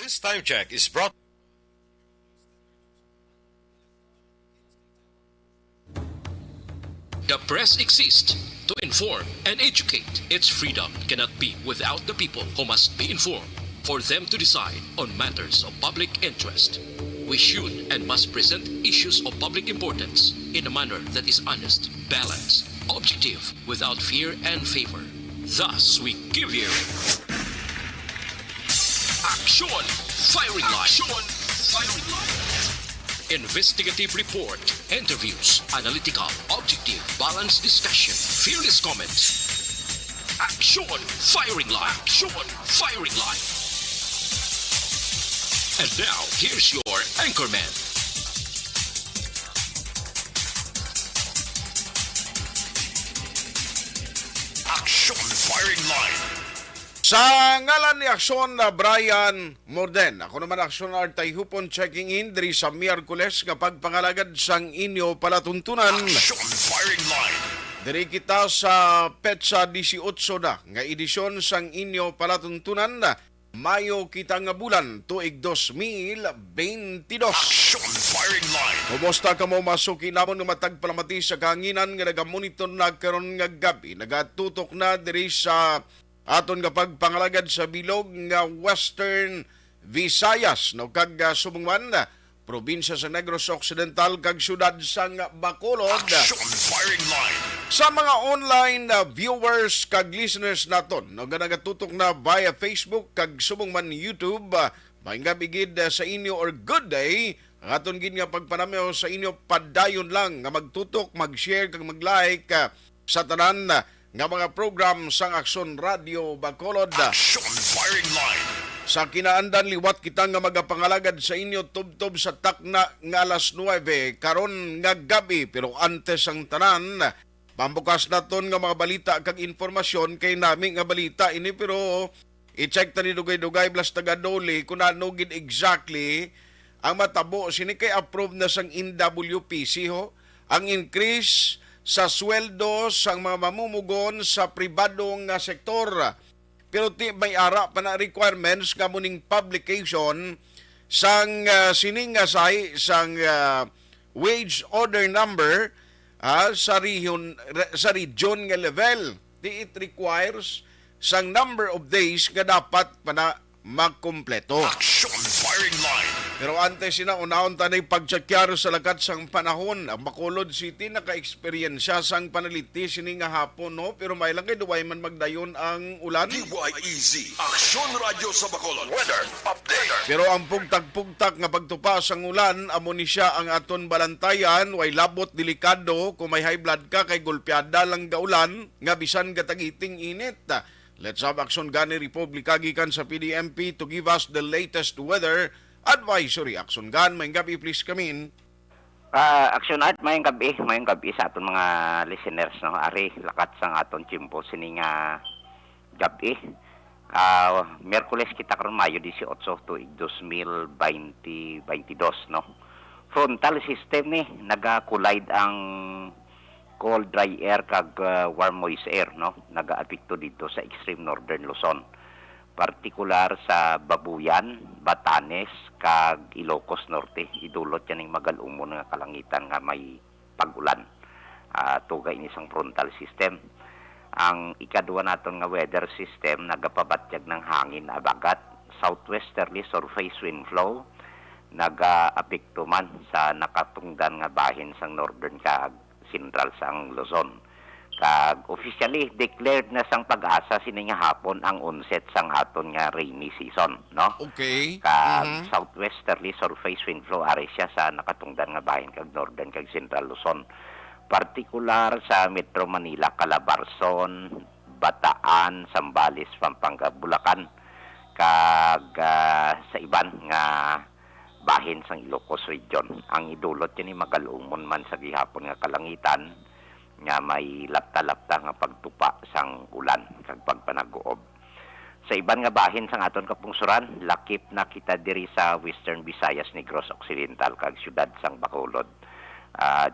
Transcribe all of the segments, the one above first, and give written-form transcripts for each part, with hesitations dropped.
This time check is brought. The press exists to inform and educate. Its freedom cannot be without the people who must be informed for them to decide on matters of public interest. We should and must present issues of public importance in a manner that is honest, balanced, objective, without fear and favor. Thus, we give you Action Firing Line. Investigative report, interviews, analytical, objective, balanced discussion, fearless comments. Action Firing Line. And now, here's your anchorman. Action Firing Line. Sa ngalan ni Aksyon na Brian Morden, ako naman Aksyon Artay Hupon checking in diri sa Miyerkules nga pagpangalagad sang inyo palatuntunan. Action Firing Line. Diri kita sa petsa 18 na nga edisyon sang inyo palatuntunan na Mayo kita nga bulan tuig 2022. Action Firing Line. Kumusta ka mo masuki namon nga matagpalamati sa kahanginan nga nagamonitor na karon nga gabi. Nagatutok na diri sa aton nga pagpangalagad sa bilog nga Western Visayas no kag sumungman na probinsya sa Negros Occidental kag syudad sang Bacolod. Action Firing Line. Sa mga online viewers kag listeners naton no nga nagatutok na via Facebook kag sumungman YouTube, maingga bigid sa inyo or good day ang aton gid nga pagpanamyo sa inyo padayon lang nga magtutok, mag-share kag mag-like sa tanan nga mga program sang Aksyon Radio Bacolod. Action Firing Line. Sa kinaandan liwat kita nga magapangalagad sa inyo tubtob sa takna nga alas 9 karon nga gabi, pero antes ang tanan pambukas naton nga mga balita kag informasyon kay nami nga balita ini, pero i-check ta ni dugay-dugay blas taga-doli kung ano gid exactly ang matabo sini kay approve na sang NWPC ho ang increase sa sweldo sang mga mamumugon sa pribadong sektor. Pero ti may ara pa na requirements nga muning publication sang sining sang wage order number sa region nga level. It requires sang number of days nga dapat pa na magkumpleto. Action Firing Line. Pero antes sina unahon tanay pagtsakyaro sa lakat sang panahon. Ang Bacolod City naka-eksperyensya sang panaliti sini nga hapon no, pero may lang kay duway man magdayon ang ulan. DYEZ. Action Radio sa Bacolod. Weather Update. Pero ang pugtak-pugtak nga pagtupa sang ulan amo ni siya ang aton balantayan, way labot delikado kung may high blood ka kay golpeada lang gaulan nga bisan gatagiting init. Let's have Action Gani Republika gikan sa PDMP to give us the latest weather advisory. Action Gan, may gabi please come in. Action Art, mayong gabi sa aton mga listeners no. Ari lakat sang aton chimpo sini nga gabi. Miyerkules kita karon Mayo 18 tuig 2022 no. Frontal system ni naga-collide ang cold dry air kag warm moist air no, naga-apekto dito sa extreme northern Luzon, partikular sa Babuyan, Batanes kag Ilocos Norte. Idulot yan ng magalumon nga kalangitan nga may pagulan. Tugay ni isang frontal system. Ang ikadua naton nga weather system nagapabatyag ng hangin na bagat, southwesterly surface wind flow, naga-apekto man sa nakatungdan nga bahin sang northern kag central sang Luzon. Kag officially declared na sang Pag-asa sini nga hapon ang onset sang aton nga rainy season no. Okay. Kag southwesterly surface wind flow ari siya sa nakatungdan nga bahin kag northern kag central Luzon, partikular sa Metro Manila, Calabarzon, Bataan, Zambales, Pampanga, Bulacan kag sa iban nga bahin sang Ilocos region. Ang idulot yan ni magalumon man sa gihapon nga kalangitan nga may lapta-lapta nga pagtupa sang ulan kag pagpanaguob. Sa iban nga bahin sang aton kapungsuran, lakip na kita diri sa Western Visayas, Negros Occidental kag syudad sang Bacolod.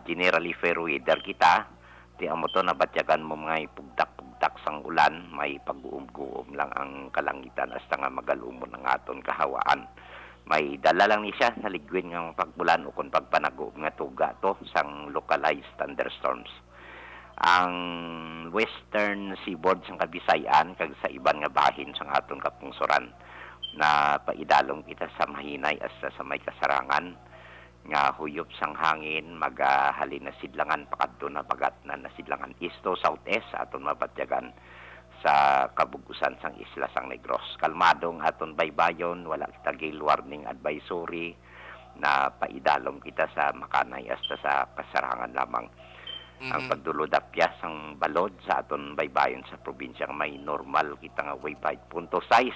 Generally fair weather kita, ti amo to nabatyagan mo mga pugtak bugtak sang ulan, may pag-uum-guom lang ang kalangitan hasta nga magalumon ang aton kahawaan. May dala lang ni siya na ligwin ng pagbulan o kung pagpanagob nga tuga to sang localized thunderstorms. Ang western seaboard sang Kabisayan kag sa iban nga bahin sang aton kapungsoran na paidalom kita sa mahinay hasta sa may kasarangan nga huyop sang hangin magahalin na sidlangan pakadto na bagat na nasidlangan east to southeast aton mabatyagan sa kabugusan sang isla sang Negros. Kalmadong aton baybayon, wala kita gale warning advisory na paidalom kita sa Makanay hasta sa kasarangan lamang. Ang pagdulodapya sang balod sa aton baybayon sa probinsyang may normal kita nga wave height 0.6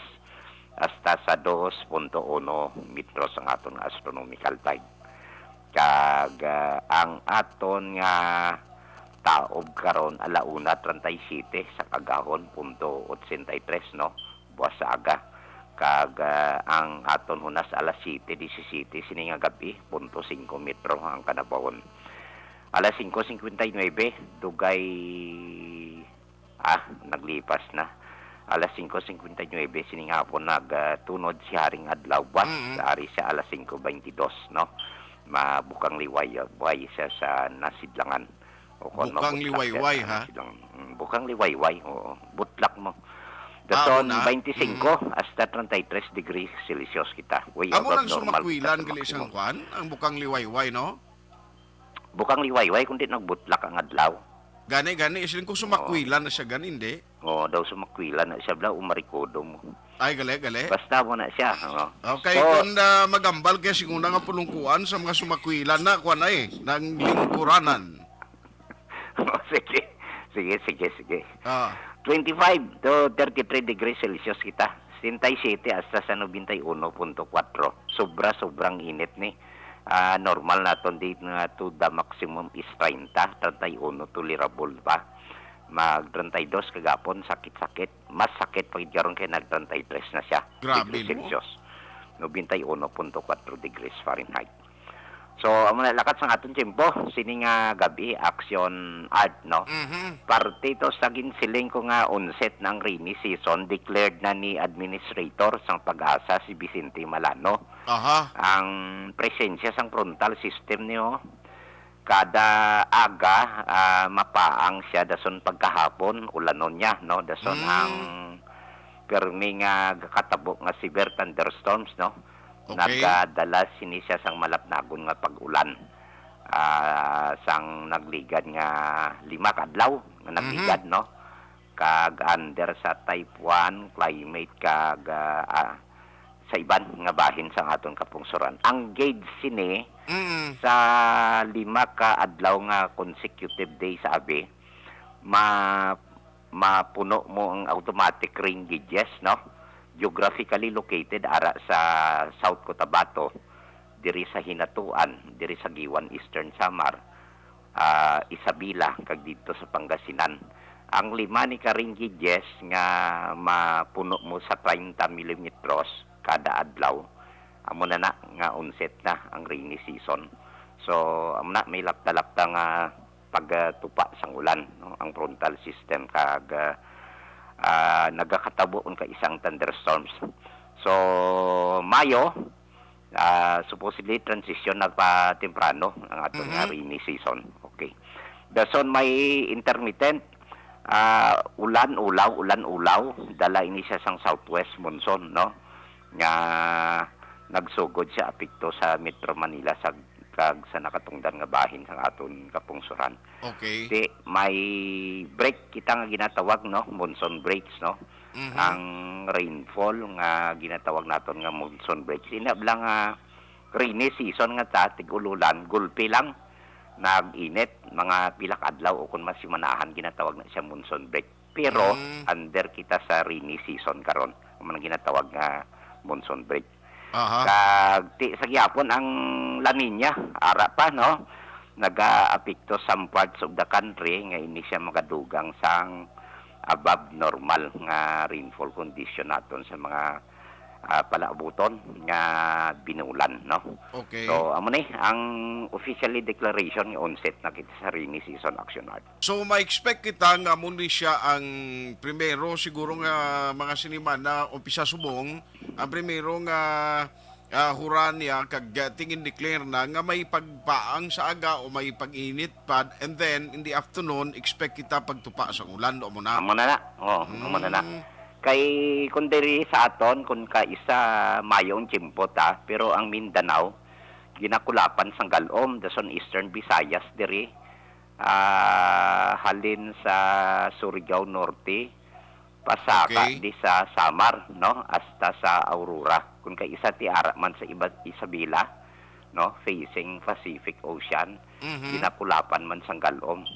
hasta sa 2.1 metros ang aton astronomical tide. Kag ang aton nga taob karon alauna 37 sa kagahon 0.83 no buwas sa aga. Kag ang aton hunas alas 7:17 sini nga gabi 0.5 metro ang kanabawon. Alas 5:59 dugay naglipas na. Alas 5:59 sini nga hapon nagtunod si Haring Adlaw buwas ari sa alas 5:22 no. Mabukang liwayway siya sa nasidlangan. Bukang liwayway, ha? Bukang liwayway, oo. Butlak mo. Daton 25 hasta 33 degrees Celsius kita. Way Amo above nang normal. sumakwilan gali isang kwan, ang bukang liwayway, no? Bukang liwayway kundi nagbutlak ang adlaw. Gani siling ko sumakwilan na siya ganin, di? Oo, daw sumakwilan na siya bla umarikodo mo. Ay, gali. Basta mo na siya. Okay, So, kung magambal kaya siguro nga pulungkuan sa mga sumakwilan na, kwan ay, ng lingkuranan. Sige. Ah. 25 to 33 degrees Celsius kita. 67 hasta sa 91.4. Sobrang init ni. Normal naton date na to the maximum is 30, 31 tolerable pa. Mag 32 kagapon sakit. Mas sakit pag karon kay nag 33 na siya. Grabe, Degrees no? Celsius. 91.4 degrees Fahrenheit. So, amo na lakat sa aton tiempo, sini nga gabi action art no. Parte ito sa ginsiling ko nga onset ng rainy season declared na ni administrator sang Pag-asa si Vicente Malano. Aha. Ang presensya sang frontal system niyo kada aga mapaang siya dason pagkahapon ulanon niya no dason ang permi nga katabo nga severe thunderstorms no. Okay. Nagdala sini siya sang malapnagon nga pag-ulan. Sang nagligad nga 5 kadlaw nga nagligad no. Kag under sa type 1 climate kag sa iban nga bahin sang aton kapungsoran. Ang gauge sini sa 5 ka adlaw nga consecutive day sa abi mapuno mo ang automatic rain gauges no. Geographically located ara sa South Cotabato, diri sa Hinatuan, diri sa Giwan Eastern Samar, Isabela kag dito sa Pangasinan. Ang 5 ni karing gauges nga mapuno mo sa 30 mm kada adlaw. Amo na nga onset na ang rainy season. So amo na may lapta-lapta nga pagtupa sang ulan no? Ang frontal system kag nagakatabuon ka isang thunderstorms. So, Mayo, supposedly transition na pa temprano ang atong rainy season. Okay. Dason may intermittent ulan-ulaw, dala ini siya sang southwest monsoon, no? Nga nagsugod siya apekto sa Metro Manila kag sa nakatungdan nga bahin sa aton kapungsoran. Okay. Di may break kita nga ginatawag no, monsoon breaks no. Ang rainfall nga ginatawag naton nga monsoon breaks. Inablang rainy season nga ta tig-ululan, gulpi lang nag-init mga pilak adlaw o kun masimanahan ginatawag na siya monsoon break. Pero under kita sa rainy season karon, man ginatawag nga monsoon break. Aha. Kag sa gyapon ang La Nina ara pa no nagaapekto some parts of the country nga ini siya magadugang sang above normal nga rainfall condition naton sa mga palaabuton nga binulan, no? Okay. So amo ni ang officially declaration ni onset na kita sa rainy season action art. So ma-expect kita nga muli siya ang primero siguro nga mga sinima na umpisa subong ang primero nga hura niya kag tingin declare na nga may pagpaang sa aga o may pag-init pa and then in the afternoon expect kita pagtupa sa ulan o mo na. Amo na. Amo na. Kay kung diri sa aton kung ka isa mayong chimpot pero ang Mindanao ginakulapan sang galom dason Eastern Visayas diri halin sa Surigao Norte pasaka Okay. di sa Samar no hasta sa Aurora kung ka isa ti ara man sa Isabela no facing Pacific Ocean ginakulapan man sang galom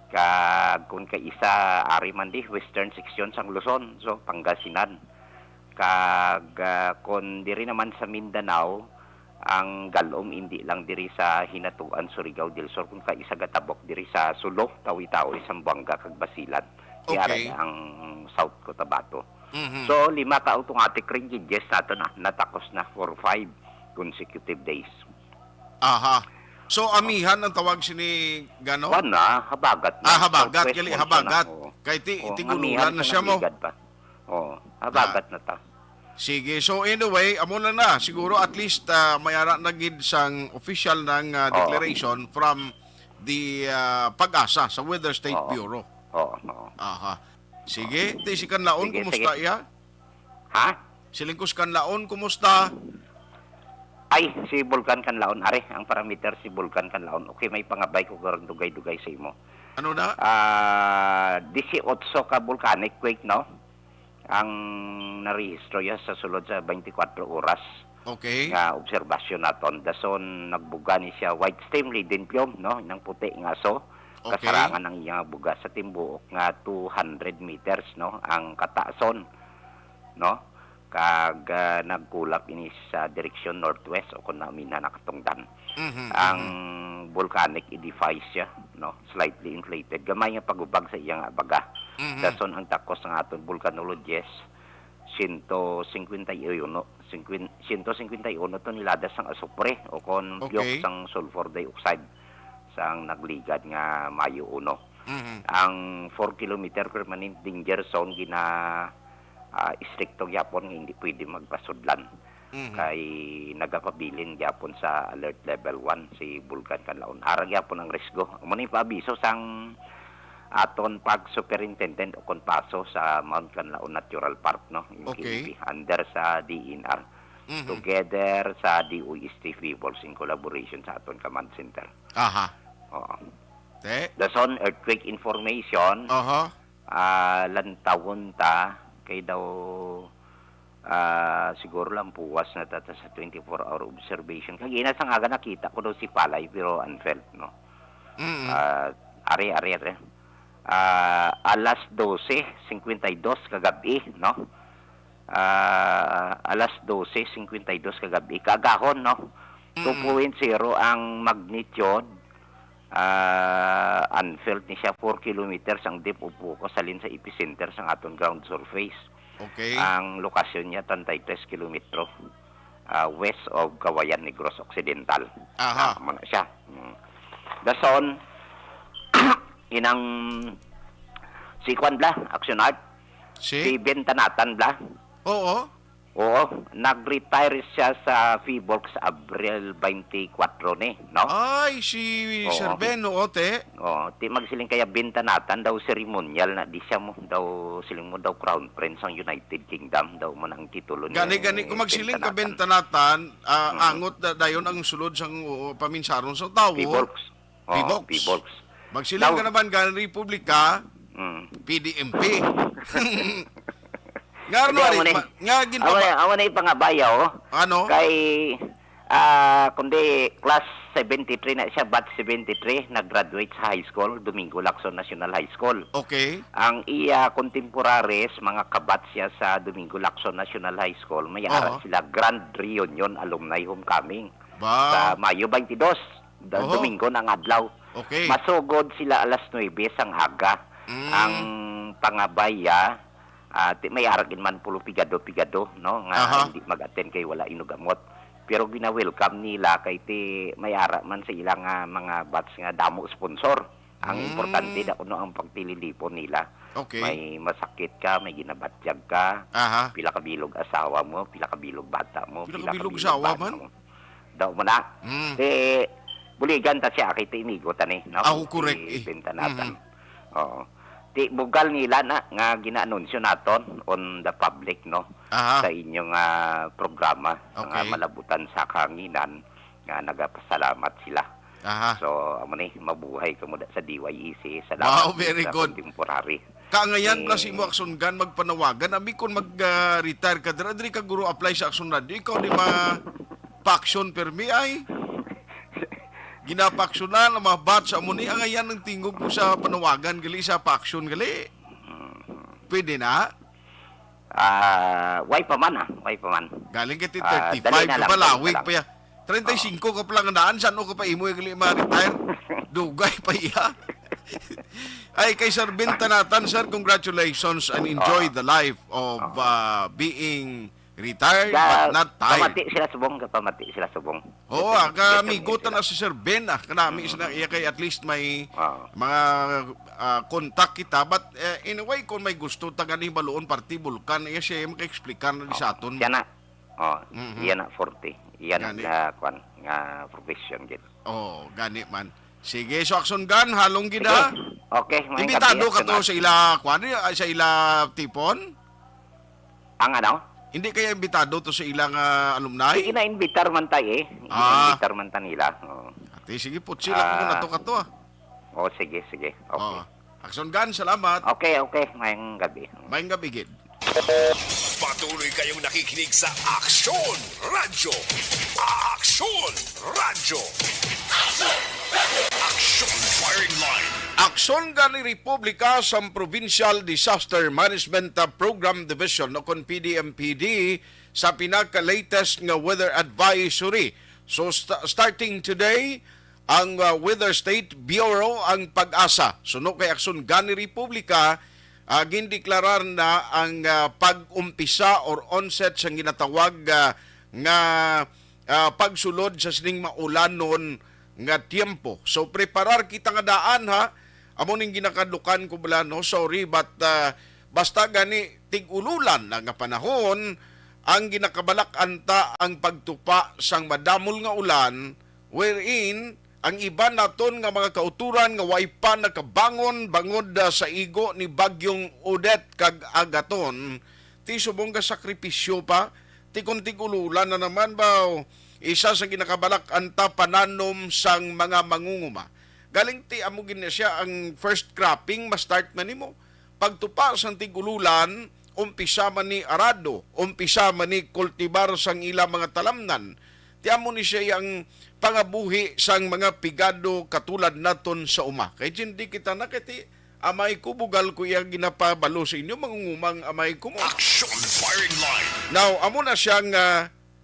kag kung ka isa ari man di western section sang Luzon so Pangasinan kag kun diri naman sa Mindanao ang galom hindi lang diri sa Hinatuan Surigao del Sur kung ka isa gatabok diri sa Sulo Tawi-Tawi Zamboanga kag Basilan di Okay. ara ang South Cotabato Mhm. so 5 ka automatic ranges nato na natakos na for 5 consecutive days. Aha. So amihan ang tawag sini gano? Wala, habagat na. Habagat, Southwest gali monsoon habagat. na, oo. Kay Oo, tigululan na siya mo. nabigad pa. Habagat na ta. Sige, so anyway, amo na siguro at least mayara na gid sang official ng declaration from the Pag-asa sa Weather State Oo. Bureau. Oo. Aha. Sige, si Kanlaon Sige, kumusta sige. iya? Ha? Silingkos Kanlaon kumusta? Ay, si Vulcan Kanlaon. Are, ang parameter si Vulcan Kanlaon. Okay, may pangabay ko karang dugay-dugay sa imo. Ano na? 18 ka volcanic quake, no? Ang narehistro ya sa sulod sa 24 oras. Okay. Nga obserbasyon naton. Dason nagbuga ni siya white stem ledinpium, no? Nang puti nga so. Okay. Kasarangan ng iyang buga sa timbuok nga 200 meters, no? Ang kataason, no? Kag nagkulap ini sa direksyon northwest o kung namin na nakatungdan. Ang volcanic edifice siya, no? Slightly inflated. Gamay nga pagubag sa iyang baga. Dason ang takos ng aton volcanologist 151 toneladas ng asupre o kon Okay. piyok sang sulfur dioxide sang nagligad nga Mayo 1. Mhm. Ang 4 kilometer permanent danger zone gina istrikto gyapon nga hindi pwede magpasudlan. Kay nagapabilin gyapon sa alert level 1 si Vulcan Kanlaon. Ara gyapon ang risgo. Amo ni paabiso sang aton pag superintendent o konpaso sa Mount Kanlaon Natural Park, no? Yung Okay. KNP, under sa DNR. Together sa DOST Peoples in collaboration sa aton command center. Aha. Oo. Te. Dason earthquake information Aha. lantawon ta kay daw siguro lang puwas na tata sa 24-hour observation. Kagina sang aga nakita ko daw si Palay pero unfelt, no? Ari. Alas 12:52 kagabi, no? Alas 12:52 kagabi. Kagahon, no? 2.0 ang magnitude. Unfelt ni siya 4 kilometers ang deep upo ko salin sa epicenter sa aton ground surface. Okay. Ang lokasyon niya 33 kilometro west of Cagayan Negros Occidental. Aha. Mana siya. Dason inang si Kwan bla, action art, si Si? Bentanatan bla. Oo. Oo, nag-retire siya sa Feebox Abril 24 ni, no? Ay, si Oo. Sir Ben, oo, te. Oh, ti magsiling kaya Bentanatan daw ceremonial na di siya mo daw siling mo daw Crown Prince ang United Kingdom daw mo nang titulo ni Gani kung magsiling ka Bentanatan. bentanatan, angot dayon ang sulod sang paminsaron sa tawo. Feebox. Oh, Feebox. Feebox. Magsiling Daw- ka naman gani Republika, PDMP. Nga ano, Hindi, amo ni. nga ginpapa. Awan na ipangabayaw. Ano? Kay kundi class 73 na siya, batch 73, nag-graduate sa high school, Domingo Lacson National High School. Okay. Ang iya contemporaries, mga kabat siya sa Domingo Lacson National High School, may ara Oo. sila Grand Reunion Alumni Homecoming sa Ba. Mayo 22, Oo. Domingo ng adlaw. Okay. Masugod sila alas 9 sang aga. Mm. Ang pangabaya Ti may aragin man pulo pigado no nga Aha. hindi mag-attend kay wala inugamot. Pero gina-welcome nila kay ti may ara man sa ilang mga batch nga damo sponsor. Ang importante da kuno ang pagtililipon nila. Okay. May masakit ka, may ginabatyag ka, Aha. pila ka bilog asawa mo, pila ka bilog bata mo, Pila ka bilog asawa bata man? mo. Daw mo na. Mm. Buligan ta siya kay ti inigo tani, no? Ah, correct, eh. Bentanatan. Oo. Ti bugal nila na nga ginaanunsyo naton on the public, no? Aha. Sa inyong programa nga Okay. malabutan sa kanginan nga nagapasalamat sila. Aha. So, amo ni mabuhay ka mo sa DYEC. Salamat Wow, very sa good. contemporary. Kaangayan plus imo Action Gan magpanawagan ami kon mag-retire ka diri ka guro apply sa Action Radio ikaw di ma pa-action permi ay ginapaksyonan ang mga batch amo ni angayan ng tingog mo sa panawagan gali sa pa-action gali. Pwede na. Why pa man why pa man. Galing ka ti Dali 35 na ka lang, pa dali lawig na pa ya. 35 ka pa lang naan saan o ka pa imo gali ma-retire. Dugay pa iya. Ay, kay Sir Bintanatan, sir, congratulations and enjoy the life of being retired but not tired. Kapamati sila subong. Oo, kamigutan na si Sir Ben, kanami siya na iya kay at least may mga kontak kita, but in a way, kung may gusto, tagani baloon, party, bulkan, iya siya maka-explikan na di sa aton. Siya na, iyan na 40. Iyan Gani. nga profession gid. Oh, gani man. Sige, so Action Gun, halong gida. Okay, may Imbitado ka kapiyak to na. sa ila, sa ila tipon? Ang ano? Hindi kaya imbitado to sa ilang alumni? Ina-invitar man tayo eh. Ah. Ina-invitar man ta nila. Ate, sige po, sila kung nato ka to Sige. Okay. Oh. Action Gun, salamat. Okay. Mayang gabi. Mayang gabi, Gid. Patuloy kayong nakikinig sa Aksyon Radio. Aksyon Radio. Aksyon Firing Line. Aksyon Gun ni Republika sa Provincial Disaster Management Program Division o kon PDMPD sa pinaka-latest nga weather advisory. So starting today, ang Weather State Bureau ang pag-asa. Suno kay Aksyon Gun ni Republika, gindeklarar na ang pag-umpisa or onset sa ginatawag nga pagsulod sa sining maulanon nga tiempo. So preparar kita nga daan ha. Amo ning ginakadukan ko bala no. Sorry but basta gani tig-ululan na nga panahon ang ginakabalak anta ang pagtupa sang madamol nga ulan wherein ang iba naton nga mga kauturan nga way pa nakabangon bangod sa igo ni bagyong Odette kag Agaton ti subong ka sakripisyo pa ti kuntig ululan na naman ba isa sa ginakabalak anta pananom sang mga mangunguma. Galing ti amo gina siya ang first cropping ma-start man nimo. Pagtupa sang tigululan, umpisa man ni arado, umpisa man ni kultibar sang ila mga talamnan. Ti amo ni siya ang pangabuhi sang mga pigado katulad naton sa uma. Kay hindi kita nakiti amay ko bugal ko iya ginapabalo sa inyo mangungumang amay ko mo. Aksyon Firing Line. Now, amo na siyang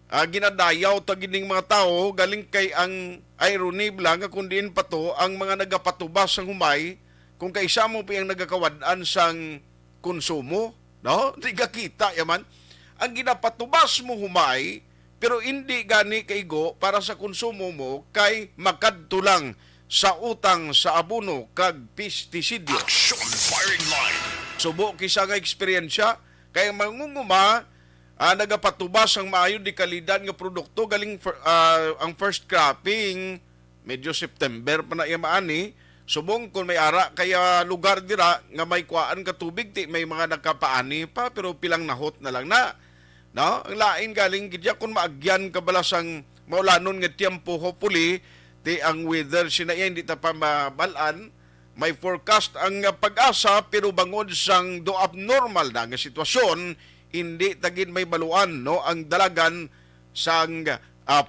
ginadayaw tagining mga tao galing kay ang irony lang kundiin pa to ang mga nagapatubas sang humay kung kaisa mo pa yung nagakawadaan sang konsumo, no? Di ka kita yaman. Ang ginapatubas mo humay pero hindi gani kaigo para sa konsumo mo kay makadto lang sa utang sa abono kag pestisidyo. Aksyon Firing Line. Subo kisa nga eksperyensya kay mangunguma nagapatubas ang maayo di kalidad nga produkto galing ang first cropping medyo September pa na iya maani subong kung may ara kaya lugar dira nga may kuan ka tubig ti may mga nagkapaani pa pero pilang nahot na lang na no ang lain galing gidya kung maagyan ka balasang maulanon nga tiempo hopefully ti ang weather sinaya hindi ta pa mabalan may forecast ang pag-asa pero bangod sang do abnormal na nga sitwasyon hindi tagin may baluan no ang dalagan sang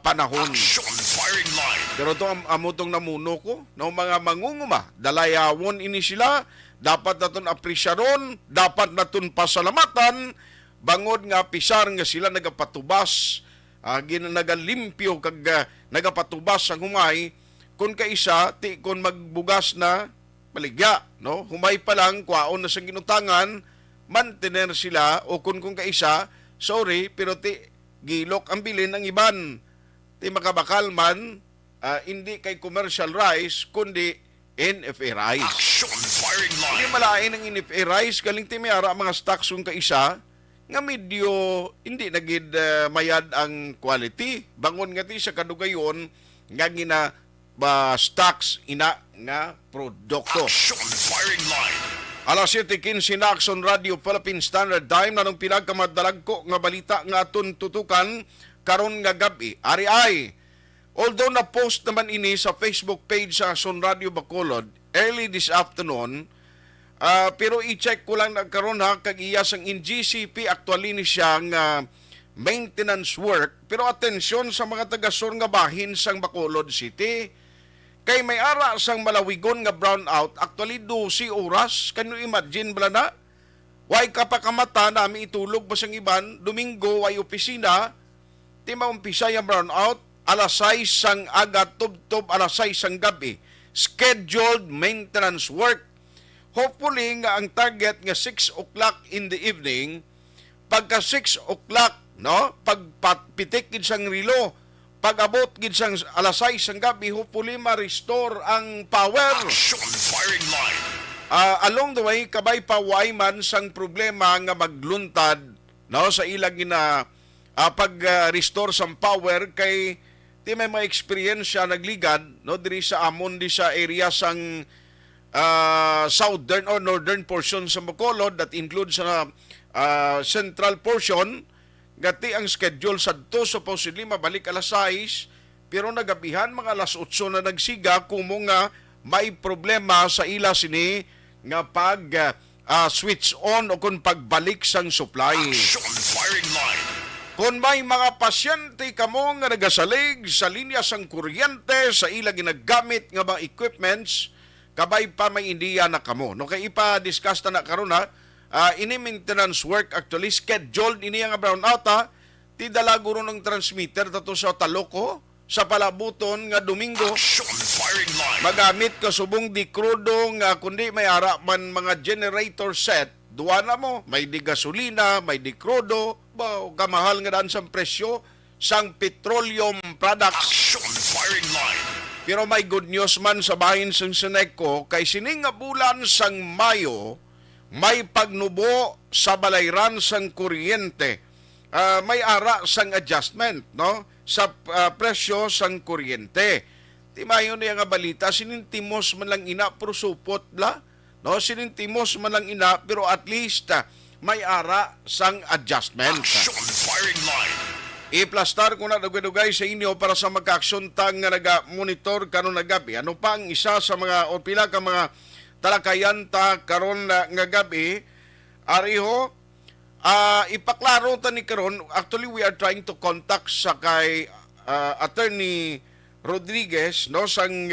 panahon. Aksyon Firing Line. Pero to amutong namuno ko no mga mangunguma dalayawon ini sila dapat naton aprisyaron dapat naton pasalamatan bangod nga pisar nga sila nagapatubas ginanagalimpyo kag nagapatubas ang humay kun kaisa ti kun magbugas na maligya no humay pa lang kwaon na sa ginutangan mantener sila o kung kaisa, sorry, pero gilok ang bilin ng iban. Ti makabakal man, hindi kay commercial rice, kundi NFA rice. Action firing Hindi line. malain ang NFA rice, galing ti mayara mga stocks kung kaisa, nga medyo hindi nagid mayad ang quality. Bangon nga ti sa kadugayon, nga gina stocks ina nga produkto. Action firing line. Alas 7:15 na Action Radio Philippine Standard Time na nung pinagkamadalag ko nga balita nga aton tutukan karon nga gabi. Ari ay, although na-post naman ini sa Facebook page sa Action Radio Bacolod early this afternoon, pero i-check ko lang na karon ha, kag iya sang in GCP actually ni siya nga maintenance work. Pero atensyon sa mga taga-sur nga bahin sang Bacolod City. Kay may ara sang malawigon nga brownout, actually 12 oras. Can you imagine bala na? Way kapakamata nami itulog basang iban, Domingo way opisina, ti maumpisa yung brownout, alas 6 sang aga, tub-tub, alas 6 sang gabi. Scheduled maintenance work. Hopefully nga ang target nga 6 o'clock in the evening, pagka 6 o'clock, no, pagpitik gid sang rilo, pag-abot gid sang alas 6 sang gabi, hopefully ma-restore ang power. Action firing line. Along the way, kabay pa man sang problema nga magluntad, no, sa ilang gina pag-restore sang power kay ti may mga experience nagligad, no, diri sa amon di sa area sang southern or northern portion sa Bacolod that includes sa central portion. Gati ang schedule sa to supposedly mabalik alas 6, pero nagabihan mga alas 8 na nagsiga kumo nga may problema sa ila sini nga pag switch on o kung pagbalik sang supply. Action firing line. Kung may mga pasyente kamo nga nagasalig sa linya sang kuryente sa ila ginagamit nga mga equipments, kabay pa may indiya na kamo. No, kay ipa-discuss na karon ha, ini maintenance work actually scheduled ini nga brownout ha, ti dalaguro ng transmitter tato sa Taloco sa palabuton nga Domingo. Action firing line. Magamit ka subong di krudo nga kundi may ara man mga generator set, duwa na mo, may di gasolina, may di krudo, kamahal nga daan sang presyo sang petroleum products. Action firing line. Pero may good news man sa bahin sang Seneco, kay sining nga bulan sang Mayo, may pagnubo sa balayran sang kuryente. May ara sang adjustment, no, sa presyo sang kuryente. Ti mayo niya nga balita, sinintimos man lang ina pero supot la, no, sinintimos man lang ina pero at least may ara sang adjustment. Action firing line. I-plastar ko na dugay-dugay sa inyo para sa magka-aksyon tang nga naga-monitor karon na gabi. Ano pa ang isa sa mga o pila ka mga talakayan ta karon nga gabi? Ariho, ipaklaro ta ni karon. Actually, we are trying to contact sa kay Attorney Rodriguez, no, sang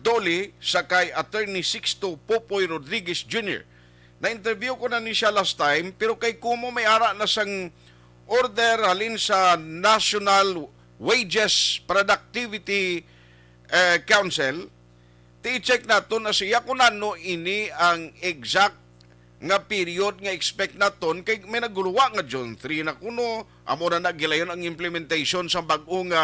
Dolly, sa kay Attorney Sixto Popoy Rodriguez Jr. Na-interview ko na ni siya last time, pero kay kumo may ara na sang order halin sa National Wages Productivity Council. Ti-check nato na siya kung ano ini ang exact nga period nga expect naton kay may naguluwa nga June 3 na kuno amo na nagilayon ang implementation sa bag-ong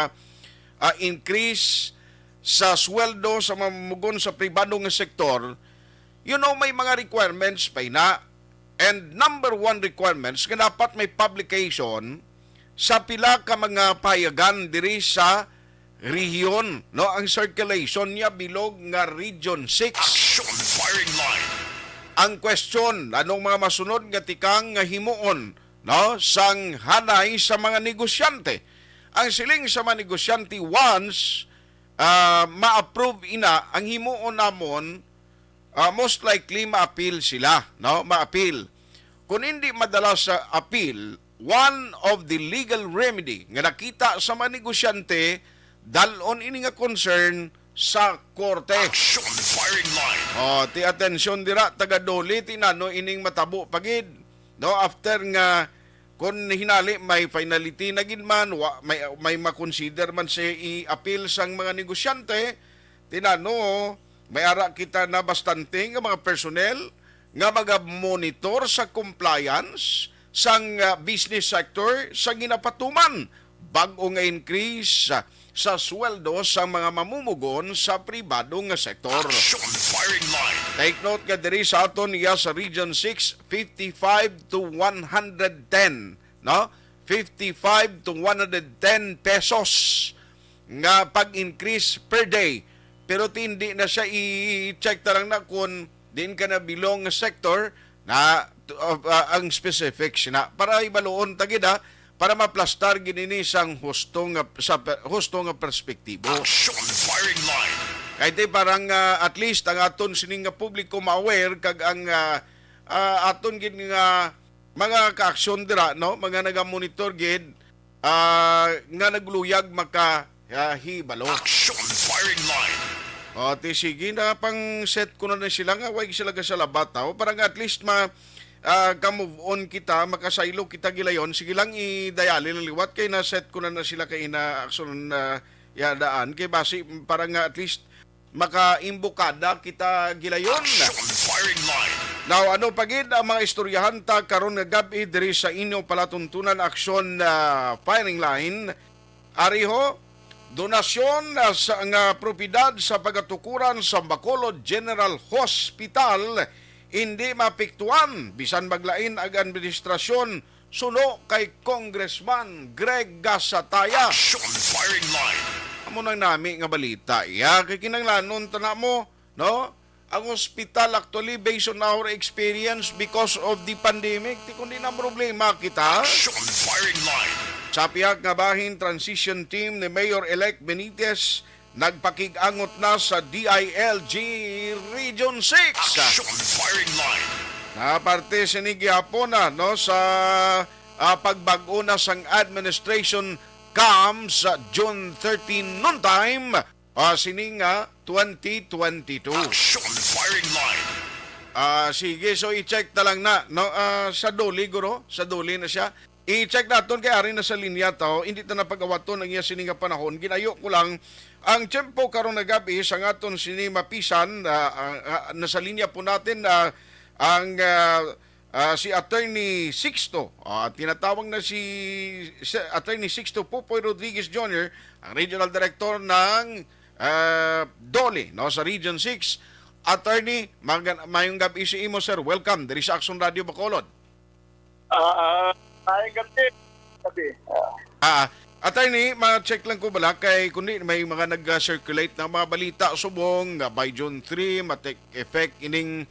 increase sa sweldo sa mamugon sa pribado nga sektor. You know, may mga requirements pa na. And number one requirements, nga dapat may publication sa pila ka mga payagan diri sa region. No? Ang circulation niya bilog nga Region 6. Action firing line. Ang question, anong mga masunod nga tikang nga himuon, no, sang hanay sa mga negosyante? Ang siling sa mga negosyante, once ma-approve ina, ang himuon namon, most likely ma-appeal sila, no? Ma-appeal. Kung hindi madala sa appeal, one of the legal remedy nga nakita sa mga negosyante, dalon ini nga concern sa korte. Action firing line. Ti atensyon dira taga-Doli tinano ining matabo pagid. No, after nga kung hinali may finality na gid man, may ma-consider man sa i-appeal sang mga negosyante, tinano may ara kita na bastante nga mga personnel nga maga-monitor sa compliance sang business sector sa ginapatuman bag-o nga increase sa sweldo sa mga mamumugon sa pribado nga sektor. Action firing line. Take note nga diri sa aton iya sa Region 6, 55 to 110, no? 55 to 110 pesos nga pag-increase per day. Pero hindi na siya i-check tarang na kung din ka na bilong nga sector na ang specifics na para ibaluon tagida para maplastar ginini sang hustong nga perspektibo. Action firing line. Kahit parang at least ang aton sining nga publiko ma-aware kag ang aton gid nga mga ka-aksyon dira no mga naga-monitor gid nga nagluyag maka hibalo. Action firing line. O ti sige na pang set ko na sila nga wag sila ka sa labataw parang at least ka-move on kita, makasaylo kita gilayon, sige lang i-dayali ng liwat kay na-set ko na sila kay ina-aksyon na yadaan kay basi parang at least maka-imbukada kita gilayon. Action firing line. Now, ano pagid ang mga istoryahan ta karon nga gabi diri sa inyo palatuntunan aksyon firing line. Ariho, donasyon sa nga propiedad sa pagatukuran sa Bacolod General Hospital hindi mapiktuan bisan maglain ag administrasyon suno kay Congressman Greg Gasataya. Action firing line. Amo nang nami nga balita. Kay kinanglanon tana mo, no? Ang hospital actually based on our experience because of the pandemic, di kundi na problema kita. Action firing line. Sa pihak nga bahin transition team ni Mayor-elect Benitez nagpakig-angot na sa DILG Region 6. Action firing line. Na parte sinigihapon na no sa pagbag-o na sang administration comes sa June 13 noon time sininga 2022. Action firing line. Sige, so i-check ta lang na no sa duli guro, sa duli na siya. I-check naton kay ari na sa linya tao, hindi ta napagawaton ang iya sininga panahon. Ginayo ko lang ang tiyempo karon na gabi sa aton sini mapisan nasa linya po natin ang si Attorney Sixto. Tinatawag na si Attorney Sixto Pupoy Rodriguez Jr., ang Regional Director ng DOLE no, sa Region 6. Attorney, mayong gabi si imo, sir. Welcome. Diri sa Action Radio Bacolod. Ay, gabi. Attorney, ma-check lang ko bala kay kundi may mga nag-circulate na mga balita subong by June 3 matek effect ining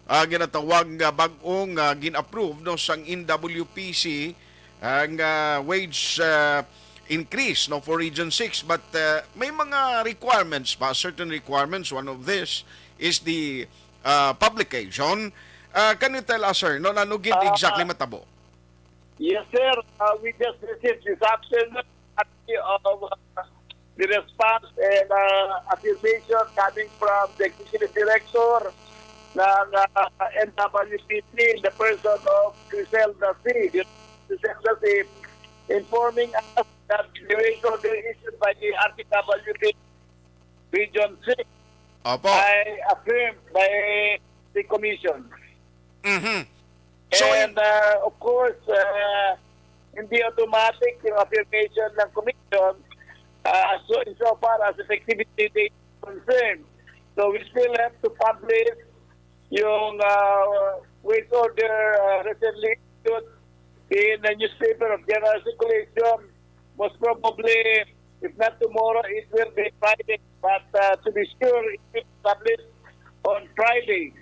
ginatawag nga bag-ong gin-approve no sang NWPC ang wage increase no for Region 6 but may mga requirements pa, certain requirements. One of this is the publication. Can you tell us, sir, no ano gid exactly matabo? Yes, sir. We just received this afternoon of the response and affirmation coming from the Executive Director ng NWPC in the person of Griselda C. Griselda C informing us that the wage order issued by the RTWP Region 6 Opo. ay affirmed by the Commission. Mhm. So, And of course, hindi automatic yung affirmation ng Commission so far as effectivity is concerned. So we still have to publish yung wage order recently issued in the newspaper of general circulation. Most probably, if not tomorrow, it will be Friday. But to be sure, it will be published on Friday.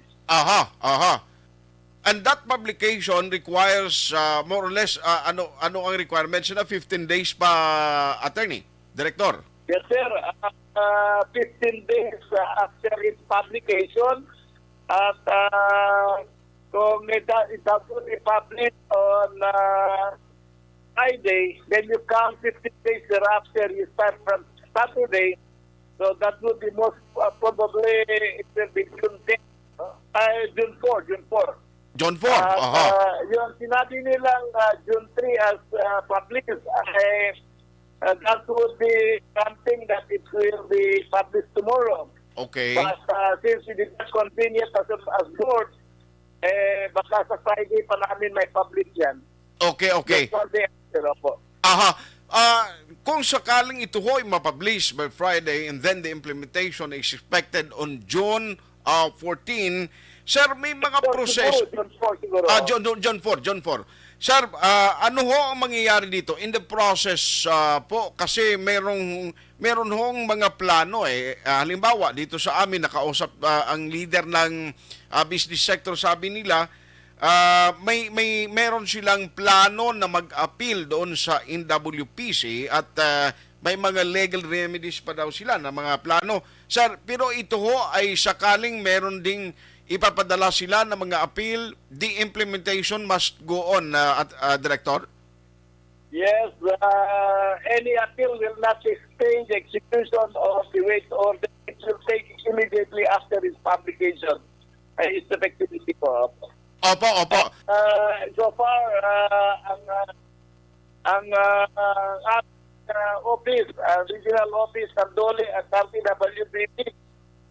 And that publication requires more or less ano ang requirements na 15 days pa, Attorney Director? Yes, sir. 15 days after its publication. At kung it will be published on Friday, then you count 15 days thereafter. You start from Saturday. So that would be most probably it will be June 10. June 4. John 4. Yung sinabi nilang June 3 as published, that would be something that it will be published tomorrow. Okay. But since we did not convene yet as board, baka sa Friday pa namin may publish yan. Okay, okay. That's what they answer po. Aha. Kung sakaling ito ho'y mapublish by Friday and then the implementation is expected on June 14, sir, may mga proseso. June 4 siguro. John 4. Sir, ano ho ang mangyayari dito in the process po? Kasi meron hong mga plano halimbawa dito sa amin nakausap ang leader ng business sector, sabi nila meron silang plano na mag-appeal doon sa NWPC at may mga legal remedies pa daw sila na mga plano. Sir, pero ito ho ay sakaling meron ding ipapadala sila ng mga appeal, the implementation must go on, Director? Yes, any appeal will not sustain the execution of the wage order. It will take immediately after its publication. Its effectivity po. Opo. So far, ang office, regional office ng Dole at RTWBP,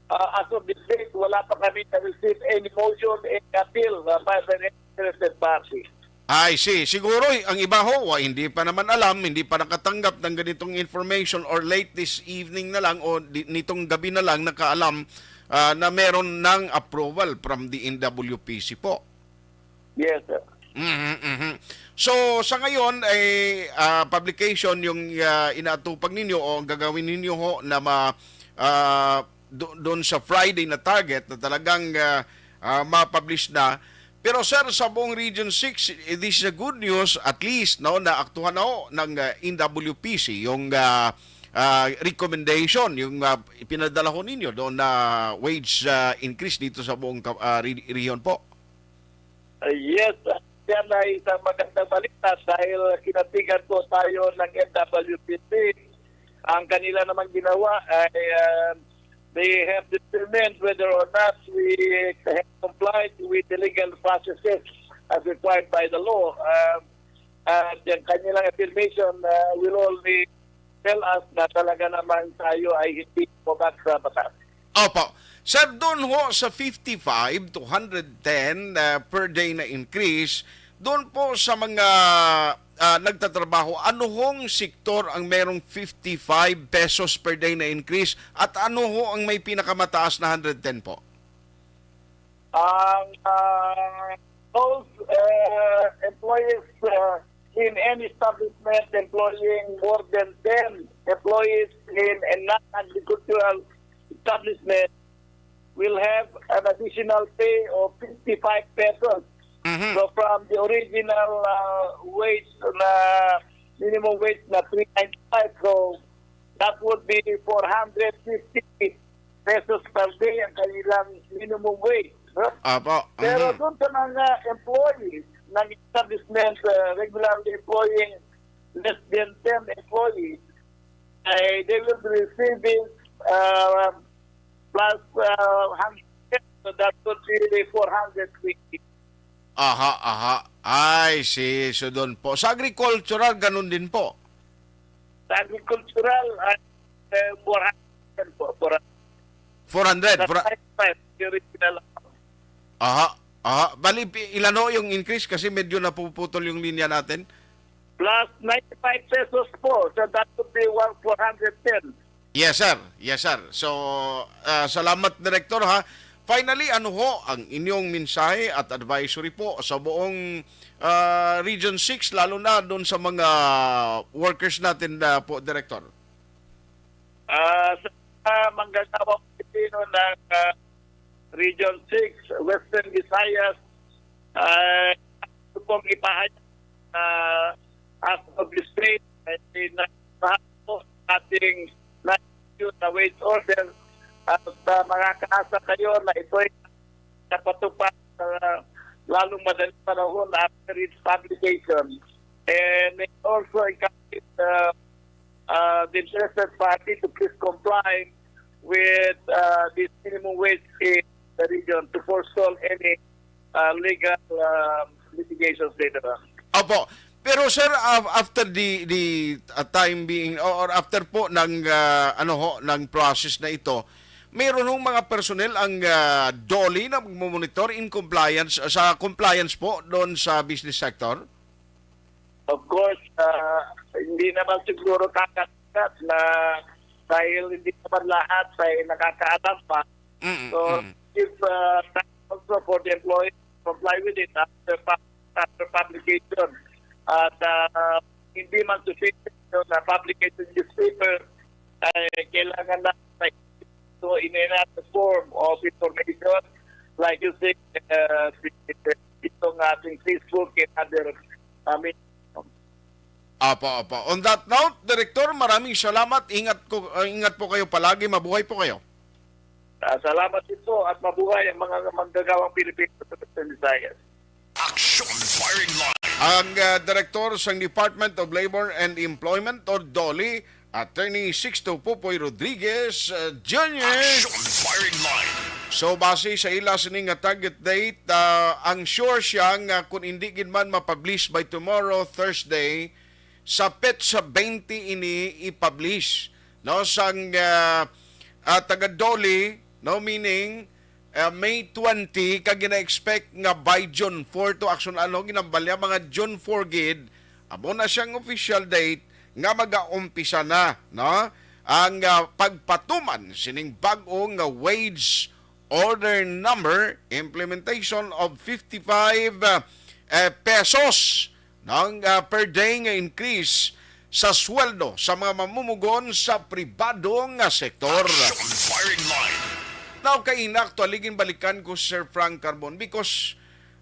as of this date, wala pa kami na-receive any motion, any appeal by the interested party. I see. Siguro ang iba ho, hindi pa naman alam, hindi pa nakatanggap ng ganitong information or late this evening na lang o nitong gabi na lang nakaalam na meron ng approval from the NWPC po. Yes, sir. So, sa ngayon, ay publication yung inaatupag ninyo o gagawin ninyo ho na doon sa Friday na target na talagang ma-publish na. Pero sir, sa buong Region 6, this is a good news at least no, na aktuhan na ho ng NWPC yung recommendation, yung pinadala ho ninyo doon na wage increase dito sa buong region po. Yes, yan ay isang magandang balita dahil kinatigan po tayo ng NWPC. Ang kanila namang ginawa ay they have determined whether or not we have complied with the legal processes as required by the law. At yung kanilang affirmation will only tell us na talaga naman tayo ay hindi bumag sa batas. Opo. Sir, doon ho sa 55 to 110 per day na increase, doon po sa mga nagtatrabaho, ano hong sektor ang merong 55 pesos per day na increase at ano ho ang may pinakamataas na 110 po? Those employees in any establishment employing more than 10 employees in a non-agricultural establishment will have an additional pay of 55 pesos. So from the original wage na minimum wage na 395, so that would be 450 pesos per day ang kanilang minimum wage. No? Apo. Pero doon sa mga employees ng establishment regularly employing less than 10 employees, they will be receiving plus 100, so that would be 420. Aha. I see. So doon po. Sa agricultural, ganun din po. Sa agricultural, 400 po. 400. The original. Aha. Bali, ilan ho yung increase kasi medyo napuputol yung linya natin? Plus 95 pesos po. So that would be 410. Yes, sir. So, salamat, Director, ha. Finally, ano ho ang inyong mensahe at advisory po sa buong Region 6, lalo na doon sa mga workers natin po, Director? Sa manggagawang Pilipino ng Region 6, Western Visayas, ito pong ipahayag as of the state na ating na wage order at makakaasa kayo na ito'y napatupad lalong madaling panahon after its publication. And it also encourages the interested party to please comply with this minimum wage in the region to forestall any legal litigations later on. Opo. Pero sir, after the time being or after po ng ng process na ito, Mayroon hong mga personnel ang DOLE na mag-monitor in compliance sa compliance po doon sa business sector? Of course, hindi naman siguro kakakat na dahil hindi naman lahat ay nakakaalam pa. So, if time also for the employee to comply with it after publication. At hindi man sufficient na publication newspaper, kailangan na so in another form of information, like you say, itong ating Facebook and other Apo. On that note, Director, maraming salamat. Ingat po kayo palagi. Mabuhay po kayo. salamat ito at mabuhay ang mga manggagawang Pilipino sa Visayas. Action firing line. Ang Director sa Department of Labor and Employment or DOLE, Attorney Sixto Popoy Rodriguez Jr. Action firing line. So base sa ila sining nga target date, ang sure siya nga kung hindi gid man ma-publish by tomorrow Thursday, sa petsa 20 ini i-publish no sang taga DOLE, no, meaning May 20 kag gina-expect nga by June 4 to action ginambalya mga June 4 gid amo na siyang official date nga mag-aumpisa na no ang pagpatuman sining bag-o nga wage order number implementation of 55 pesos ng per day nga increase sa sweldo sa mga mamumugon sa pribadong sektor. Action firing line. Now, actually, balikan ko Sir Frank Carbon because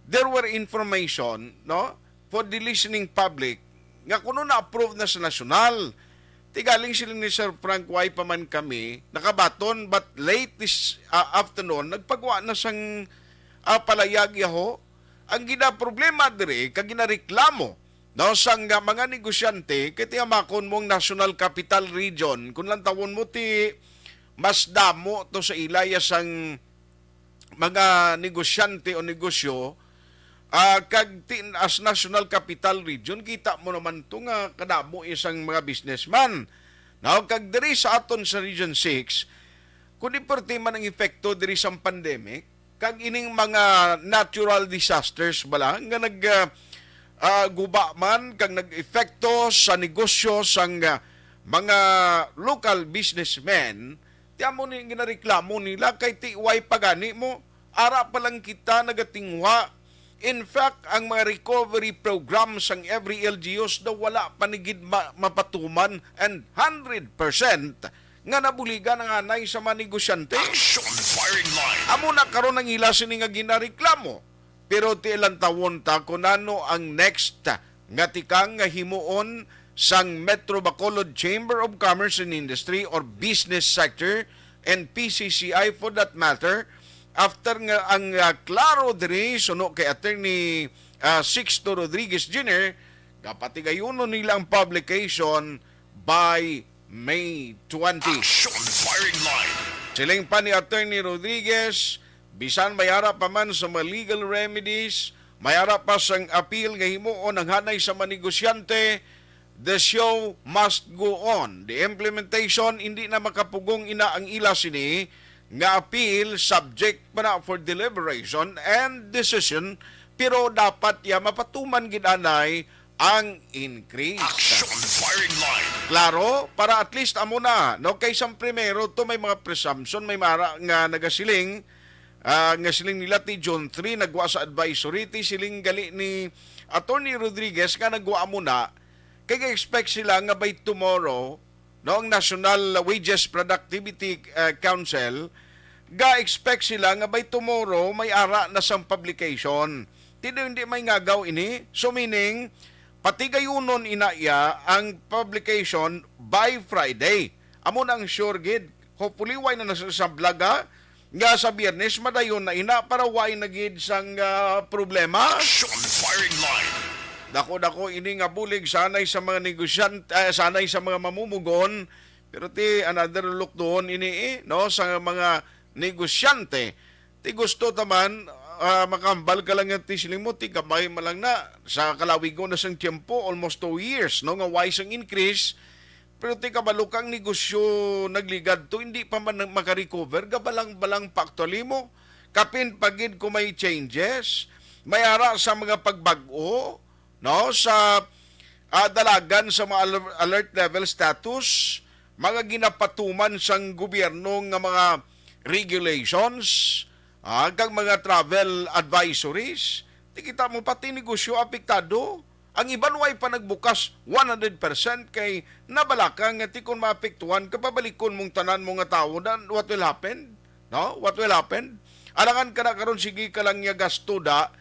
there were information, no, for the listening public nga kuno na-approve na sa nasyonal. Tigaling sila ni Sir Frank why pa man kami nakabaton but late this afternoon nagpagawa na sang palayag yaho. Ang gina-problema dire kag ginareklamo no sang mga negosyante kiti amakon mong National Capital Region kun lang tawon mo ti mas damo to sa ilaya sang mga negosyante o negosyo kag as National Capital Region kita mo naman to nga kadamo isang mga businessman no kag diri sa aton sa Region 6 kun iperti man ang epekto diri sa pandemic kag ining mga natural disasters bala nga guba man kag nag-epekto sa negosyo sang mga local businessmen tiamo ni ginareklamo nila kay tiway pagani mo ara pa lang kita nagatingwa. In fact, ang mga recovery programs sang every LGUs daw wala panigid mapatuman and 100% nga nabuligan ang anay sa mga negosyante. Action firing line. Amo na karon ang ila sini nga ginareklamo. Pero ti ilang tawon ta kung ano ang next nga tikang nga himuon sang Metro Bacolod Chamber of Commerce and Industry or Business Sector and PCCI for that matter after nga ang klaro diri suno kay Attorney Sixto Rodriguez Jr. Kapatigayuno nila ang publication by May 20. Action firing line. Siling pa ni Attorney Rodriguez, bisan mayara pa man sa mga legal remedies, mayara pa sang appeal nga himuon ang hanay sa mga negosyante, the show must go on. The implementation hindi na makapugong ina ang ila sini nga appeal subject pa na for deliberation and decision pero dapat ya mapatuman gid anay ang increase. Action firing line. Klaro, para at least amo na, no? Kaysang primero, to may mga presumption, may mara nga nagasiling, nga siling nila ti John 3, nagwa sa advisory, ti siling gali ni Attorney Rodriguez, nga nagwa mo na, kaya expect sila nga by tomorrow, no, ang National Wages Productivity Council, ga expect sila nga by tomorrow, may ara na sang publication. Hindi may ngagaw ini, so meaning, patigayunon inaya ang publication by Friday. Amo na ang sure gid. Hopefully, why na nasasablaga nga sa Biyernes, madayon na ina para why na gid sang problema. Action firing line. Dako ini nga bulig sanay sa mga negosyante, sanay sa mga mamumugon, pero ti another look doon ini no, sa mga negosyante. Ti gusto taman, makambal ka lang yung tisiling mo, tigabay mo lang na sa kalawigo na sang tiyempo, almost 2 years, no, nga wise ang increase, Pero tika balukang negosyo nagligad to, hindi pa man makarecover, gabalang-balang pa actually mo. Kapin pagid ko may changes, may ara sa mga pagbago, no, sa dalagan sa mga alert level status, mga ginapatuman sang gobyerno nga mga regulations, kag mga travel advisories, di kita mo pati negosyo apektado. Ang iban way pa nagbukas 100% kay nabalaka nga ti kon maapektuhan kapabalikon mong tanan mo nga tawo, dan what will happen? No? What will happen? Alangan ka na karon sige ka lang niya gasto da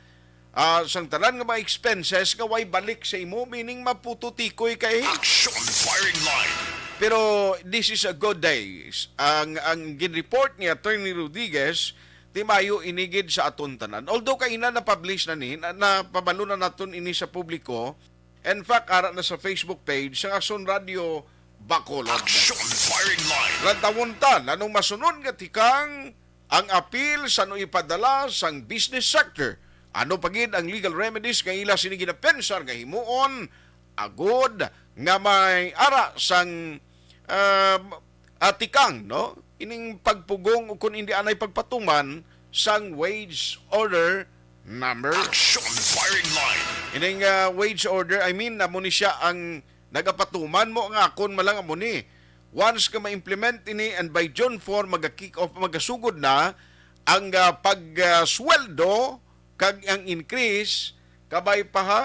sang tanan nga mga expenses nga way balik sa imo, meaning mapututikoy kay. Action firing line. Pero this is a good day. Ang gin-report ni Attorney Rodriguez, di mayo inigid sa aton tanan. Although kaina na-publish na ni, napabalo na naton ini sa publiko. In fact, ara na sa Facebook page, sa Action Radio Bacolod. Action firing line. Rantawuntan, anong masunod nga tikang ang appeal sa no ipadala sang business sector. Ano pagid ang legal remedies nga ila sini ginapensar nga himuon agod nga may ara sang atikang, no? Ining pagpugong o kung hindi anay pagpatuman sang wage order number. Action firing line. Ining wage order, I mean, amo ni siya ang nagapatuman mo nga akon malang amo ni. Once ka ma-implement ini and by June 4 maga-kick off, magasugod na ang pagsweldo kag ang increase kabay pa ha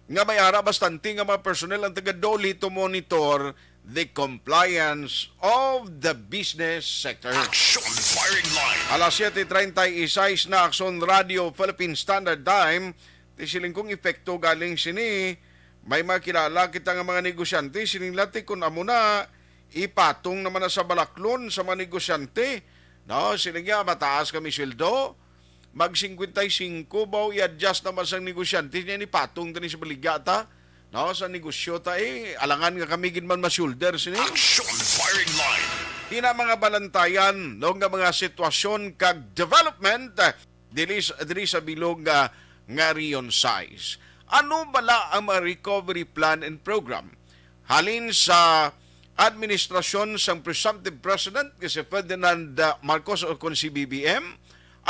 nga may ara bastante nga mga personnel ang taga-doli to monitor the compliance of the business sector. Action firing line. Alas 7:36 na Action Radio Philippine Standard Time. Tisiling kong epekto galing sini. May makilala kita nga mga negosyante. Sinilati kung amo na ipatong naman na sa balaklon sa mga negosyante. No, siling nga mataas kami sweldo. Mag 55 baw i-adjust naman sa negosyante niya ni patong din sa baligata. No, sa negosyo alangan nga kami gin man ma-shoulder sini. Action firing line. Ina mga balantayan no nga mga sitwasyon kag development dili sa bilog nga riyon size. Ano bala ang mga recovery plan and program? Halin sa administrasyon sang presumptive president si Ferdinand Marcos o kon si BBM,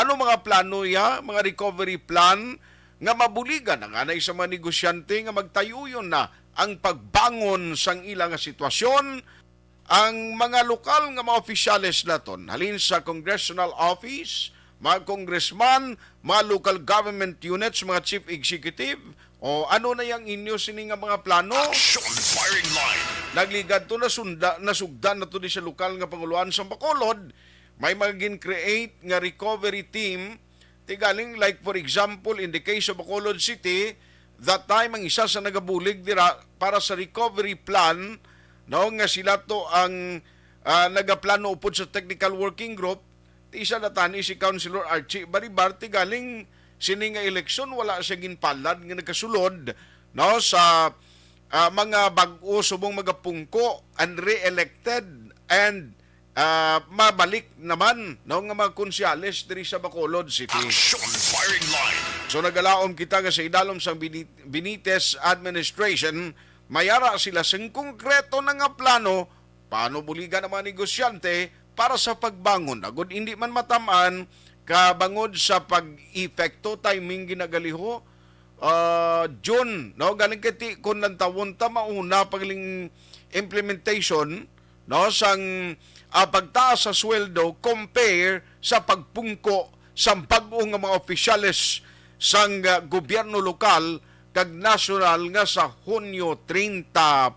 ano mga plano ya, mga recovery plan nga mabuligan ang anay sa mga negosyante nga magtayuyon na ang pagbangon sang ilang sitwasyon. Ang mga lokal nga mga opisyales naton, halin sa congressional office, mga congressman, mga local government units, mga chief executive, o ano na yung inyo sini nga mga plano? Action firing line. Nagligad to nasugdan na to di sa lokal nga panguluan sa Bacolod, may maging create nga recovery team. Tigaling like for example in the case of Bacolod City, that time ang isa sa nagabulig dira para sa recovery plan, no, nga sila to ang nagaplano upod sa technical working group. Isa na tani si Councilor Archie Baribar, tigaling sini nga eleksyon wala siya ginpalad nga nagkasulod, no, sa mga bag-o subong magapungko unre-elected and mabalik naman no nga mga konsyales diri sa Bacolod City. Action firing line. So nagalaom kita nga sa idalom sa Benitez administration, mayara sila sa konkreto na nga plano paano buligan ang mga negosyante para sa pagbangon. Agud hindi man matamaan kabangod sa pag-epekto timing ginagaliho June, no, galing kiti kun lang tawon ta mauna pagling implementation, no, sang pagtaas sa sweldo compare sa pagpungko sa bag-o nga mga opisyales sang gobyerno lokal kag nasyonal nga sa Hunyo 30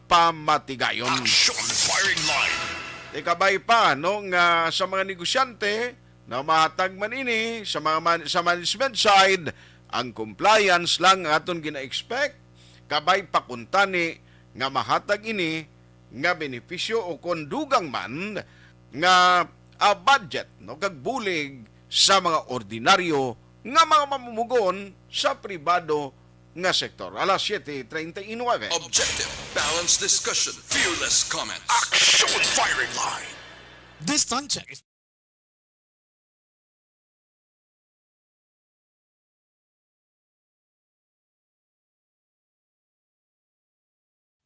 pamatigayon. Action firing line. Ikabay pa no nga sa mga negosyante na mahatag man ini sa mga sa management side, ang compliance lang aton gina-expect, kabay pakuntani nga mahatag ini nga benepisyo o kondugang man nga budget no kag bulig sa mga ordinaryo nga mga mamumugon sa pribado nga sektor. Alas 7:39. Objective, balanced discussion, fearless comments. Action firing line. This time check is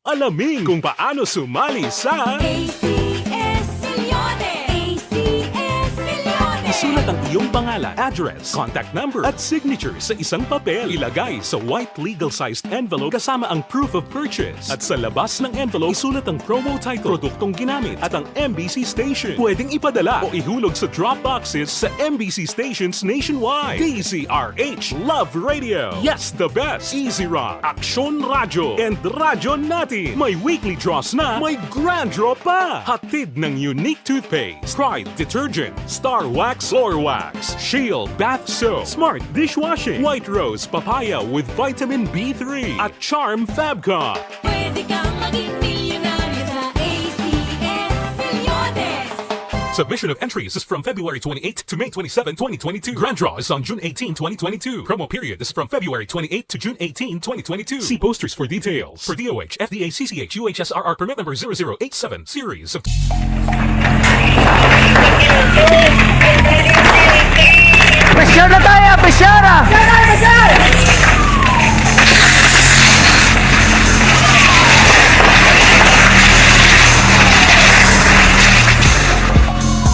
Alamin kung paano sumali sa ACS Millones! ACS Millones! Isulat ang iyong pangalan, address, contact number at signature sa isang papel. Ilagay sa white legal-sized envelope kasama ang proof of purchase. At sa labas ng envelope, isulat ang promo title, produktong ginamit at ang MBC station. Pwedeng ipadala o ihulog sa drop boxes sa MBC stations nationwide. DZRH Love Radio. Yes, the best. Easy Rock, Aksyon Radyo, and Radyo Natin. May weekly draws na, may grand draw pa. Hatid ng unique toothpaste, Pride Detergent, Star Wax Floor Wax, Shield Bath Soap, Smart Dishwashing, White Rose Papaya with Vitamin B3, at Charm Fabcon. Pwede kang maging milyonaryo sa ACS Millones! Submission of entries is from February 28 to May 27, 2022. Grand draw is on June 18, 2022. Promo period is from February 28 to June 18, 2022. See posters for details. For DOH, FDA, CCH, UHSRR permit number 0087, series of... Pressure na tayo! Pressure na!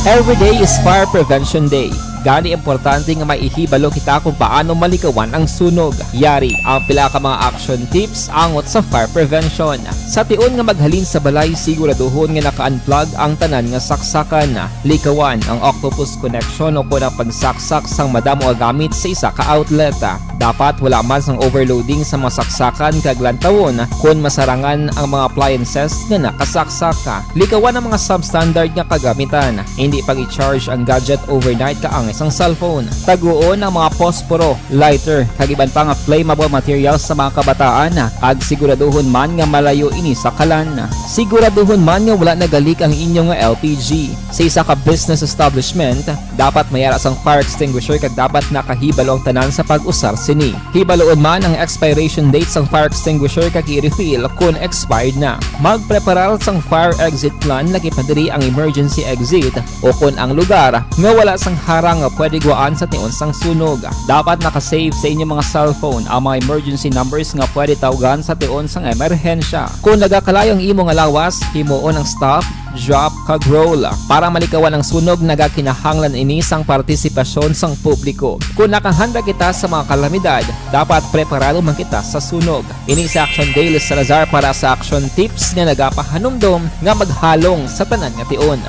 Every day is Fire Prevention Day. Gani importante nga maihibalo kita kung paano malikawan ang sunog. Yari ang pila ka mga action tips angot sa fire prevention. Sa tion nga maghalin sa balay, siguraduhon nga naka-unplug ang tanan nga saksakan. Likawan ang octopus connection o kung ang pagsaksak sang madamo nga gamit sa isa ka outlet. Dapat wala man sang overloading sa mga saksakan kag lantawon kung masarangan ang mga appliances nga nakasaksaka. Likawan ang mga substandard nga kagamitan. Hindi pag i-charge ang gadget overnight kaang isang cellphone. Taguon ang mga posporo, lighter, kag iban pa nga flammable materials sa mga kabataan. Kag siguraduhon man nga malayo ini sa kalan. Siguraduhon man nga wala nagalik ang inyong nga LPG. Sa isa ka business establishment, dapat mayara sang fire extinguisher kag dapat nakahibalo ang tanan sa pag-usar sini. Hibaloon man ang expiration date sang fire extinguisher kag i-refill kung expired na. Magpreparar sang fire exit plan laki padiri ang emergency exit o kung ang lugar nga wala sang harang nga pwede guwaan sa tion sang sunog. Dapat nakasave sa inyong mga cellphone ang mga emergency numbers nga pwede tawagan sa tion sang emerhensya. Kung nagakalayo ang imo nga lawas, himuon ang stop, drop, kag roll. Para malikawan ang sunog, nagakinahanglan ini sang partisipasyon sang publiko. Kung nakahanda kita sa mga kalamidad, dapat preparado man kita sa sunog. Ini sa Action Daily Salazar para sa action tips nga nagapahanumdom nga maghalong sa tanan nga tion.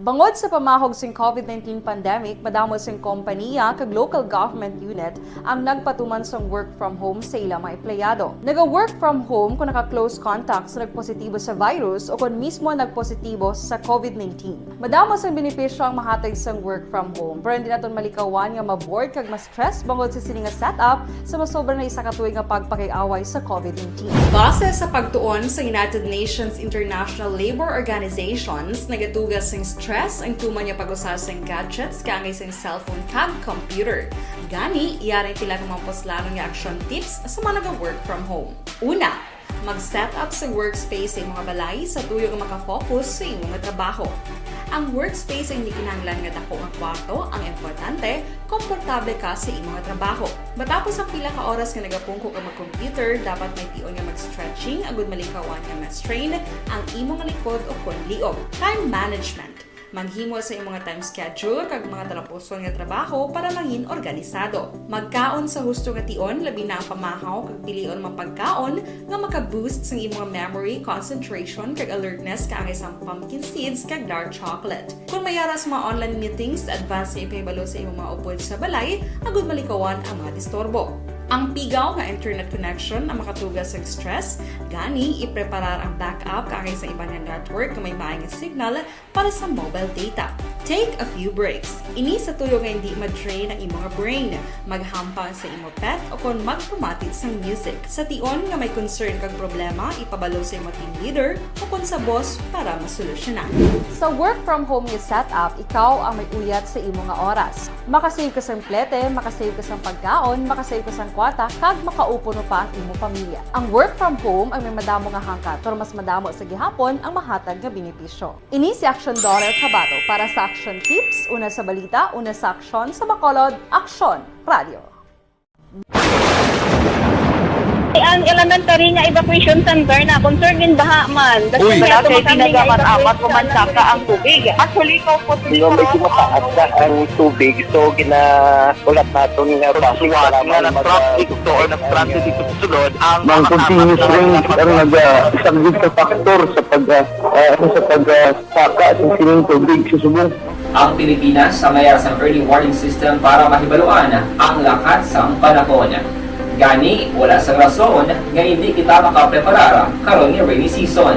Bangod sa pamahog sing COVID-19 pandemic, madamo sing kompanya kag local government unit ang nagpatuman sang work from home sa ilang mga empleyado. Naga-work from home kung naka-close contact sa nagpositibo sa virus o kung mismo nagpositibo sa COVID-19. Madamo sang benepisyo ang mahatag sang work from home, pero hindi naton malikawan nga maboard kag ma-stress bangod sa sini nga setup sa masobra na isa ka tuig nga pagpakiaway sa COVID-19. Base sa pagtuon sa United Nations International Labor Organizations, nagatugas sing stress ang tuman niya pag-usar sa gadgets kangay sa cellphone kag computer. Gani, iyaring tila ng mga poslanong nga action tips sa mga nag-work from home. Una, mag-set up sa workspace sa mga balay sa tuyo nga makafocus sa imong trabaho. Ang workspace ay hindi kinahanglan nga dako nga kwarto, ang importante, komportable ka sa imong trabaho. Matapos ang pila ka oras nga nagapungko ka mag-computer, dapat may tion nga mag-stretching agud malikawan nga ma-strain ang imong likod o kon liog. Time management. Maghimo sa imong mga time schedule kag mga talapuson nga trabaho para mangin organisado. Magkaon sa husto nga tion, labi na ang pamahaw kag pilion mapagkaon nga maka-boost sa imong memory, concentration kag alertness kaangay sa pumpkin seeds kag dark chocolate. Kung mayara sa mga online meetings, advance sa ipahibalo sa imong mga upod sa balay, agud malikawan ang mga disturbo. Ang pigaw nga internet connection ang makatugas sa stress, gani ipreparar ang backup kaangay sa ibang network na may maayong signal para sa mobile data. Take a few breaks. Ini sa tuyo nga hindi ma-drain ang imong brain, maghampang sa imong pet o kung magpumatit sa music. Sa tion nga may concern kag problema, ipabalo sa imong team leader o kung sa boss para masolusyonan. Sa work from home nga setup, ikaw ang may uyat sa imong nga oras. Makasave ka sa plete, makasave ka sa pagkaon, makasave ka sa kwata, kag makaupo no pa ang imong pamilya. Ang work from home ay may madamo nga hangkat, pero mas madamo sa gihapon ang mahatag nga benepisyo. Ini si Action Dorel Cabato para sa Action Tips, una sa balita, una sa aksyon, sa Bacolod, Aksyon Radio. Ang elementary nga evacuation center na concern din baha man. Uy. Wala kay tinagaman amat pumansaka ang tubig. Actually, ko po Di ba medyo mataas na ang tubig, so ginaulat natin nga pasiwala nga ng traffic to or nag-transit dito sa sulod ang continuous rain ang isang good factor sa pagsaka at sining tubig sa subong. Ang Pilipinas sa mayroon sa early warning system para mahibaluan ang lakat sa panahon. Gani, wala sa rason nga hindi kita makapreparara karon nga rainy season.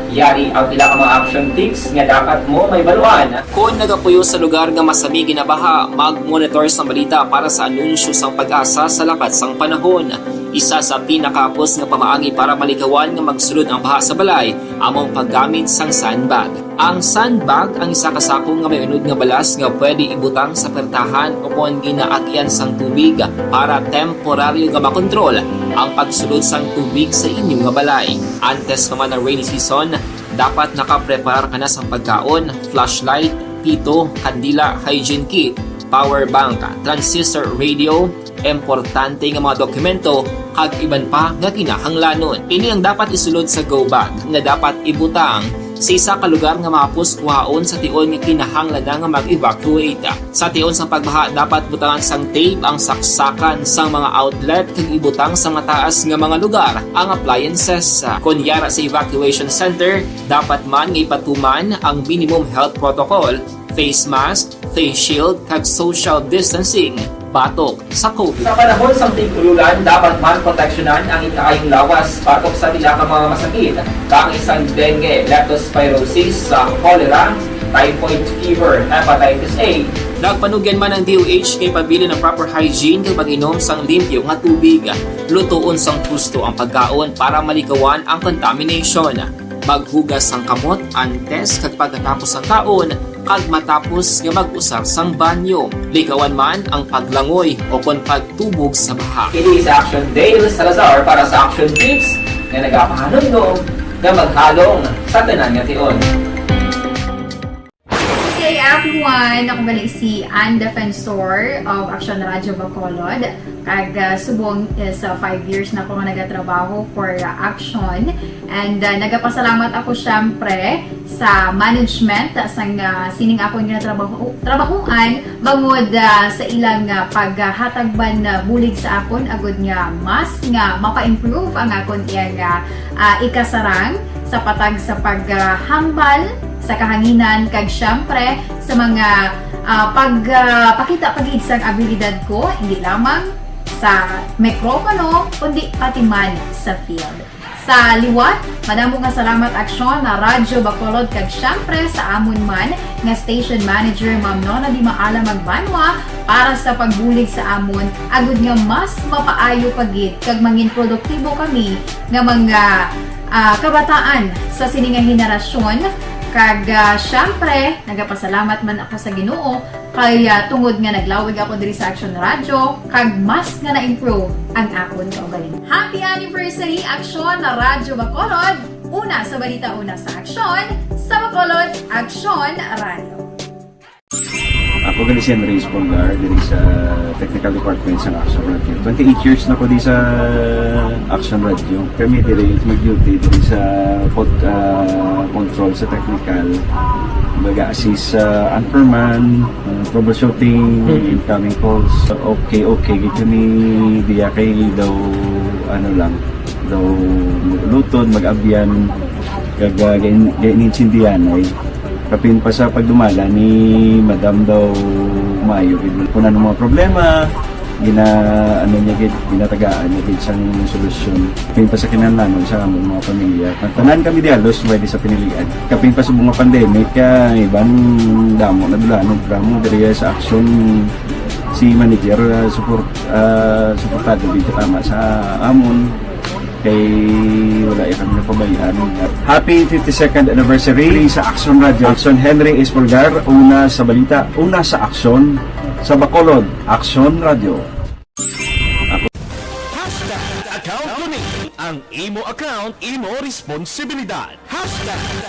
Yari ang pila ka mga action tips nga dapat mo may baluan. Kung nagapuyo sa lugar nga masabi ginabaha, mag-monitor sa balita para sa anunsyo sa pag-asa sa lakat sang panahon. Isa sa pinakapos nga pamaagi para malikawan nga magsulod ang baha sa balay, among paggamit sang sandbag. Ang sandbag ang isa kasakong nga may unod nga balas nga pwede ibutang sa pertahan upon ginaagyan sang tubig para temporaryo nga makontrol ang pagsulod sang tubig sa inyong nga balay. Antes naman ng rainy season, dapat nakapreparar ka na sa pagkaon, flashlight, pito, kandila, hygiene kit, power bank, transistor radio, importante nga mga dokumento kag iban pa nga kinahanglanon. Ini ang dapat isulod sa go bag nga dapat ibutang sa isa ka lugar nga mapus kuhaon sa tion nga kinahanglan nga mag-evacuate. Sa tion sa pagbaha dapat butangan sang tape ang saksakan sang mga outlet kag ibutang sa mataas nga mga lugar ang appliances. Kunyara sa evacuation center, dapat man nga ipatuman ang minimum health protocol, face mask, face shield kag social distancing batok sa COVID. Sa panahon sa tigululan, dapat man proteksyonan ang ikaayong lawas batok sa pila ka mga masakit, kang isang dengue, leptospirosis, cholera, typhoid fever, hepatitis A. Nagpanugyan man ang DOH kay pabili ng proper hygiene kay pag-inom sang limpyo nga tubig. Lutuon sang husto ang pagkaon para malikawan ang contamination. Maghugas sang kamot antes kag pagkatapos ang kaon kag matapos nga mag-usar sang banyo. Likawan man ang paglangoy o kon pagtubog sa baha. Kini sa Action Dale Salazar para sa Action Tips nga nagapahanong nga maghalong sa tanan nga tion. Hey everyone! Ako balik si Ann Defensor of Action Radio Bacolod. Kag subong is 5 years na ako nga nagatrabaho for Action. And nagapasalamat ako syempre sa management sang sining ako nga trabahuan bangod sa ilang paghatagban bulig sa akon agud nga mas nga mapa-improve ang akon iyang ikasarang sa patag sa paghambal sa kahanginan kag syempre sa mga pagpakita pagid sang abilidad ko hindi lamang sa mikropono kundi pati man sa field. Sa liwat, madamo nga salamat Aksyon na Radyo Bacolod kag syempre sa amon man nga station manager Ma'am Nona Di Maala Magbanwa para sa pagbulig sa amon agud nga mas mapaayo pagid kag mangin produktibo kami nga mga kabataan sa sininga henerasyon. Kag syempre, nagapasalamat man ako sa Ginoo kay tungod nga naglawig ako diri sa Action Radio kag mas nga na-improve ang akon kaugalingon. Happy anniversary Action na Radyo Bacolod! Una sa balita, una sa Action, sa Bacolod, Action Radio. Ako gali si Enrique Polgar diri sa Technical Department sa Action Radio. 28 years na ko di sa Action Radio. Kami diri mag-duty diri sa control sa technical. Mag-assist sa anchorman, troubleshooting, incoming calls. Okay, gito ni diya kay daw daw lutod, mag-abyan, ganinsindihan ay kapin pa sa pagdumala ni Madam daw Mayo kung ano mga problema ginatagaan niya gid sang solusyon kapin pa sa kinahanglan sa among mga pamilya tanan kami dialos pwede sa pinilian kapin pa sa mga pandemic ibang damo na dulanon programo diri sa Action si manager suportado dito tama sa amon kay wala kami napabayaan. Happy 52nd anniversary sa Action Radio. Action Henry Espolgar, una sa balita, una sa Action, sa Bacolod, Action Radio. Ang imo account, imo responsibilidad.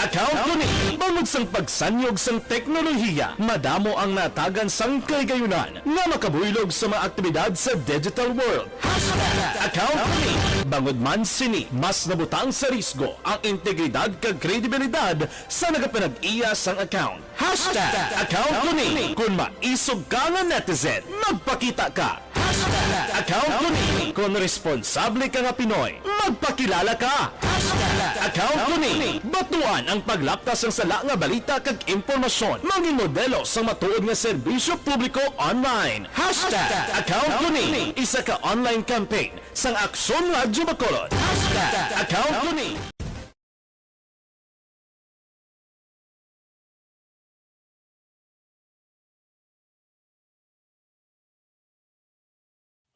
#account ko ni. Bangod sang pagsanyog sang teknolohiya, madamo ang natagan sang kaygayunan nga makabuylog sa mga aktibidad sa digital world. #account ko ni. Bangod man sini, mas nabutang sa risgo ang integridad kag kredibilidad sa nagapanag-iya sang account. #account ko ni. Kung maisog ka nga netizen, magpakita ka. #account ko ni. Kung responsable ka nga Pinoy, magpakilala ka. #account ko ni. Batuan ang paglaptas ng sala nga balita kag impormasyon. Maging modelo sa matuod nga serbisyo publiko online. #account ko ni. Isa ka online campaign sang Aksyon Radyo Bacolod. #account ko ni.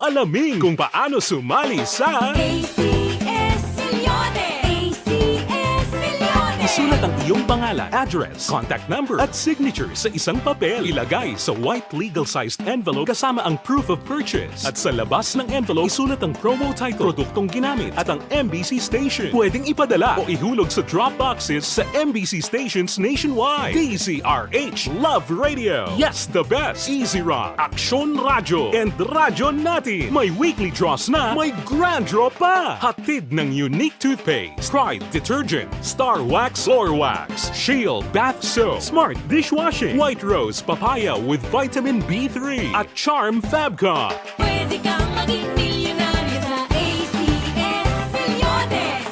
Alamin kung paano sumali sa ACS-Milyones! ACS-Milyones! Isulat ang iyong pangalan, address, contact number at signature sa isang papel. Ilagay sa white legal-sized envelope kasama ang proof of purchase. At sa labas ng envelope, isulat ang promo title, produktong ginamit at ang MBC station. Pwedeng ipadala o ihulog sa drop boxes sa MBC stations nationwide. DZRH Love Radio. Yes, the best. Easy Rock, Aksyon Radyo, and Radyo Natin. May weekly draws na, may grand draw pa. Hatid ng unique toothpaste, Pride Detergent, Star Wax Floor Wax, Shield Bath Soap, Smart Dishwashing, White Rose Papaya with Vitamin B3 at Charm Fabcon. Pwede kang maging milyonaryo sa ACS-Milyones!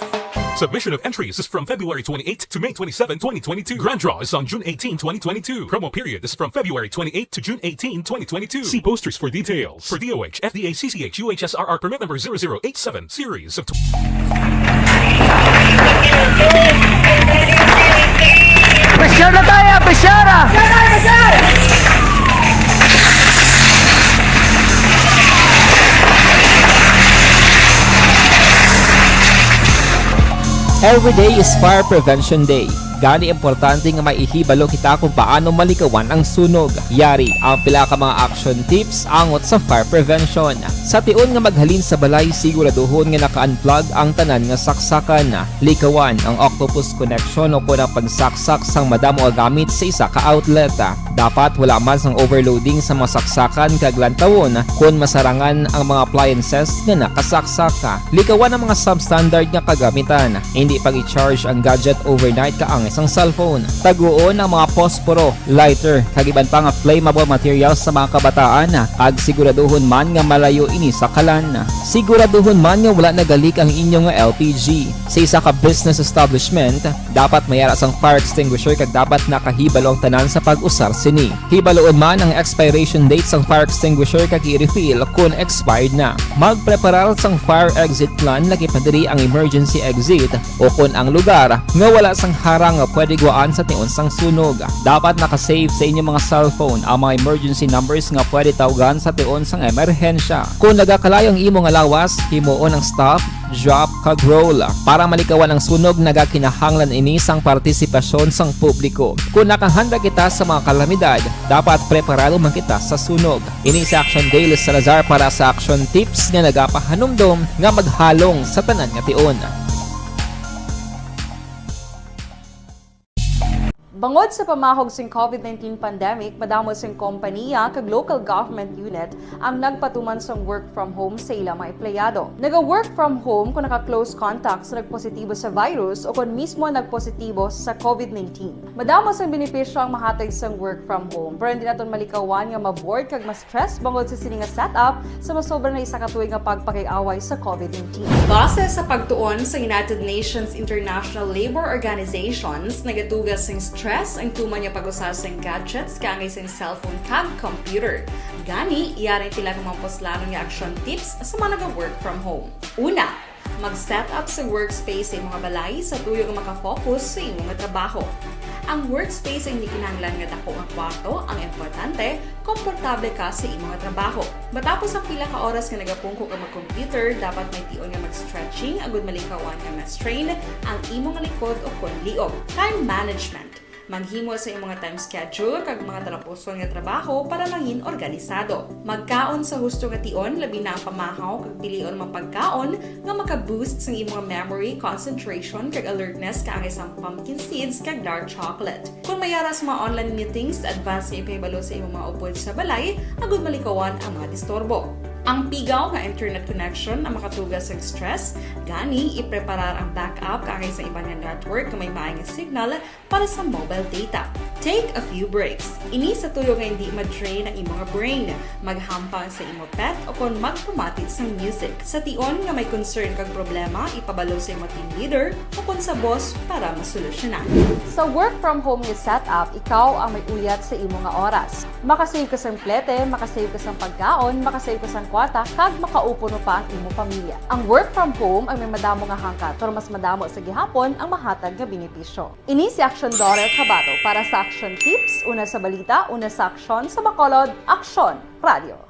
Submission of entries is from February 28 to May 27, 2022. Grand draw is on June 18, 2022. Promo period is from February 28 to June 18, 2022. See posters for details. For DOH, FDA, CCH, UHSRR permit number 0087, series of... Presyar na tayo! Presyara! Every day is Fire Prevention Day. Gani importante nga maihibalo kita kung paano malikawan ang sunog. Yari ang pila ka mga action tips angot sa fire prevention. Sa tion nga maghalin sa balay, siguraduhon nga naka-unplug ang tanan nga saksakan. Likawan ang octopus connection o kung ang pagsaksak sang madamo nga gamit sa isa ka outlet. Dapat wala man sang overloading sa mga saksakan kag lantawon kung masarangan ang mga appliances nga nakasaksaka. Likawan ang mga substandard nga kagamitan. Hindi pag i-charge ang gadget overnight kaang isang cellphone. Taguon ang mga posporo, lighter, kag iban pa nga flammable materials sa mga kabataan. Ag siguraduhon man nga malayo ini sa kalan. Siguraduhon man nga wala nagalik ang inyong LPG. Sa isa ka business establishment, dapat mayara sang fire extinguisher kag dapat nakahibalo ang tanan sa pag-usar sini. Hibaloon man ang expiration date sang fire extinguisher kag i-refill kung expired na. Magpreparar sang fire exit plan lagi padiri ang emergency exit o kung ang lugar nga wala sang harang nga pwede guwaan sa tion sang sunog. Dapat nakasave sa inyong mga cellphone ang mga emergency numbers nga pwede tawagan sa tion sang emerhensya. Kung nagakalayo ang imong lawas, himuon ang stop, drop, kag roll. Para malikawan ang sunog, nagakinahanglan ini sang partisipasyon sang publiko. Kung nakahanda kita sa mga kalamidad, dapat preparado man kita sa sunog. Ini sa Action Daily Salazar para sa action tips nga nagapahanumdom nga maghalong sa tanan nga tion. Bangod sa pamahog sing COVID-19 pandemic, madamo sing kompanya kag local government unit ang nagpatuman sang work from home sa ilang mga empleyado. Naga-work from home kung naka-close contacts na nagpositibo sa virus o kung mismo nagpositibo sa COVID-19. Madamo sang benepisyo ang mahatag sang work from home, pero hindi naton malikawan nga ma-bored kag ma-stress bangod sa sini nga setup sa masobra na isa ka tuig nga pagpakiaway sa COVID-19. Base sa pagtuon sa United Nations International Labor Organizations, nagatugas sing stress ang tuman niya pag-usar sa gadgets kaangay sa cellphone kag computer. Gani, iyarin tila ng mga poslanon nga action tips sa mga nag-work from home. Una, mag-set up sa workspace sa mga balay sa tuyo nga makafocus sa imong trabaho. Ang workspace ay hindi kinahanglan nga dako ang kwarto, ang importante, komportable ka sa imong trabaho. Matapos ang pila ka oras nga nagapungko ka mag-computer, dapat may tion nga mag-stretching agud malikawan nga ma-strain ang imong likod o kon liog. Time management. Maghimo sa imong time schedule kag mga tarapuson nga trabaho para mangin organisado. Magkaon sa husto nga tion, labi na ang pamahaw kag pilion mga pagkaon nga maka-boost sa imong memory, concentration kag alertness kaangay sa pumpkin seeds kag dark chocolate. Kung mayara sa mga online meetings, advance sa ipahibalo sa imong mga upod sa balay, agud malikawan ang mga disturbo. Ang pigaw nga internet connection ang makatugas sa stress, gani ipreparar ang backup kaangay sa ibang nga network nga may maayong signal para sa mobile data. Take a few breaks. Ini sa tuyo nga hindi ma-drain ang imong brain, maghampang sa imong pet o kung magpamati sa music. Sa tion nga may concern kag problema, ipabalo sa imong team leader o kung sa boss para masolusyonan. Sa work from home nga setup, ikaw ang may uyat sa imong nga oras. Makasave ka sa plete, makasave ka sa pagkaon, makasave ka sa kwarta, kag makaupo no pa ang imong pamilya. Ang work from home ay may madamo nga hangkat, pero mas madamo sa gihapon ang mahatag nga benepisyo. Ini si Action Dorel Cabato para sa Action Tips, una sa balita, una sa aksyon sa Bacolod, Action Radio.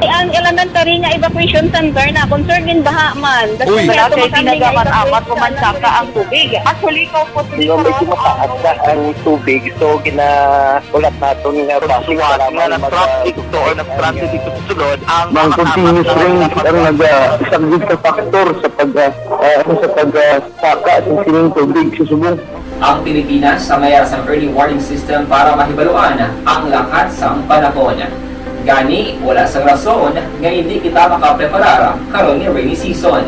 Ang elementary nga evacuation center na concern din baha man. Uy, kasi tinagaman amat kumansaka ang tubig. Actually, ko po Di ba medyo mataas na ang tubig, so ginaulat natin nga pasiwala nga nag-traffic to or nag-transit dito sa sulod ang continuous rain ang nag-isang sa factor sa pagsaka at sining tubig sa subong. Ang Pilipinas sa mayroon sa early warning system para mahibaluan ang lakat sa panahon. Gani, wala sa rason nga hindi kita makapreparar karon ni rainy season.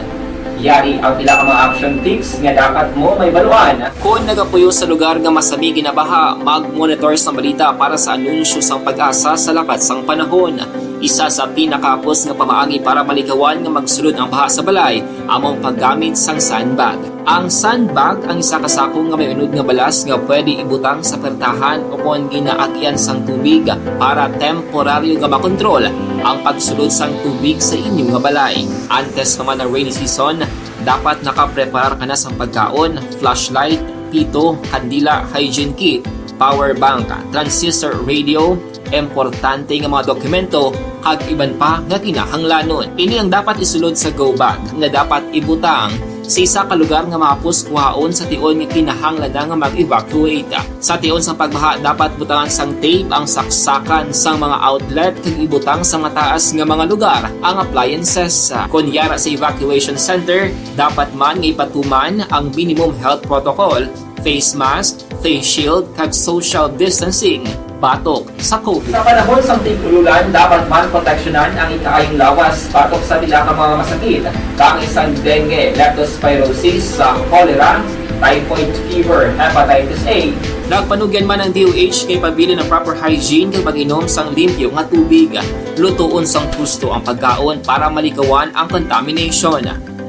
Yari ang pila ka mga action tips nga dapat mo may baluan. Kung nagapuyo sa lugar nga masabi ginabaha, mag-monitor sa balita para sa anunsyo sa pag-asa sa lakat sang panahon. Isa sa pinakapos nga pamaagi para malikawan nga magsulod ang baha sa balay, among paggamit sang sandbag. Ang sandbag ang isa kasakong nga may unod nga balas nga pwede ibutang sa pertahan o kung ginaagyan sang tubig para temporaryo nga makontrol ang pagsulod sang tubig sa inyong nga balay. Antes naman ng rainy season, dapat nakapreparar ka na sa pagkaon, flashlight, pito, kandila, hygiene kit, power bank, transistor radio, importante nga mga dokumento kag iban pa nga kinahanglanon. Ini ang dapat isulod sa go bag nga dapat ibutang sa isa ka lugar nga mapus kuhaon sa tion nga kinahanglan nga mag-evacuate. Sa tion sa pagbaha dapat butangan sang tape ang saksakan sang mga outlet kag ibutang sa mataas nga mga lugar ang appliances. Kunyara sa evacuation center, dapat man nga ipatuman ang minimum health protocol, face mask, face shield kag social distancing. Batok sa COVID. Sa panahon sa tigululan, dapat man proteksyonan ang ikaayong lawas batok sa pila ka mga masakit. Kang isang dengue, leptospirosis, cholera, typhoid fever, hepatitis A. Nagpanugyan man ang DOH kay pabili ng proper hygiene kay pag-inom sang limpyo nga tubig. Lutuon sang husto ang pagkaon para malikawan ang contamination.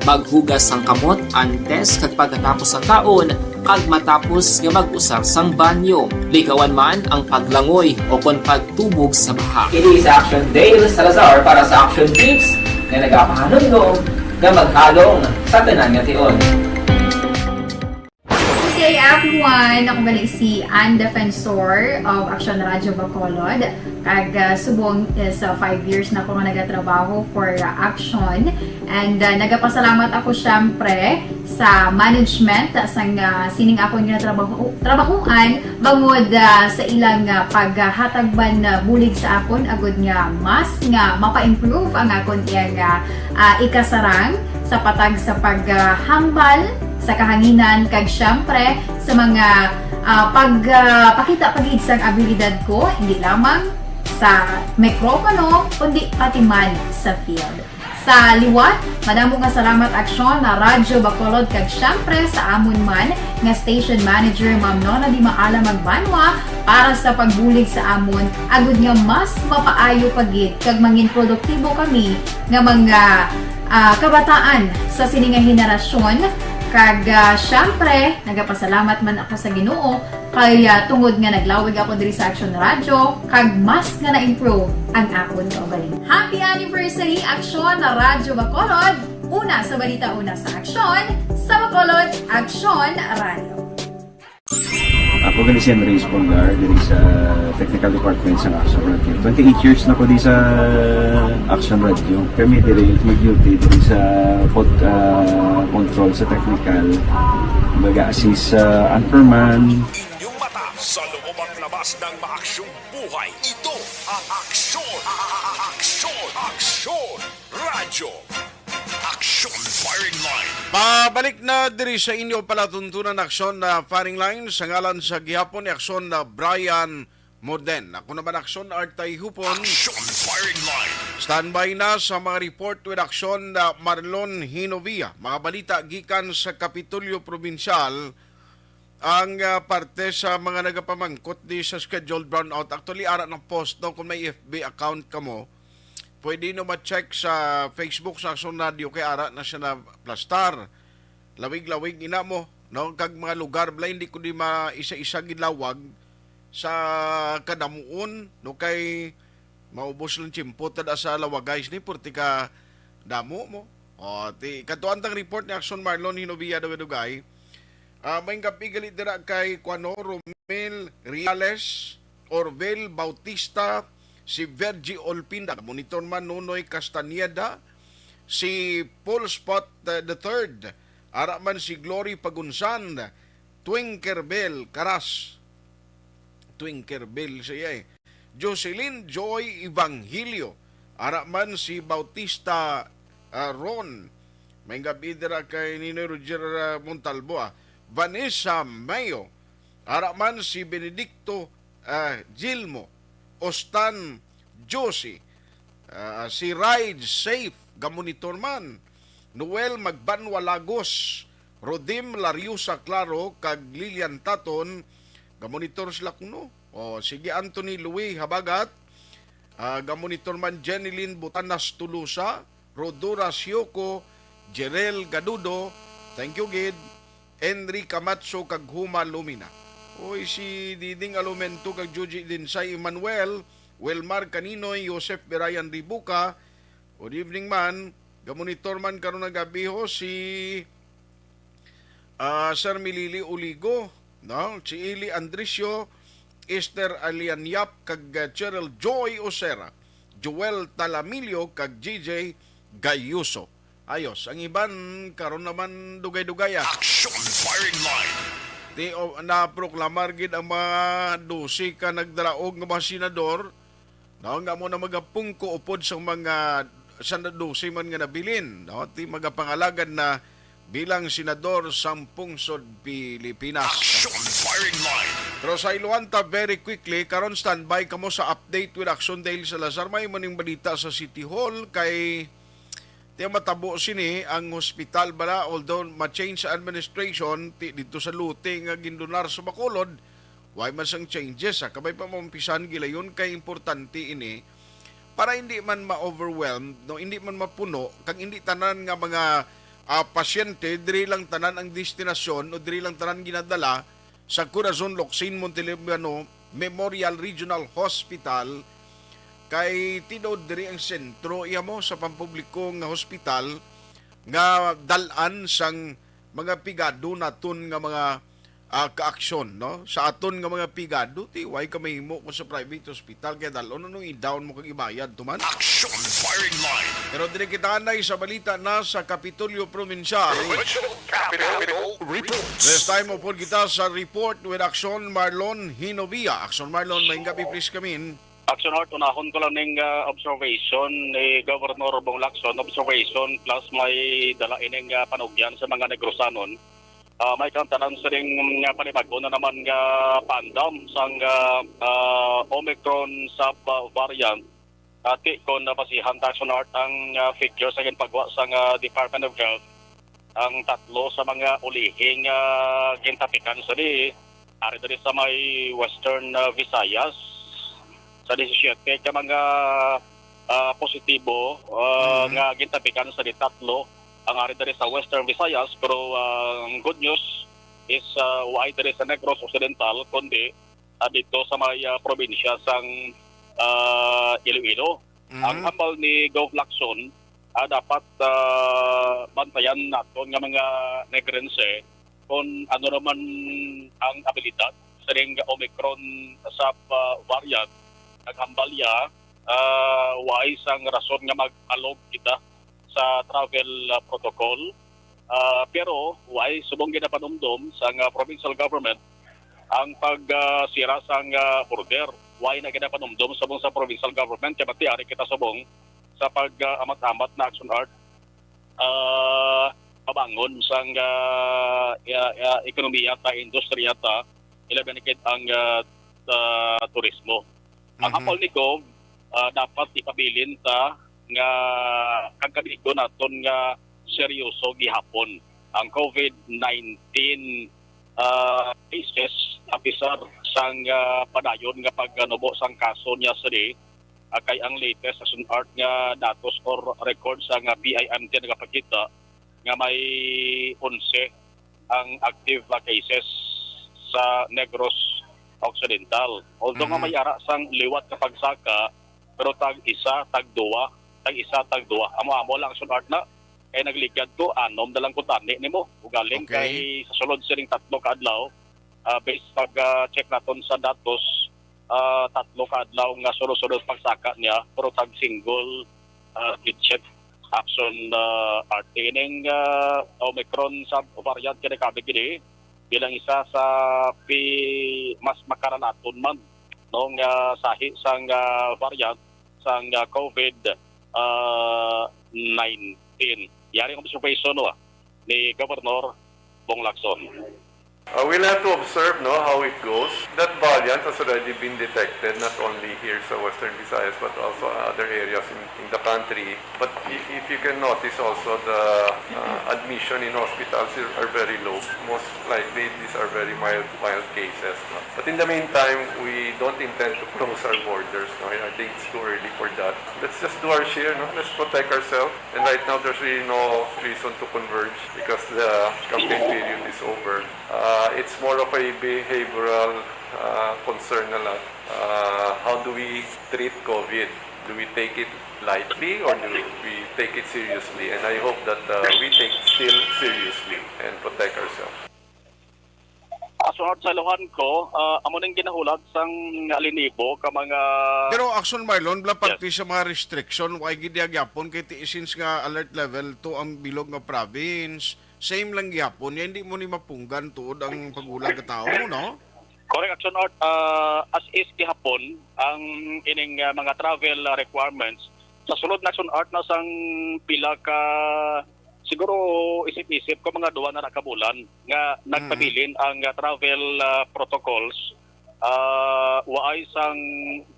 Maghugas sang kamot antes kag pagkatapos ang kaon kag matapos nga mag-usar sang banyo. Likawan man ang paglangoy o kon pagtubog sa baha. Ini sa Action Dale Salazar para sa Action Tips nga nagapahanong nga maghalong sa tanan nga tion. Good day everyone! Ako balik si Ann Defensor of Action Radio Bacolod. Kag subong is 5 years na ako nga nagatrabaho for Action. And nagapasalamat ako syempre sa management sang sining ako nga trabahuan bangod sa ilang paghatagban bulig sa akon agud nga mas nga mapa-improve ang akon iyang ikasarang sa patag sa paghambal sa kahanginan kag syempre sa mga pagpakita pagid sang abilidad ko hindi lamang sa mikropono kundi pati man sa field. Sa liwat, madamo nga salamat Aksyon na Radyo Bacolod kag syempre sa amon man nga station manager Ma'am Nona Di Maala Magbanwa para sa pagbulig sa amon agud nga mas mapaayo pagid kag mangin produktibo kami nga mga kabataan sa sininga henerasyon. Kag syempre, nagapasalamat man ako sa Ginoo kay tungod nga naglawig ako diri sa Action Radio kag mas nga na-improve ang akon kaugalingon. Happy anniversary Action na Radyo Bacolod! Una sa balita, una sa Action, sa Bacolod, Action Radio. Ako gali si Andres Polgar diri sa Technical Department sa Action Radio. 28 years na ko di sa Action Radio. Kami diri mag-duty diri sa control sa technical. Mag-assist sa Anchorman. Inyong mata sa loob at labas ng maaksyong buhay. Ito ang Aksyon! Aksyon! Aksyon! Radyo! Action Firing Line! Pabalik na diri sa inyo palatuntunan aksyon na firing line sa ngalan sa gihapon ni aksyon na Brian Moden. Ako naman aksyon Artay Hupon. Action Firing Line! Standby na sa mga report with aksyon na Marlon Hinovia. Mga balita gikan sa Kapitolyo Provincial ang parte sa mga nagapamangkot di sa scheduled brownout. Actually, ara ng post no, kung may FB account ka mo, pwede no ma-check sa Facebook sa Action Radio kay ara na siya na plastar. Lawig-lawig ina mo, no? Kag mga lugar bala hindi ko di maisa-isa gilawag sa kadamuon no kay maubos lang tsimpo tada sa lawa guys ni purti ka damo mo. O ti katuan tang report ni Action Marlon Hinovia dugay. May kapigalit dira kay Kuano Romel Riales, Orvel Bautista, si Vergi Olpinda, Monitor man Nonoy Castañeda, si Paul Spot III, Araman si Glory Pagunsan, Twinkerbel Caras, Twinkerbel siya Jocelyn Joy Evangelio, Araman si Bautista Ron, may gabi dira kay Ninoy Roger Montalbo, Vanessa Mayo, Araman si Benedicto Gilmo, Ostan Josie, si Ride Safe, Gamonitor man, Noel Magbanwa Lagos, Rodim Lariusa Claro, kag Lilian Taton, Gamonitor sila kuno. O sige Anthony Louis Habagat, Gamonitor man Jenilyn Butanas Tulusa, Rodora Sioko, Jerel Gadudo, thank you Gid, Henry Camacho kag Huma Lumina. Oy si Diding Alumento kag Juji Dinsay Emmanuel, Wilmar Caninoy, Joseph Berayan Ribuca. Good evening man. Gamonitor man karon nga gabi ho si Sir Milili Uligo, no? Si Ili Andresio, Esther Alianyap kag Cheryl Joy Osera, Joel Talamilio kag GJ Gayuso. Ayos, ang iban karon naman dugay-dugay. Action Firing Line! Na-proklamar gid ang mga 12 ka nagdaraog nga mga senador no nga mo na magapungko upod sa mga 12 man nga nabilin no ti magapangalagan na bilang senador sa pungsod Pilipinas. Action Firing Line! Pero sa Iluanta very quickly karon standby kamo sa update with Action Dale Salazar. May maning balita sa City Hall kay Tiya matabo sini ang hospital bala although ma-change sa administration dito sa Lute nga gindonar sa Bacolod why man sang changes kabay pa mampisan gilayon kay importante ini para hindi man ma-overwhelm no hindi man mapuno kag hindi tanan nga mga pasyente diri lang tanan ang destinasyon o diri lang tanan ginadala sa Corazon Locsin Montalbano Memorial Regional Hospital kay tinod diri ang sentro iya mo sa pampubliko nga hospital nga dalan sang mga pigado naton nga mga kaaksyon no sa aton nga mga pigado ti way ka mahimo ko sa private hospital kay dalon no i-down mo kag ibayad tuman. Action Firing Line! Pero diri kita anay sa balita na sa Kapitolyo Provincial. This time upon kita sa report with Action Marlon Hinovia. Action Marlon, may gabi please kamin. Action Art, unahon ko lang ng observation ni Governor Bong Lacson, observation plus may dalain ng panugyan sa mga negrosanon. May kantanan sa ring panibago na naman nga pandam sang Omicron sub-variant. Ati ko na pasihan Action Art ang figure sa ginpagwa sa Department of Health. Ang tatlo sa mga ulihing gintapikan sa di, ari dari sa may Western Visayas, sa 17 ka mga positibo nga gintapikan sa tatlo ang ari diri sa Western Visayas pero ang good news is why diri sa Negros Occidental kundi dito sa may probinsya sang Iloilo. Ang hambal ni Gov Lacson dapat bantayan naton nga mga Negrense kung ano naman ang abilidad sa ring Omicron sa variant naghambalya wais ang rason nga mag-alog kita sa travel protocol. Pero wais subong ginapanumdum sa provincial government ang pagsira sa border. Why na ginapanumdum subong sa provincial government kaya matiyari kita subong sa pag-amat-amat na action art pabangon sa ekonomiya ta, industriya ta, ilabanikid ang turismo. Ang hapol ni Gov, dapat ipabilin ta nga kagkabigo naton nga seryoso gihapon ang COVID-19 cases apisar sang padayon nga pagnubo sang kaso niya sari kay ang latest action art nga datos or record sa nga PIMT nagapakita nga may 11 ang active cases sa Negros Occidental. Although nga may ara sang liwat kapag saka pero tag isa, tag duwa. Amo lang action art na kay nagligyad ko anom dalang ko tani nimo ugaling kay sa sulod siring 3 ka adlaw based pag check naton sa datos 3 ka adlaw nga sulod-sulod pagsaka niya pero tag single digit action art ning Omicron sub variant kini kabe gini bilang isa sa mas makaranaton man nung sahi sang variant sang COVID-19. Yari ang observation ni Governor Bong Lacson. We'll have to observe how it goes. That variant has already been detected not only here sa Western Visayas but also other areas in the country. But if you can notice also the admission in hospitals are very low. Most likely these are very mild cases. But in the meantime, we don't intend to close our borders. I think it's too early for that. Let's just do our share. Let's protect ourselves. And right now there's really no reason to converge because the campaign period is over. It's more of a behavioral concern na lang. How do we treat COVID? Do we take it lightly or do we take it seriously? And I hope that we take it still seriously and protect ourselves. Asunod sa luhan ko, amo nang ginahulat sang alinibo ka mga... Pero Action Marlon, pati sa mga restriction, why gidyag-yapon kay since nga alert level to ang bilog nga province, same lang gyapon, hindi mo ni mapunggan tuod ang pagulang ka tao mo, no? Correct, Action Art. As is gihapon, ang ining mga travel requirements, sa sulod na Action Art na sang pila ka, siguro isip-isip ko mga 2 na nakabulan nga nagpabilin ang travel protocols, waay sang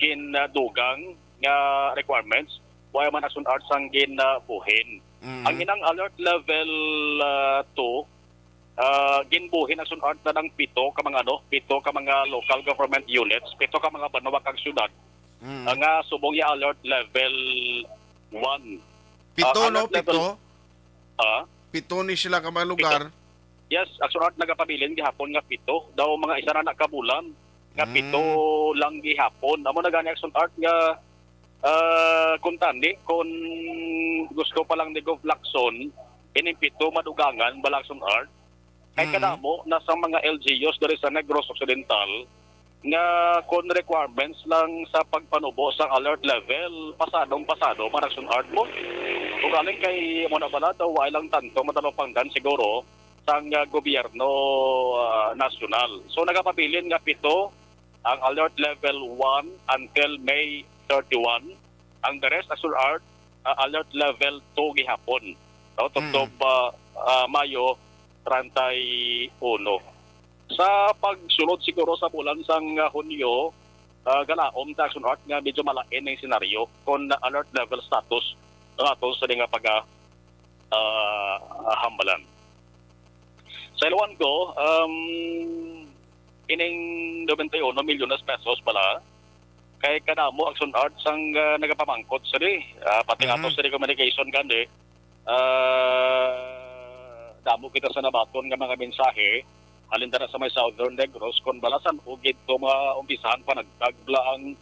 ginadugang nga requirements, waay man Action Art sang ginabuhin. Ang inang alert level 2, ginbuhin Action Art na ng 7 ka mga 7 ka mga local government units, 7 ka mga banawag kang syudad. Nga subong ya alert level 1. 7 no, 7? 7 ni sila ka mga lugar. Yes, Action Art nagapabilin gihapon nga 7 daw mga isa na nakabulan nga 7 lang gihapon. Amo na gani Action Art nga kung tani, kung gusto pa lang ni Gov Lacson, inimpito madugangan ba Action Art, kay kadamo nasa mga LGUs dari sa Negros Occidental nga kung requirements lang sa pagpanubo sa alert level, pasado man Action Art mo. Kung galing kay mo na bala daw, ay lang tanto, matalopangdan siguro sa gobyerno nasyonal. So nagapabilin nga 7 ang alert level 1 until May 31. Ang the rest Action Art alert level 2 gihapon. So October Mayo 31. Sa pagsulod siguro sa bulan sang Hunyo, galaom ta Action Art nga medyo malain ang senaryo kung alert level status ato sa nga pag hambalan. Sa iluwan ko, ining 91 milyon pesos pala kay kadamo Action Art sang nagapamangkot sa pati nga to sa communication gani damo kita sa nabaton nga mga mensahe halin sa may Southern Negros kung balasan ugid to mga umpisahan pa nagtagla ang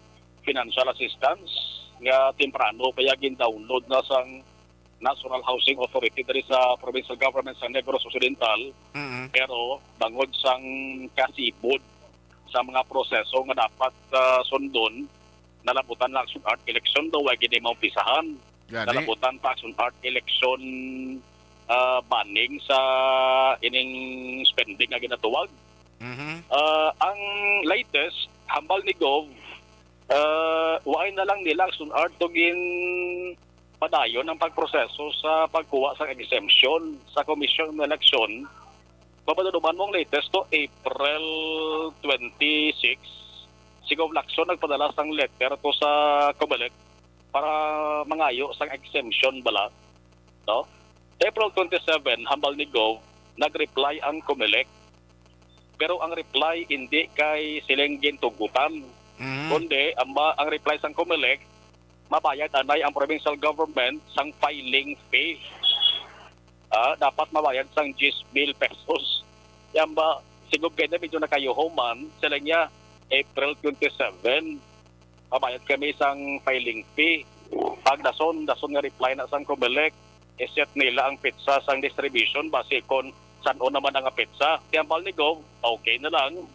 financial assistance nga temprano kaya gin-download na sang National Housing Authority dari sa provincial government sa Negros Occidental pero bangod sang kasibod sa mga proseso nga dapat sundon, nalabutan lang action art election daw ay gini maumpisahan. Nalabutan pa action art election banning sa ining spending nga ginatuwag. Ang latest, hambal ni Gov, waay na lang nila action art tugin padayon ang pagproseso sa pagkuha sa exemption sa Commission ng Election. Papaduduman mong latest to April 26. Si Gov Lacson nagpadala sang letter to sa COMELEC para mangayo sang exemption bala. No? April 27, hambal ni Gov, nag-reply ang COMELEC. Pero ang reply hindi kay silang gintugutan. Kundi ang reply sang COMELEC, mabayad anay ang provincial government sang filing fee. Dapat mabayad sang 10,000 pesos. Yan ba, siguro kaya na medyo nakayuhuman, sila niya April 27, mabayad kami sang filing fee. Pag dason nga reply na sang COMELEC, iset nila ang pizza sang distribution base kon saan naman ang pizza. Tiyambal ni Gov, okay na lang.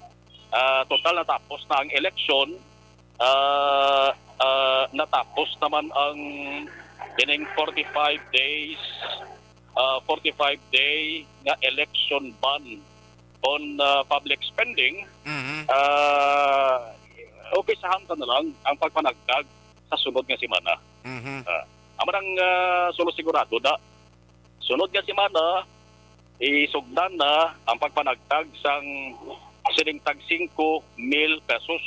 Total natapos na ang election. Natapos naman ang ining 45 day na election ban on public spending. Umpisahan na lang ang pagpanagdag sa sunod nga semana. Amarang solo sigurado da sunod nga semana isugdan na ang pagpanagtag sang siling tag 5,000 pesos.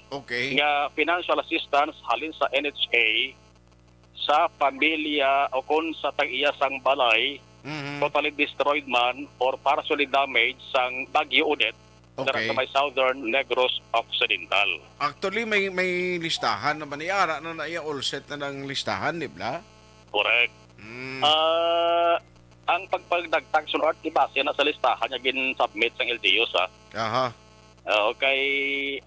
Okay. Nga financial assistance halin sa NHA sa pamilya o kung sa tag-iya sang balay totally destroyed man or partially damaged sang Baguio Odette sa may Southern Negros Occidental. Actually, may listahan naman. Iara na iya all set na ng listahan, di ba? Correct. Ang pagpagdagtag sunod, ibase na sa listahan niya gin-submit sa LTO sa. Okay.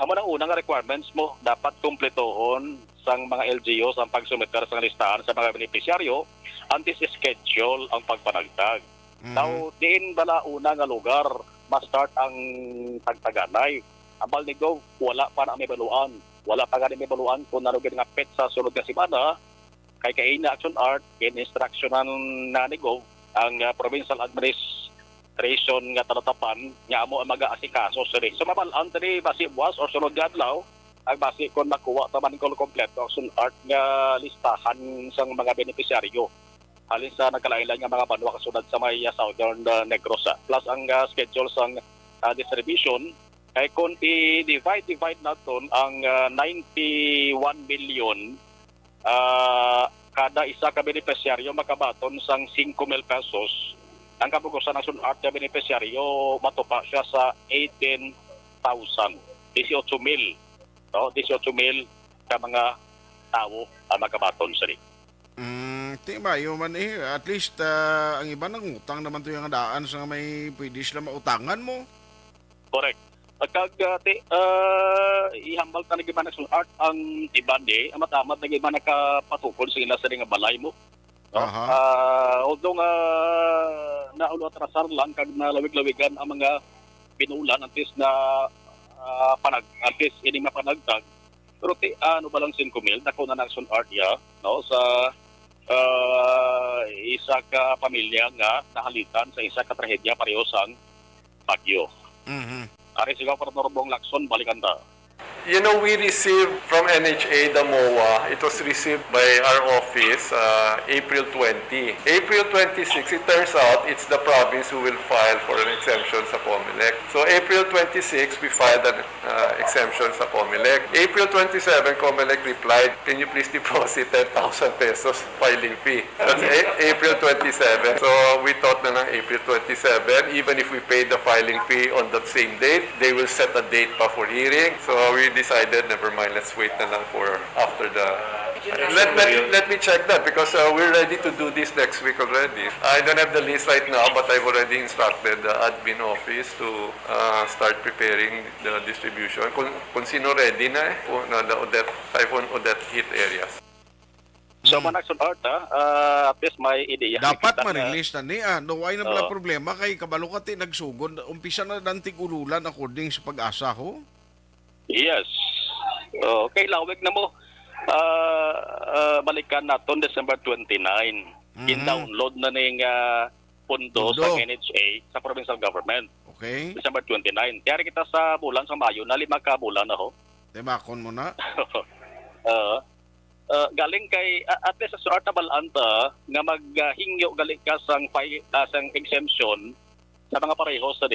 Amo nang unang requirements mo, dapat kumpletohon sang mga LGUs ang pagsumiter sa listahan sa mga beneficiaryo antes schedule ang pagpanagtag. Now, diin bala una nga lugar ma-start ang tagtaganay. Ambal ni Gov, wala pa na may baluan. Wala pa nga may baluan kung narugin nga pet sa sunod nga semana. Kay na action art, in-instructionan na ni Gov, ang provincial administration nga talatapan, nga mo ang mag-aasikaso sa rin. So, mabalaan tani basi buwas or sunod nga adlaw, ang basi kung nakuha taman ko kompleto action art nga listahan sang mga beneficiaryo. Halin sa nagkalailan nga mga banwa kasunod sa may Southern Negros. Plus ang schedule sang distribution, kay kung i-divide natin ang 91 million kada isa ka beneficiaryo makabaton sang 5,000 pesos. Ang kabugusan ng sunart na beneficiaryo matupa siya sa 18,000. 18,000. No? 18,000 ka mga tao ang makabaton sa rin. Timayo man at least ang iba nang utang naman to yung daan sa may pwede sila mautangan mo. Correct. Ihambal ka na giman ng art ang ibande, ang matamat na giman nakapatukol sa ila sa ring balay mo. Although naulo-atrasar lang kag nalawig-lawigan ang mga pinulan antes na antes ini mapanagtag. Pero ano ba lang 5,000 na kuna ng action art ya, no, sa isa ka pamilya nga nahalitan sa isa ka trahedya pareho sang Baguio. Ari sigaw para Norbong Lacson, balikan ta. You know, we received from NHA, the MOA, it was received by our office April 20. April 26, it turns out it's the province who will file for an exemption sa COMELEC. So April 26, we filed an exemption sa COMELEC. April 27, COMELEC replied, can you please deposit 10,000 pesos filing fee? That's April 27. So we thought na ng April 27, even if we paid the filing fee on that same date, they will set a date pa for hearing. So we decided, never mind, let's wait na lang for after the... Let me check that because we're ready to do this next week already. I don't have the list right now, but I've already instructed the admin office to start preparing the distribution. Kung sino ready na the Typhoon Odette hit areas. So, Manaction Art, at least may ideya. Dapat ma-release na niya. No, ay na pala problema kay kabalo ka nagsugod. Umpisa na dantig ululan according sa pag-asa ho. Yes. Okay, lawag na mo. Balikan naton December 29. In-download na ning pundo sa NHA sa provincial government. Okay. December 29. Tiyari kita sa bulan sa Mayo na 5 ka bulan na ho. Demakon mo na. Galing kay at least sa surat na balanta nga maghingyo galing ka sang exemption sa mga parehos sa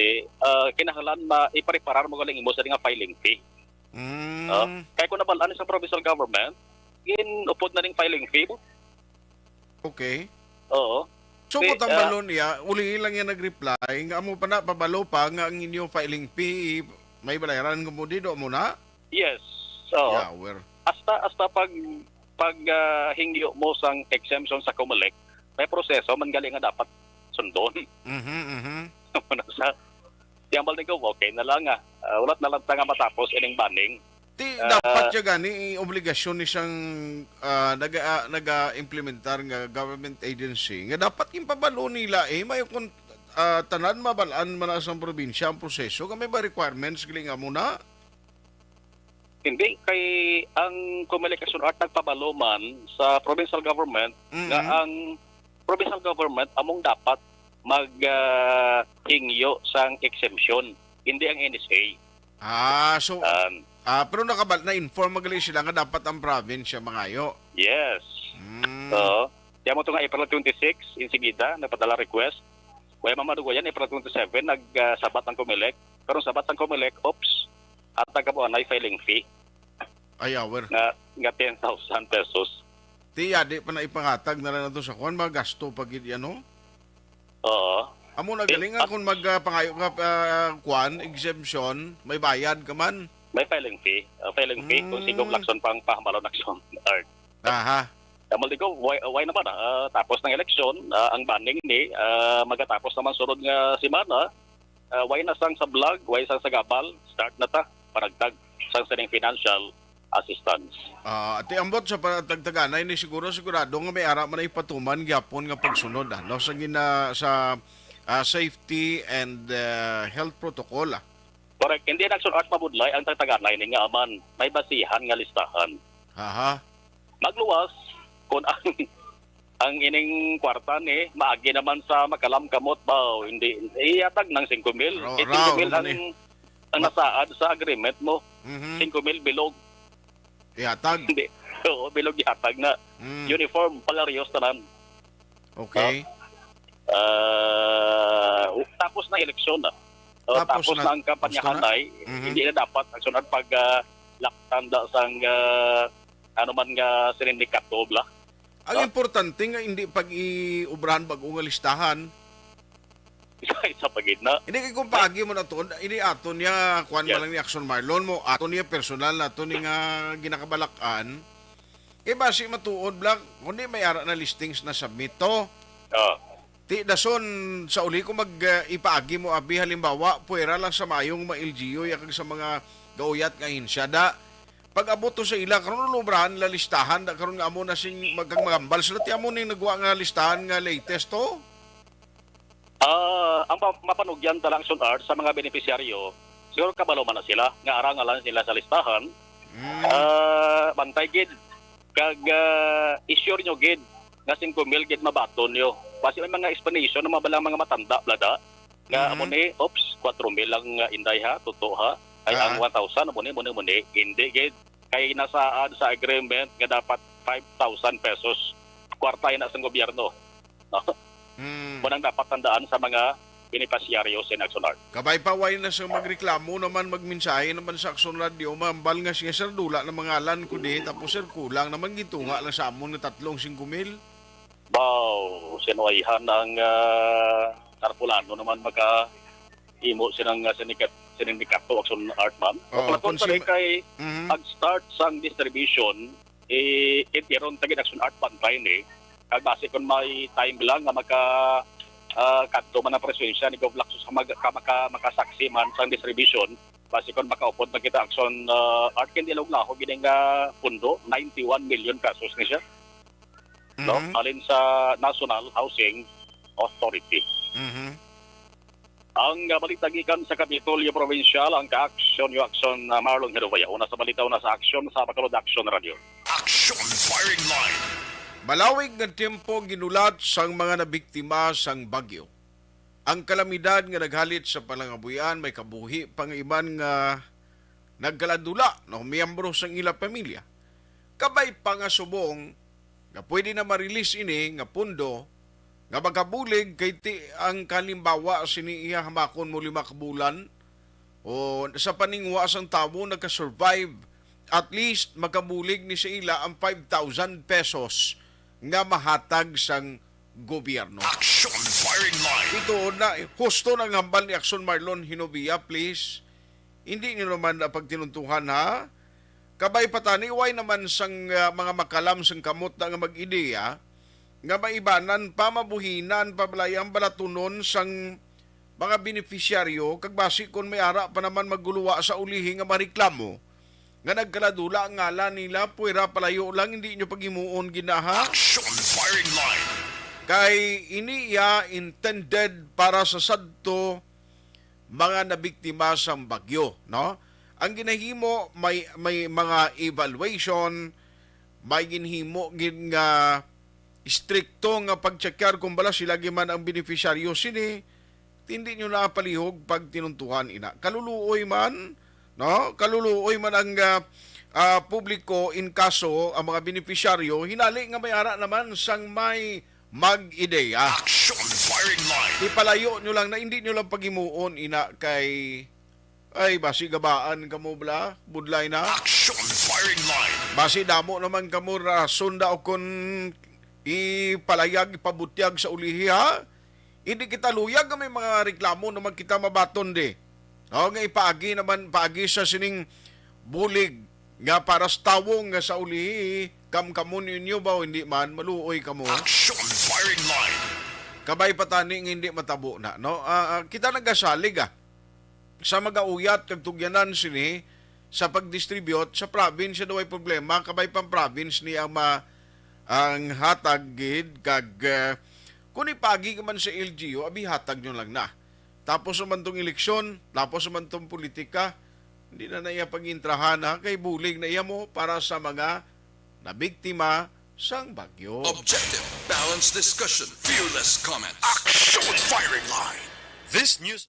kinahanglan ipareparar mo galing imo sa nga filing fee. Kaya kung nabalaan sa provincial government, upod na ring filing fee mo. Okay. Oo. So kung tambalo niya, uli lang yan nag-reply, nga mo pa na pabalo pa nga ang inyong filing fee, may balayaran mo dito muna? Yes. So, yeah, where? Hasta pag hingyo mo sang exemption sa COMELEC, may proseso man galing nga dapat sundon. Sa tiyambal ni ko, okay na lang ulat na lang nga matapos ining banning. Dapat siya gani obligasyon ni siyang naga-implementar nga government agency nga dapat yung pabalo nila may kung tanan mabalaan man sa probinsya ang proseso may ba requirements galing nga muna? Hindi kay ang communication art nagpabalo man sa provincial government nga ang provincial government among dapat hingyo sang exemption, hindi ang NSA. So pero na-inform magaling sila nga dapat ang province mangayo. Yes. Diyan mo ito nga April 26, insigida, napadala request. Kaya mamadugo yan, April 27, nagsabat ng COMELEC. Pero sabat ng COMELEC, at nagkabuan ay filing fee. Ayawer. Nga 10,000 pesos. Di pa na ipangatag na lang ito sa kuwan, magasto pag ano? Oo. Amo na galing kung magpangayo ka kuwan, exemption, may bayad ka man. May filing fee. Kung sigong lakson pang pahambalon aksyon art. Kamal di ko, why naman tapos ng eleksyon, ang banning ni, magatapos naman sunod nga simana, why na sang sa vlog, why sang sa gabal, start na ta, paragtag sang sining financial assistance. At ambot sa patagtaganay ni sigurado nga may ara man ay patuman gyapon nga pagsunod sa safety and health protocol. Correct. Hindi nagsunod mabudlay ang tagtaganay ni nga aman may basihan nga listahan. Magluwas kung ang ining kwarta ni maagi naman sa makalam kamot ba hindi iyatag ng 5,000. 5,000 ang nasaad sa agreement mo. 5,000 bilog. Ihatag? Hindi. Oo, bilog ihatag na. Uniform, palarios tanan. Okay. Tapos na eleksyon na. Tapos na ang kampanyahan ay hindi na dapat agsunod pag laktanda sang ano man nga sinindikato bla. Ang importante nga hindi pag-iubrahan bag-o nga listahan. Isa pagid na. Hindi kay kung paagi mo na to, hindi aton niya kuan man lang ni Action Marlon mo, aton niya personal na to ni nga ginakabalakan. Basi matuod bla, kundi may ara na listings na submit to. Ti dason sa uli ko ipaagi mo abi halimbawa puwera lang sa mayong ma-LGU yakag sa mga gauyat nga hinsyada. Pag abot to sa ila karon lubrahan la listahan da karon nga amo na sing magambal sila ti amo ning nagwa nga listahan nga latest to. Ang mapanugyan talang sunart sa mga benepisyaryo siguro kabalo man na sila nga arangalan sila sa listahan. Bantay gid kag issue nyo gid nga 5,000 gid mabaton nyo. Basi may mga explanation ng mabalang mga matanda blada nga amo ni 4,000 lang inday ha totoo ha ay ang 1,000 amo ni hindi gid kay nasaad sa agreement nga dapat 5,000 pesos kwarta na sa gobyerno. Munang dapat tandaan sa mga benepisyaryo sa Action Art. Kabay pa way na sa magreklamo naman magmensahe naman sa Action Radio mambal nga siya sir dula na mga alan ko di tapos sir kulang naman gitunga lang sa amon nga 3,500. Wow, sinuwayhan ang Tarpulano naman imo sinang sinindikato Action Art man. Kung kay pag-start sang distribution, itiron tagin Action Art pantay ni. Kag base kung may time lang nga kadto man ang presensya ni Govlak sa makasaksi man sang distribution, base kung makaupod na kita Action Art kin ilog na ako gining pundo 91 million pesos ni siya. No, alin sa National Housing Authority. Ang balita gikan sa Kapitolyo Provincial, ang ka-action yung action Marlon Herovaya. Una sa balita, una sa action sa Bacolod Action Radio. Action Firing Line. Malawig nga tempo ginulat sang mga nabiktima sang bagyo. Ang kalamidad nga naghalit sa palangabuyan may kabuhi pang iban nga nagkaladula no miyembro sang ila pamilya. Kabay pa nga subong nga pwede na marilis ini nga pundo nga magabulig kay ti ang kalimbawa sini iya hamakon mo 5 ka bulan o sa paningwa sang tawo nagka-survive at least makabulig ni sa ila ang 5,000 pesos nga mahatag sang gobyerno. Action Firing Line. Ito na husto ng hambal ni Action Marlon Hinovia, please. Hindi niyo naman na pagtinuntuhan ha. Kabay patani way naman sang mga makalam sang kamot na nga mag-ideya nga maibanan pamabuhinan pabalayang balatunon sang mga beneficiaryo kag basi kon may ara pa naman magguluwa sa ulihi nga mareklamo nga nagkaladula ang ngalan nila puwera palayo lang hindi nyo pagimuon ginaha. Action Firing Line. Kay iniya intended para sa sadto mga nabiktima sang bagyo, no? Ang ginahimo may mga evaluation, may ginhimo nga stricto nga pagcheckar kung bala sila man ang beneficiaryo sini, hindi nyo na palihog pag tinuntuhan ina. Kaluluoy man, no? Kaluluoy man ang publiko in kaso ang mga beneficiaryo, hinali nga may ara naman sang may mag-ideya. Action Firing Line. Ipalayo nyo lang na hindi nyo lang pagimuon ina kay ay basi gabaan kamo bla budlay na. Action Firing Line. Basi damo naman kamo rason da o kun ipalayag ipabutyag sa ulihi ha. Hindi kita luyag may mga reklamo naman kita mabaton di. O nga ipaagi naman paagi sa sining bulig nga para sa tawong nga sa ulihi kamon ninyo ba hindi man maluoy kamo. Action Firing Line. Kabay pataning hindi matabo na no. Kita nagasalig sa magauyat kag tugyanan sini sa pagdistribute sa province daw ay problema kabay pang province ni ang ang hatag gid kag kung ipagi ka man sa LGU abi hatag nyo lang na. Tapos naman tong eleksyon, tapos naman tong politika, hindi na naiya pag-intrahan kay bulig na iya mo para sa mga nabiktima sang bagyo. Objective, balanced discussion, fearless comments. Action Firing Line. This news.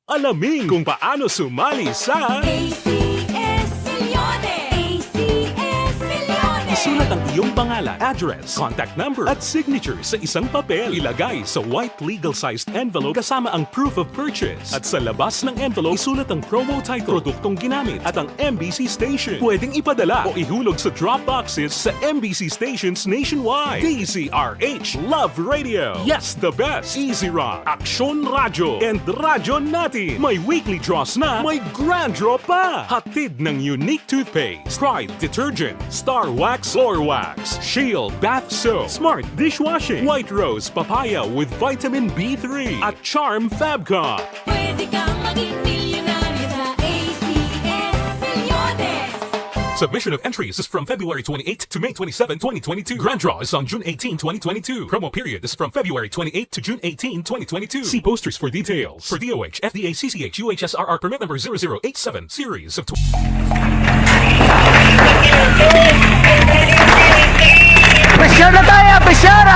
Alamin kung paano sumali sa ACS Milyones! ACS Milyones! Isulat ang iyong pangalan, address, contact number at signature sa isang papel. Ilagay sa white legal-sized envelope kasama ang proof of purchase. At sa labas ng envelope, isulat ang promo title, produktong ginamit at ang MBC station. Pwedeng ipadala o ihulog sa drop boxes sa MBC stations nationwide. DZRH Love Radio. Yes, the best. Easy Rock, Action Radio, and Radyo Natin. May weekly draws na, may grand draw pa. Hatid ng unique toothpaste, Pride Detergent, Star Wax Floor Wax, Shield Bath Soap, Smart Dishwashing, White Rose Papaya with Vitamin B3, at Charm Fabcon. Pwede kang maging milyonaryo sa ACS Milyones! Submission of entries is from February 28 to May 27, 2022. Grand draw is on June 18, 2022. Promo period is from February 28 to June 18, 2022. See posters for details. For DOH, FDA, CCH, UHSRR permit number 0087, series of... Pressure na tayo! Pressure!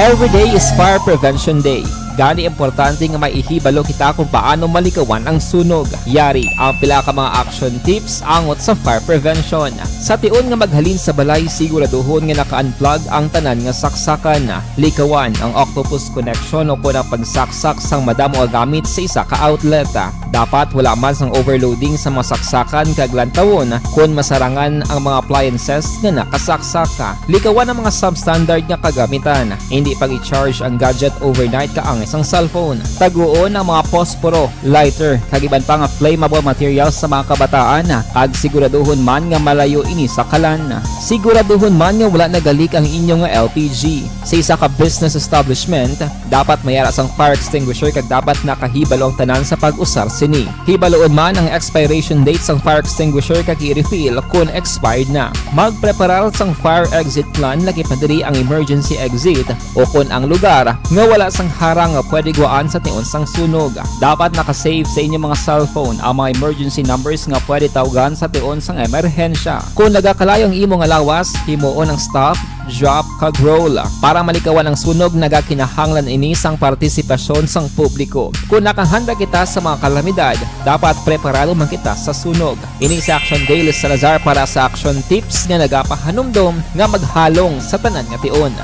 Every day is Fire Prevention Day. Gani importante nga maihibalo kita kung paano malikawan ang sunog. Yari ang pila ka mga action tips angot sa fire prevention. Sa tion nga maghalin sa balay, siguraduhon nga naka-unplug ang tanan nga saksakan. Likawan ang octopus connection o kung ang pagsaksak sang madamo nga gamit sa isa ka outlet. Dapat wala man sang overloading sa mga saksakan kag lantawon kung masarangan ang mga appliances nga nakasaksaka. Likawan ang mga substandard nga kagamitan. Hindi pag i-charge ang gadget overnight kaang ang isang cellphone. Taguon ang mga posporo, lighter, kag iban pa nga flammable materials sa mga kabataan kag siguraduhon man nga malayo ini sa kalan. Siguraduhon man nga wala nagalik ang inyong LPG. Sa isa ka business establishment, dapat mayara sang fire extinguisher kag dapat nakahibalo ang tanan sa pag-usar sini. Hibaloon man ang expiration date sang fire extinguisher kag i-refill kung expired na. Magpreparar sang fire exit plan lagi pa diri ang emergency exit o kung ang lugar nga wala sang harang nga pwede guaan sa tiun sang sunog. Dapat nakasave sa inyong mga cellphone ang mga emergency numbers nga pwede tawagan sa tiun sang emerhensya. Kung nagakalayo ang imong lawas, himuon ang stop, drop kag roll. Para malikawan ang sunog, nagakinahanglan ini sang partisipasyon sang publiko. Kung nakahanda kita sa mga kalamidad, dapat preparado man kita sa sunog. Ini sa Action Daily Salazar para sa Action Tips nga nagapahanumdom nga maghalong sa tanan nga tion.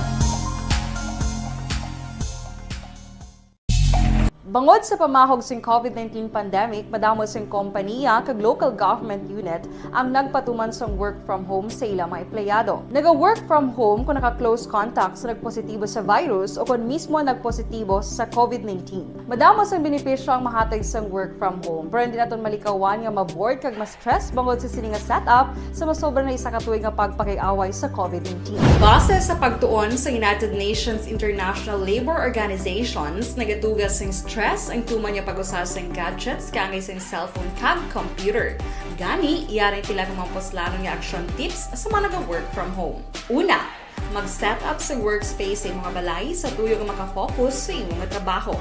Bangod sa pamahog sing COVID-19 pandemic, madamo sing kompanya kag local government unit ang nagpatuman sang work from home sa ilang mga empleyado. Naga-work from home kung naka-close contact sa nagpositibo sa virus o kung mismo nagpositibo sa COVID-19. Madamo sang benepisyo ang mahatag sang work from home, pero hindi naton malikawan nga maboard kag ma-stress bangod sa sini nga setup sa masobra na isa ka tuig nga pagpakiaway sa COVID-19. Base sa pagtuon sa United Nations International Labour Organizations, nagatugas sing stress ang tuman niya pag-usar sa gadgets kangay sa cellphone kag computer. Gani, iyarin tila ng mga poslano nga action tips sa mga nag-work from home. Una, mag-set up sa workspace sa mga balay sa tuyo nga makafocus sa imong trabaho.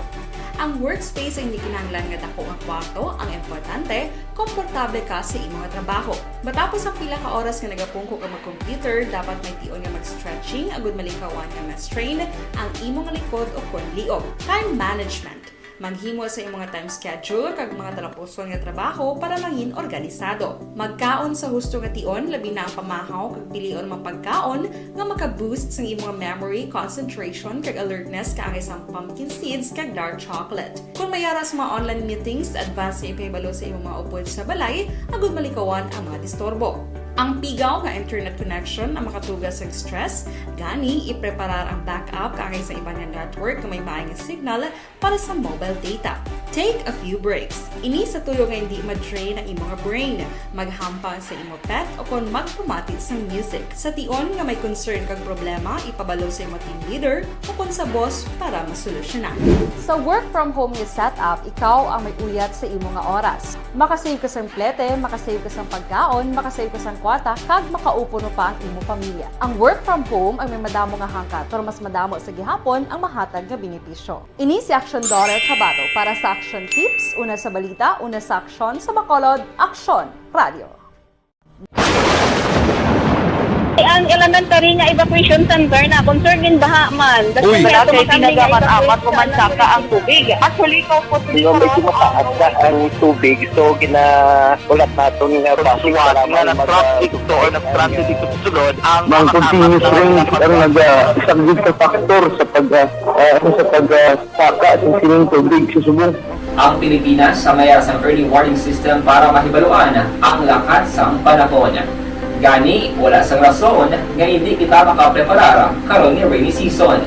Ang workspace ay hindi kinahanglan nga dako nga kwarto, ang importante, komportable ka sa imong trabaho. Matapos ang pila ka oras nga nagapungko ka mag-computer, dapat may tion nga mag-stretching agud malikawan nga ma-strain ang imong likod o kon liog. Time management. Maghimo sa imong mga time schedule kag mga talapuson nga trabaho para mangin organisado. Magkaon sa husto nga tion, labi na ang pamahaw kag pilion mga pagkaon nga maka-boost sa imong memory, concentration kag alertness kaangay sa pumpkin seeds kag dark chocolate. Kung mayara sa mga online meetings, advance sa ipahibalo sa imong mga upod sa balay, agud malikawan ang mga disturbo. Ang pigaw nga internet connection ang makatugas sa stress, gani ipreparar ang backup kaangay sa ibang network na may maayong signal para sa mobile data. Take a few breaks. Ini sa tuyo nga hindi ma-drain ang imong brain, maghampang sa imong pet o kung magpumati sa music. Sa tion nga may concern kag problema, ipabalo sa imong team leader o kung sa boss para masolusyonan. Sa work from home nga setup, ikaw ang may uyat sa imong nga oras. Makasave ka sa plete, makasave ka sa pagkaon, makasave ka sa kwata, kag makaupo no pa ang imong pamilya. Ang work from home ay may madamo nga hangkat, pero mas madamo sa gihapon ang mahatag nga benepisyo. Ini si Action Dorel Cabato para sa Action Tips, una sa balita, una sa aksyon sa Bacolod, Aksyon Radio. Ang elementary nga evacuation center na concern din baha man. Uy, kaya pinagamat-amat pumansaka ang tubig. Actually, ikaw po medyo mataas na ang tubig. So, ginaulat natin nga pasiwala nga nag-traffic to or nag-transit dito sa sulod. Ang continuous rain ang nag-isang ka factor sa pagsaka at sining tubig sa subong. Ang Pilipinas sa mayroon sa early warning system para mahibaluan ang lakas ng panahon. Gani, wala sang rason nga hindi kita makapreparar karon ni rainy season.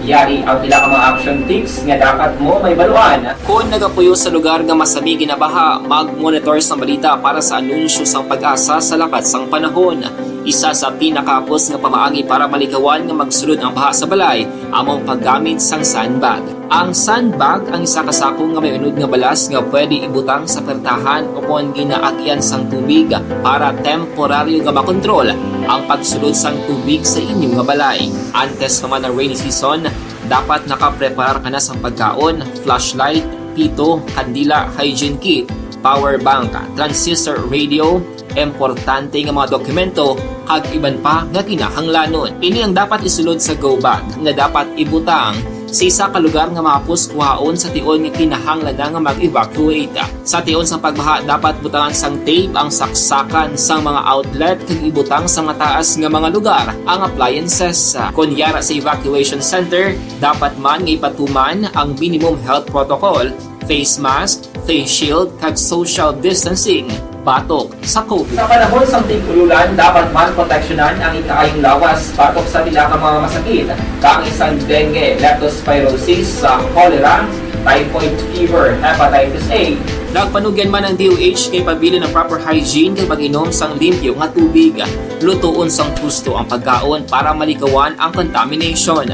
Yari ang pila ka mga action tips nga dapat mo may baluan. Kung nagapuyo sa lugar nga masabi ginabaha, mag-monitor sa balita para sa anunsyo sang pag-asa sa lakas sang panahon. Isa sa pinakapos nga pamaagi para malikawan nga magsulod ang baha sa balay, among paggamit sang sandbag. Ang sandbag ang isa kasako nga may unod nga balas nga pwede ibutang sa pertahan o kung ginaagyan sang tubig para temporaryo nga makontrol ang pagsulod sang tubig sa inyong nga balay. Antes naman ng rainy season, dapat nakapreparar ka na sang pagkaon, flashlight, pito, kandila, hygiene kit, power bank, transistor radio, importante nga mga dokumento kag iban pa nga kinahanglanon. Ini ang dapat isulod sa go bag nga dapat ibutang sa isa ka lugar nga mapus kuhaon sa tion nga kinahanglan nga mag-evacuate. Sa tion sa pagbaha dapat butangan sang tape ang saksakan sang mga outlet kag ibutang sa mataas nga mga lugar ang appliances. Kunyara sa evacuation center, dapat man nga ipatuman ang minimum health protocol, face mask, face shield kag social distancing. batok sa COVID. Sa panahon sa tigululan, dapat man proteksyonan ang ikaayong lawas batok sa pila ka mga masakit, kang isang dengue, leptospirosis, cholera, typhoid fever, hepatitis A. Nagpanugyan man ang DOH kay pabili ng proper hygiene kay pag-inom sang limpyo nga tubig. Lutuon sang gusto ang pagkaon para malikawan ang contamination.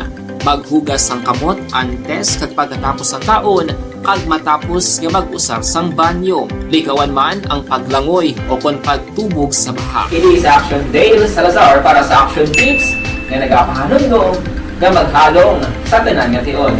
Maghugas sang kamot antes kag pagkatapos ang kaon kag matapos nga mag-usar sang banyo. Likawan man ang paglangoy o kon pagtubog sa baha. It is Action Dale Salazar para sa Action Tips nga nagapahanundong nga maghalong sa tanan nga tion.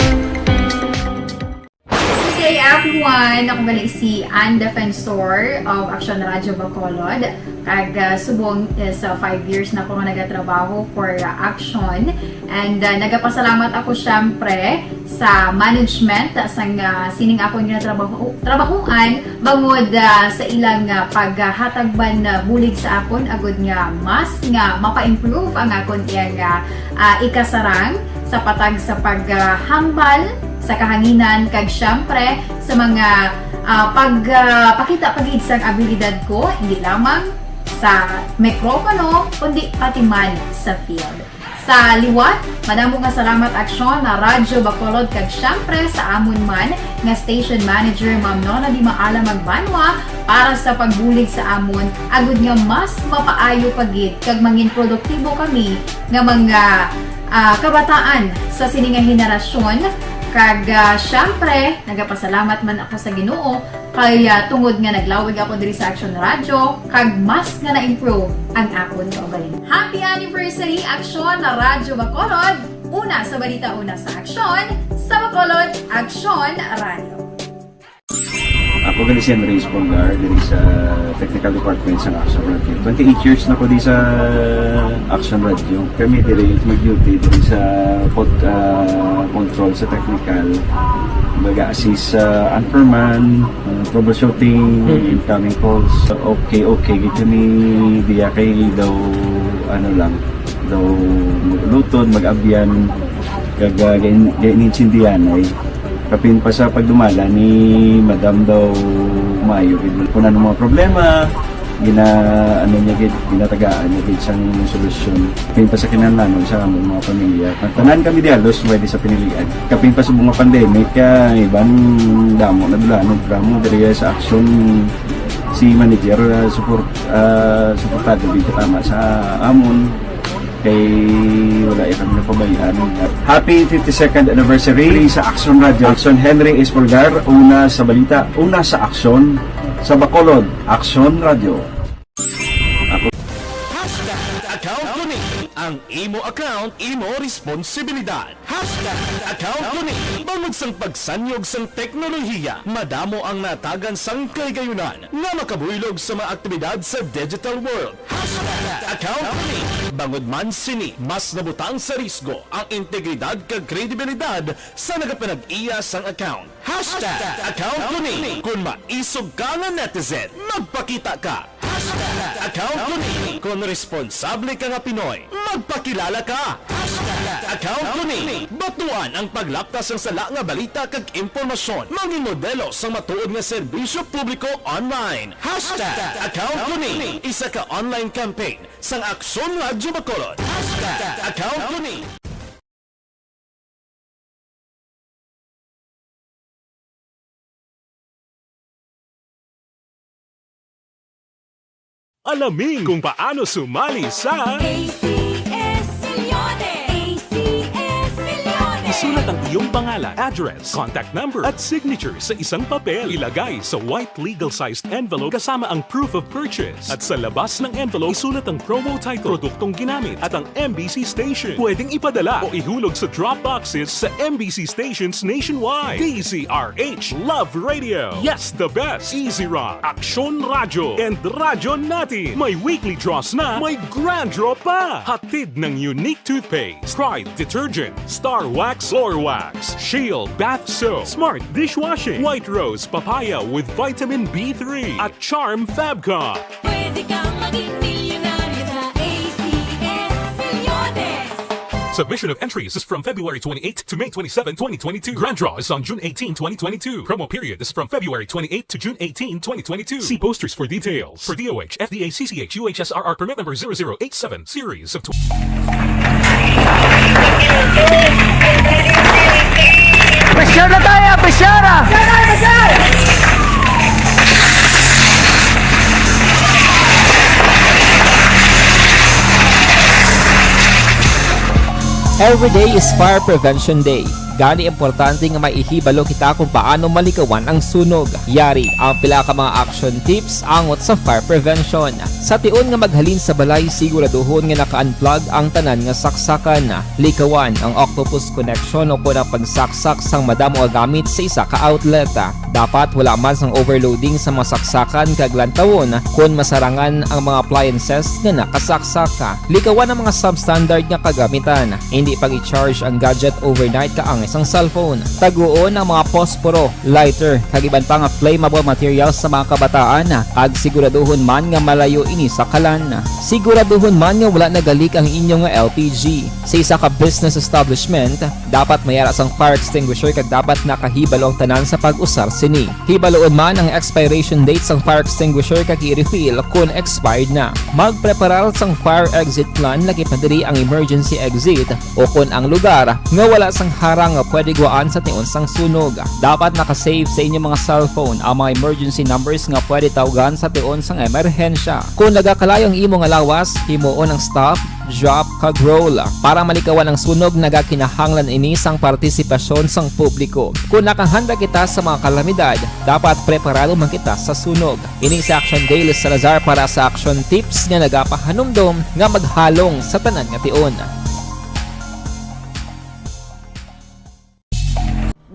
Good day everyone! Ako balik si Ann Defensor of Action Radio Bacolod. Kag subong is 5 years na ako nga nagatrabaho for Action. And nagapasalamat ako syempre sa management sang sining ako nga trabahuan bangod sa ilang paghatagban bulig sa akon agud nga mas nga mapa-improve ang akon iyang ikasarang sa patag sa paghambal sa kahanginan kag syempre sa mga pakita pagid sang abilidad ko hindi lamang sa mikropono kundi pati man sa field. Sa liwat, madamo nga salamat Aksyon na Radyo Bacolod kag syempre sa amon man nga station manager Ma'am Nona Di Maala Magbanwa para sa pagbulig sa amon agud nga mas mapaayo pagid kag mangin produktibo kami nga mga kabataan sa sininga henerasyon. Kag syempre, nagapasalamat man ako sa Ginoo kay tungod nga naglawig ako diri sa Action Radio kag mas nga na-improve ang akon kaugalingon. Happy anniversary Action na Radyo Bacolod! Una sa balita, una sa Action, sa Bacolod, Action Radio. Ako gali si Enrique Espongar diri sa Technical Department sa Action Radio. 28 years na ko di sa Action Radio. Kami diri mag-duty diri sa control sa technical. Mag-assist sa anchorman, troubleshooting, incoming calls. Okay. Gito ni diya kay daw daw maglutod, mag-abyan, ganinsindihan ay kapin pa sa pagdumala ni Madam daw Mayo kung ano mga problema ginatagaan niya gid sang solusyon kapin pa sa kinahanglan sa among mga pamilya tanan kami dialos pwede sa pinilian kapin pa sa mga pandemic kay iban damo na dulanog drama diri sa Action si manager suportado gid tama sa amon kay wala kami napabayaan. Happy 52nd anniversary sa Action Radio. Action Henry Espolgar, una sa balita, una sa Action, sa Bacolod, Action Radio. Account ko ni ang imo account, imo responsibilidad. Account ko ni bangod sang pagsanyog sang teknolohiya, madamo ang natagan sang kaygayunan nga makabuylog sa mga aktibidad sa digital world. Account ko ni bangod man sini mas nabutang sa risgo ang integridad kag kredibilidad sa nagapanag-iya sang account. Account ko ni kung maisog ka nga netizen, magpakita ka. Account ko ni kung responsable ka nga Pinoy, magpakilala ka. Account ko ni batuan ang paglaptas ng sala nga balita kag impormasyon, mangin modelo sa matuod nga serbisyo publiko online. Account ko ni isa ka online campaign sang Aksyon Radio Bacolod. Account ko ni Alamin kung paano sumali sa ACS Milyones! ACS Milyones! Isulat ang iyong pangalan, address, contact number at signature sa isang papel. Ilagay sa white legal-sized envelope kasama ang proof of purchase. At sa labas ng envelope, isulat ang promo title, produktong ginamit at ang MBC station. Pwedeng ipadala o ihulog sa drop boxes sa MBC stations nationwide. DZRH Love Radio. Yes, the best. Easy Rock, Action Radio, and Radyo Natin. May weekly draws na, may grand draw pa. Hatid ng unique toothpaste, Pride Detergent, Star Wax Floor Wax, Shield Bath Soap, Smart Dishwashing, White Rose Papaya with Vitamin B3 at Charm Fabcon. Pwede kang maging milyonaryo sa ACS Milyones! Submission of entries is from February 28 to May 27, 2022. Grand draw is on June 18, 2022. Promo period is from February 28 to June 18, 2022. See posters for details. For DOH, FDA, CCH, UHSRR permit number 0087, series of Pressure na tayo! Pressure! Every day is Fire Prevention Day. Gani importante nga maihibalo kita kung paano malikawan ang sunog. Yari ang pila ka mga action tips angot sa fire prevention. Sa tion nga maghalin sa balay, siguraduhon nga naka-unplug ang tanan nga saksakan. Likawan ang octopus connection o kung ang pagsaksak sang madamo nga gamit sa isa ka outlet. Dapat wala man sang overloading sa mga saksakan kag lantawon kung masarangan ang mga appliances nga nakasaksaka. Likawan ang mga substandard nga kagamitan. Hindi pag i-charge ang gadget overnight kaang isang cellphone. Taguon ang mga posporo, lighter, kag iban pa nga flammable materials sa mga kabataan. Kag siguraduhon man nga malayo ini sa kalan. Siguraduhon man nga wala nagalik ang inyong LPG. Sa isa ka business establishment, dapat mayara sang fire extinguisher kag dapat nakahibalo ang tanan sa pag-usar sini. Hibaloon man ang expiration date sang fire extinguisher kag i-refill kung expired na. Magpreparar sang fire exit plan lagi pa diri ang emergency exit o kung ang lugar nga wala sang harang nga pwede guaan sa tion sang sunog. Dapat nakasave sa inyong mga cellphone ang mga emergency numbers nga pwede tawagan sa tion sang emerhensya. Kung nagakalayo ang imong lawas, himuon ang stop, drop, kag roll. Para malikawan ang sunog, nagakinahanglan ini sang partisipasyon sang publiko. Kung nakahanda kita sa mga kalamidad, dapat preparado man kita sa sunog. Ini sa Action Daily Salazar para sa action tips nga nagapahanumdom nga maghalong sa tanan nga tion.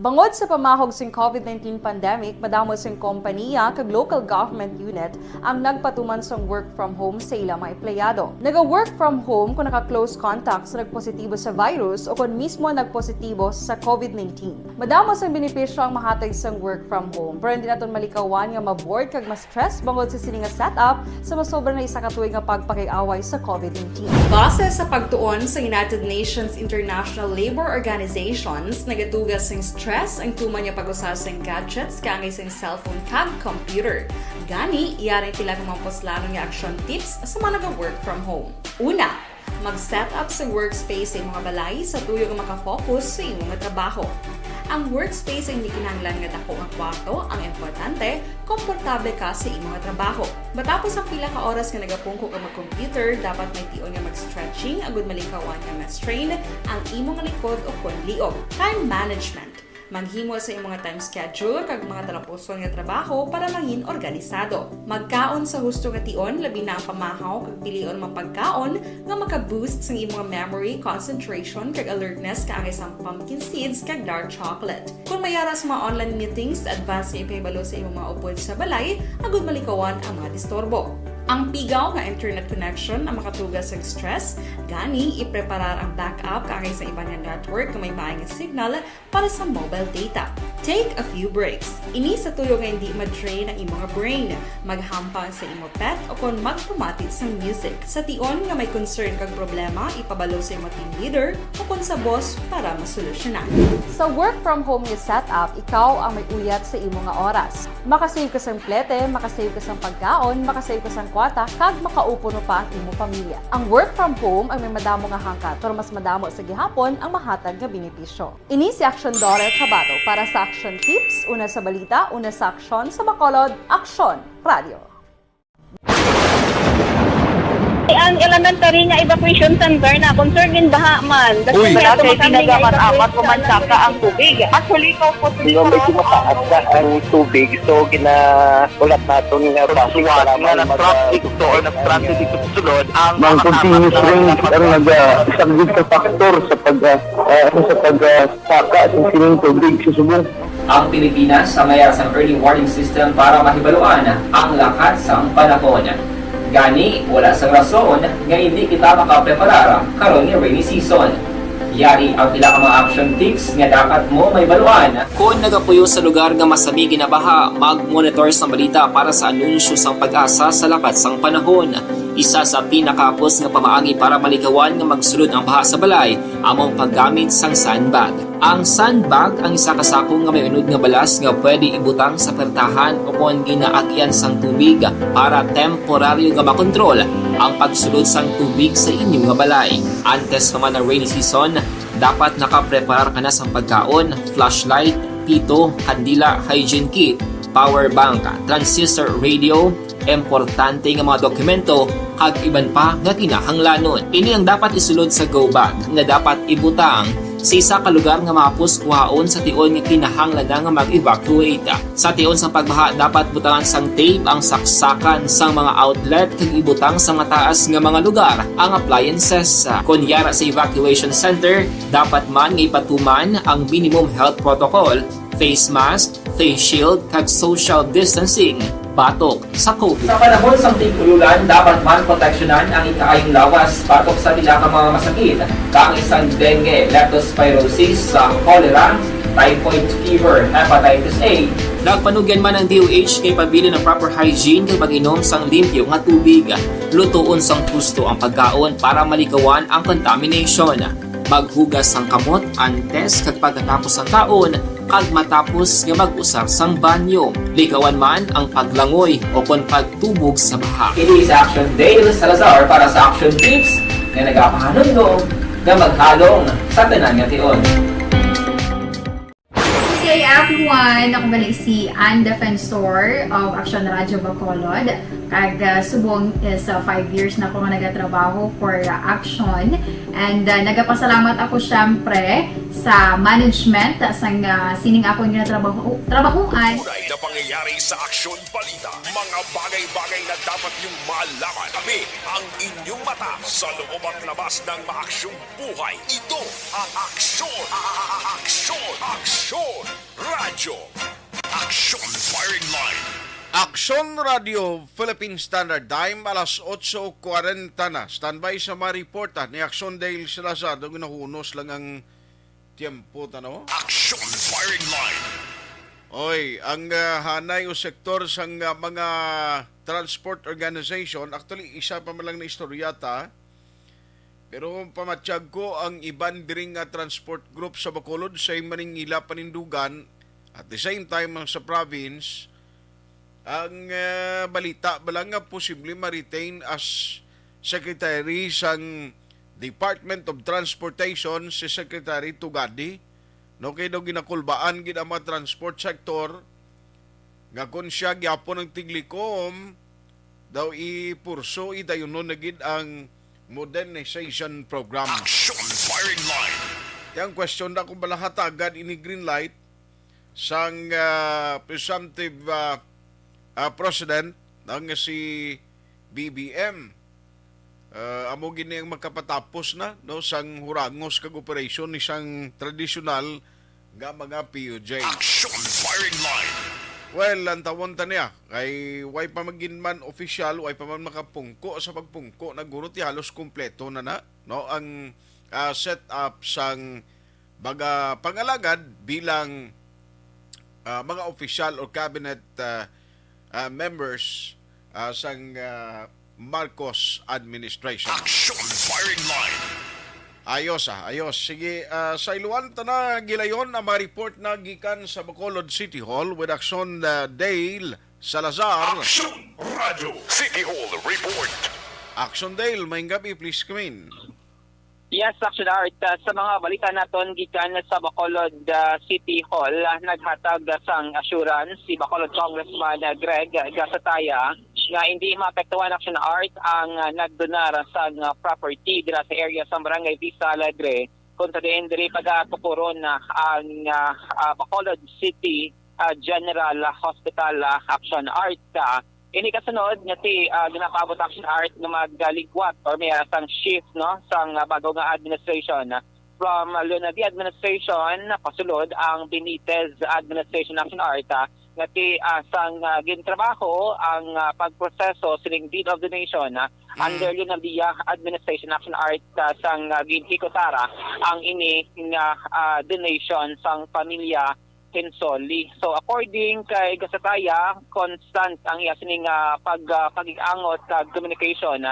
Bangod sa pamahog sing COVID-19 pandemic, madamo sing kompanya kag local government unit ang nagpatuman sang work from home sa ilang mga empleyado. Naga-work from home kung naka-close contact sa nagpositibo sa virus o kung mismo nagpositibo sa COVID-19. Madamo sang benepisyo ang mahatag sang work from home, pero hindi naton malikawan nga ma-bored kag ma-stress bangod sa sini nga setup sa masobra na isa ka tuig nga pagpakiaway sa COVID-19. Base sa pagtuon sa United Nations International Labour Organizations, nagatugas sing stress ang tuman niya pag-usar sa gadgets kangay sa cellphone kag computer. Gani, iyaring tila ng mga poslano nga action tips sa mga nag-work from home. Una, mag-set up sa workspace sa mga balay sa tuyo nga makafocus sa imong trabaho. Ang workspace ay hindi kinahanglan nga dako nga kwarto, ang importante, komportable ka sa imong trabaho. Matapos ang pila ka oras nga nagapungko ka mag-computer, dapat may tion nga mag-stretching agud malikawan nga ma-strain ang imong likod o kon liog. Time management. Maghimo sa imong mga time schedule kag mga talapuson nga trabaho para mangin organisado. Magkaon sa husto nga tion, labi na ang pamahaw kag pilion mga pagkaon nga maka-boost sa imong memory, concentration kag alertness kaangay sa pumpkin seeds kag dark chocolate. Kung mayara sa mga online meetings, advance nga ipahibalo sa imong mga upod sa balay, agud malikawan ang mga disturbo. Ang pigaw nga internet connection ang makatugas sa stress, gani ipreparar ang backup kaangay sa iba nga network nga may maayong signal para sa mobile data. Take a few breaks. Ini sa tuyo nga hindi ma-drain ang imong brain, maghampang sa imong pet o kung magpamatit sa music. Sa tion nga may concern kag problema, ipabalo sa imong team leader o kung sa boss para masolusyonan. Sa work from home nga setup, ikaw ang may uyat sa imong nga oras. Makasave ka sang plete, makasave ka sang pagkaon, makasave ka sang kwata, kag makaupo no pa ang imong pamilya. Ang work from home ay may madamo nga hangkat, pero mas madamo sa gihapon ang mahatag nga benepisyo. Ini si Action Dorel Cabato para sa Action Tips, una sa balita, una sa aksyon sa Bacolod, Aksyon Radio. Ang elementary nga evacuation center na concern din baha man. Uy, kaya pinagamat-amat kumansaka ang tubig. Actually, ikaw po Medyo mataas na ang tubig. So, ulat natin nga pasiwala nga nag-traffic to or nag-transit dito sa sulod ang mga continuous rain ang nag-isang sa factor sa pagsaka at sining tubig sa subong. Ang Pilipinas sa mayroon sa early warning system para mahibaluan ang lakas ng panahon. Gani, wala sang rason nga hindi kita makapreparar karon ni rainy season. Yari ang pila ka mga action tips nga dapat mo may baluan. Kung nagapuyo sa lugar nga masami ginabaha, mag-monitor sa balita para sa anunsyo sang pag-asa sa lakat sang panahon. Isa sa pinakapos nga pamaagi para malikawan nga magsulod ang baha sa balay, among paggamit sang sandbag. Ang sandbag ang isa kasakong nga may unod nga balas nga pwede ibutang sa pertahan upon ginaagyan sang tubig para temporaryo nga makontrol ang pagsulod sang tubig sa inyong nga balay. Antes naman ng rainy season, dapat nakapreparar ka na sang pagkaon, flashlight, pito, kandila, hygiene kit, power bank, transistor radio, importante nga mga dokumento kag iban pa nga kinahanglanon. Ini ang dapat isulod sa go bag nga dapat ibutang sa isa ka lugar nga mapus kuhaon sa tion nga kinahanglan nga mag-evacuate. Sa tion sa pagbaha dapat butangan sang tape ang saksakan sang mga outlet kag ibutang sa mataas nga mga lugar ang appliances. Kunyara sa evacuation center, dapat man nga ipatuman ang minimum health protocol, face mask, face shield kag social distancing batok sa COVID. Sa panahon sa tigululan, dapat man proteksyonan ang ikaayong lawas batok sa pila ka mga masakit, kang isang dengue, leptospirosis, cholera, typhoid fever, hepatitis A. Nagpanugyan man ang DOH kay pabili ng proper hygiene kay pag-inom sang limpyo nga tubig. Lutuon sang gusto ang pagkaon para malikawan ang contamination. Maghugas sang kamot antes kag pagkatapos ang kaon kag matapos nga mag-usar sang banyo. Likawan man ang paglangoy o kon pagtubog sa baha. It is Action Dale Salazar para sa Action Tips nga nagapahanundong nga maghalong sa tanan nga tion. Hey everyone! Ako balik si Ann Defensor of Action Radio Bacolod. Kag subong is 5 years na ako nga nagatrabaho for Action. And nagapasalamat ako syempre sa management sang sining ako nga trabahuan. Tunay na pangyayari sa Aksyon Balita. Mga bagay-bagay na dapat niyong malaman. Kami ang inyong mata sa loob at labas ng maaksyong buhay. Ito ang Aksyon! Aksyon! Aksyon! Radyo! Aksyon Firing Line! Aksyon Radio Philippine Standard Time, alas 8:40 na. Standby sa mga reporta ni Aksyon Dale Salazar. Doon nahunos lang ang tiempo, tano? Aksyon Firing Line! Oy, ang hanay o sektor sang mga transport organization, actually, isa pa man lang na istoryata, pero pamatsyag ko ang iban diring transport group sa Bacolod sa Maningila Panindugan, at the same time sa province, ang balita balang nga posible ma-retain as secretary sang Department of Transportation si Secretary Tugadi. No, kay daw ginakulbaan gid ang mga transport sector nga kun siya gyapon ng tiglikom daw ipurso idayunon na gid ang modernization program. Action Firing Line! Yang question na kung balahatagan ini green light sang presumptive president ng si BBM. Amo gini ang makapatapos na no sang hurangos kag operation ni sang tradisyonal nga mga PUJ. Action Firing Line! Well, ang tawon ta niya kay way pa magin man official, way pa man makapungko sa pagpungko naguro ti halos kumpleto na no ang set up sang mga pangalagad bilang mga official or cabinet members sang Marcos administration. Action Firing Line! Ayos ayos. Sige, sa iluwan na gilayon ang mga report na gikan sa Bacolod City Hall with Action Dale Salazar. Action Radio City Hall Report. Action Dale, may gabi, please come in. Yes, Action Art. Sa mga balita naton gikan sa Bacolod City Hall, naghatag sang assurance si Bacolod Congressman Greg Gasataya nga hindi maapektuhan Action Art ang nagdonar sa property dira sa area sa Barangay Vista Alegre kung tadiin diri pagatukuron ang Bacolod City General Hospital Action Art. Ini kasunod nga ti ginapaabot Action Art nga magligwat or may sang shift no sang bago nga administration from Leonardo administration pasulod ang Benitez administration Action Art nga ti sang gintrabaho ang pagproseso sining deed of donation under Leonel Dia Administration Action Art sang ginhikotara ang ini nga donation sang pamilya Hinsoli. So according kay Gasataya, constant ang iya sining pag-angot communication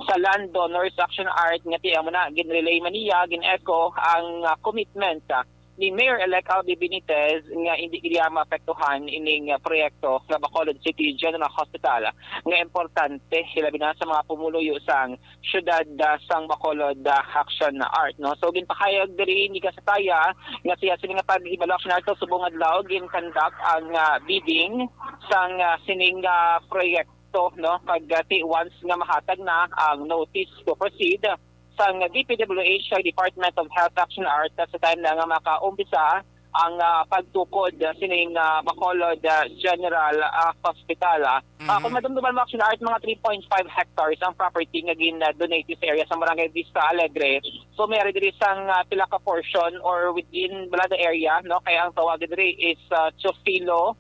sa Land Donors Action Art nga ti amo na ginrelay man niya gin-echo ang commitment ni Mayor-elect Albi Benitez nga hindi iya maapektuhan ining proyekto sa Bacolod City General Hospital nga importante hilabi na sa mga pumuluyo sang syudad sang Bacolod Action Art, no. So ginpahayag diri ni Gasataya nga siya sining paghibalo action art subong adlaw gin-conduct ang bidding sang sining proyekto, no, pagti once nga mahatag na ang notice to proceed sang DPWH Department of Health Action Art sa time na nga makaumpisa ang pagtukod sining Bacolod General Hospital. Kung madumduman mo Action Art, mga 3.5 hectares ang property nga gin-donate sa area sa Barangay Vista Alegre. So may diri sang pila ka portion or within balada area, no, kaya ang tawag diri is Chofilo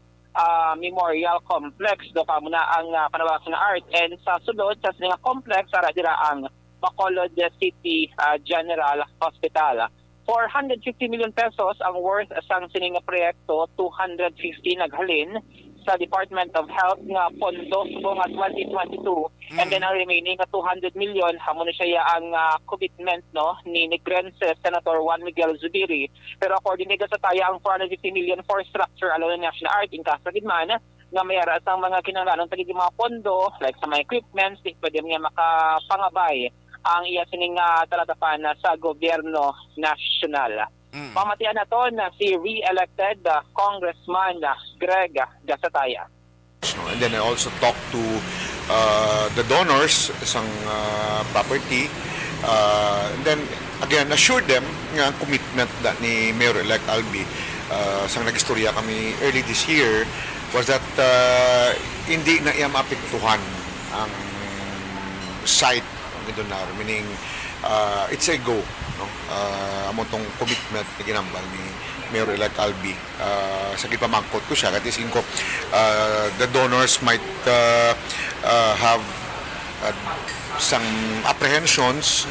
Memorial Complex, do kamo na ang panawag sa art, and sa sulod sa sining complex ara dira ang Bacolod City General Hospital. 450 million pesos ang worth sang sining proyekto, 250 naghalin sa Department of Health nga pondo subong 2022, and then ang remaining 200 million hamo na siya ang commitment, no, ni Negrense Senator Juan Miguel Zubiri. Pero according ni Gasataya, ang 450 million for structure alone na national art in kasagidman nga mayara sang mga kinahanglan tagig mga pondo like sa mga equipments di pwede nga makapangabay ang iya sining talatapan sa gobyerno nasyonal. Pamatian na to na si re-elected Congressman Greg Gasataya. And then I also talked to the donors sang property, and then again assured them nga commitment that ni Mayor-elect Albi sang nagistorya kami early this year was that hindi na iya maapektuhan ang site donar, meaning it's a go, no, amo tong commitment na ginambal ni Mayor-elect Albi. Sa gipamangkot ko siya kasi ko the donors might have some apprehensions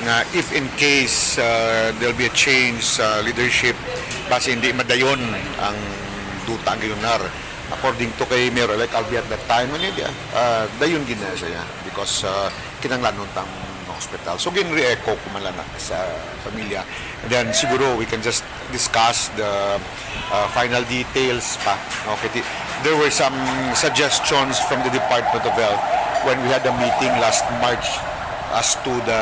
na if in case there'll be a change sa leadership kasi hindi madayon ang duta ang ginunar. According to kay Mayor-elect Albi at that time, dayon gina siya because kinanglanon tang hospital. So gin-re-echo ko man lang sa pamilya. And then siguro we can just discuss the final details pa. Okay. There were some suggestions from the Department of Health when we had a meeting last March as to the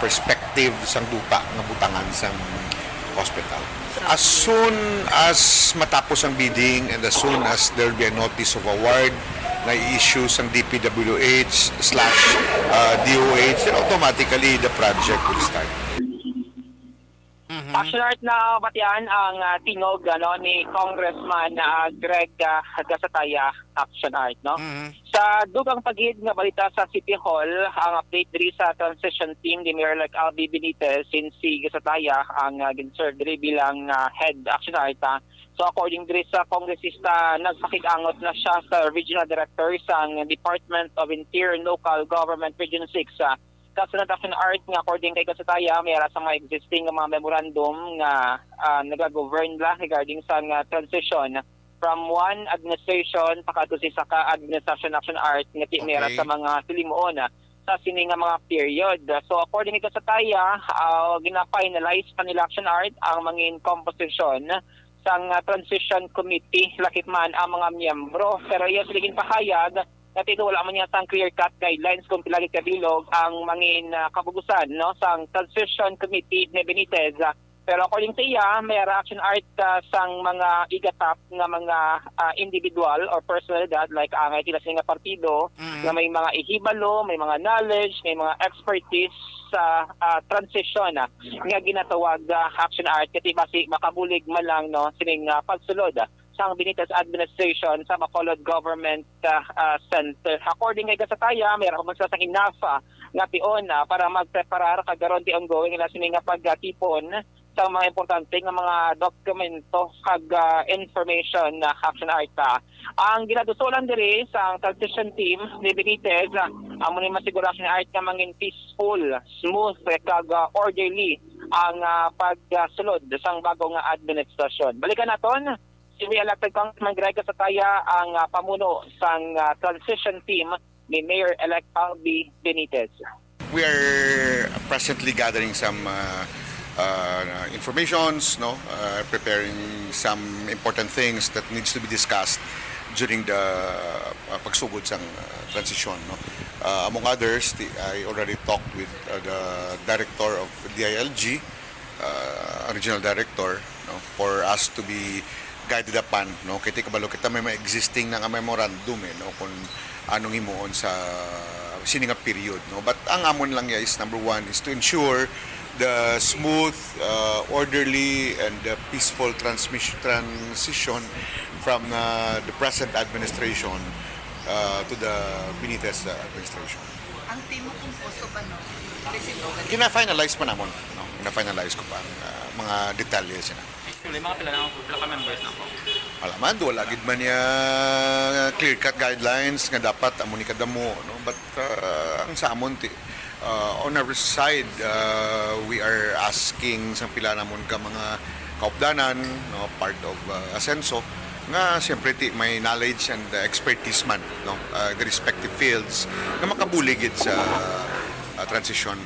perspective sang duta nga butangan sang hospital. As soon as matapos ang bidding and as soon as there will be a notice of award na i-issue sang DPWH/DOH, then automatically the project will start. Action Art na batian ang tingog ni Congressman Greg Gasataya, Action Art, no. Sa dugang pagid nga balita sa City Hall, ang update diri sa transition team ni Mayor-elect Albi Benitez since si Gasataya ang gin-serve diri bilang head Action Art. So according diri sa kongresista, nagpakig-angot na siya sa Regional Director sa Department of Interior and Local Government Region 6. Kasunod Action Art nga according kay Gasataya, may sa mga existing mga memorandum nga nagagovern la regarding sa transition from one administration pakadto sa ka-administration Action Art nga mera sa mga tilimuon sa sini nga mga period. So according kay Gasataya, gina-finalize pa nila Action Art ang mga composition sang transition committee lakip man ang mga miyembro, pero iya siligin pahayag at ito wala man niya sang clear-cut guidelines kung pilagi kabilog ang mangin kabugusan, no, sang transition committee ni Benitez. Pero according to iya, may Action Art sang mga igatap nga mga individual or personalidad like angay tila sa nga partido na may mga ihibalo, may mga knowledge, may mga expertise sa transition nga ginatawag Action Art kati basi makabulig man lang, no, sining pagsulod sang Benitez administration sa Bacolod Government Center. According kay Gasataya, mayroon magsasang inafa nga pion para magpreparar kagaron di ongoing na sining pagtipon sa mga importante nga mga dokumento kag information na Action Arta. Ang ginadusulan diri sa transition team ni Benitez, amo ni masiguro Action Art nga mangin peaceful, smooth kag orderly ang pagsulod sa bagong administrasyon. Balikan naton si re-elected Congressman Greg Casataya ang pamuno sa transition team ni Mayor-elect Albi Benitez. We are presently gathering some informations, preparing some important things that needs to be discussed during the pagsugod sa transition. Among others, I already talked with the director of DILG, regional director, for us to be guided upon, kaya kabalo kita may existing na memorandum kung anong himuon sa sininga period. But ang amon lang is, number one, is to ensure the smooth, orderly, and peaceful transition from the present administration to the Benitez administration. Ang team mo kumposo ba, no? Kina-finalize pa namon. Kina-finalize ko pa ang mga detalye na. Actually, mga pila na members na po. Alaman, wala gid man niya clear-cut guidelines nga dapat amo ni kadamo, but ang sa amon on our side, we are asking sa pila namon ka mga kaupdanan, part of Asenso, nga siyempre may knowledge and expertise man, the respective fields na makabuligid sa transition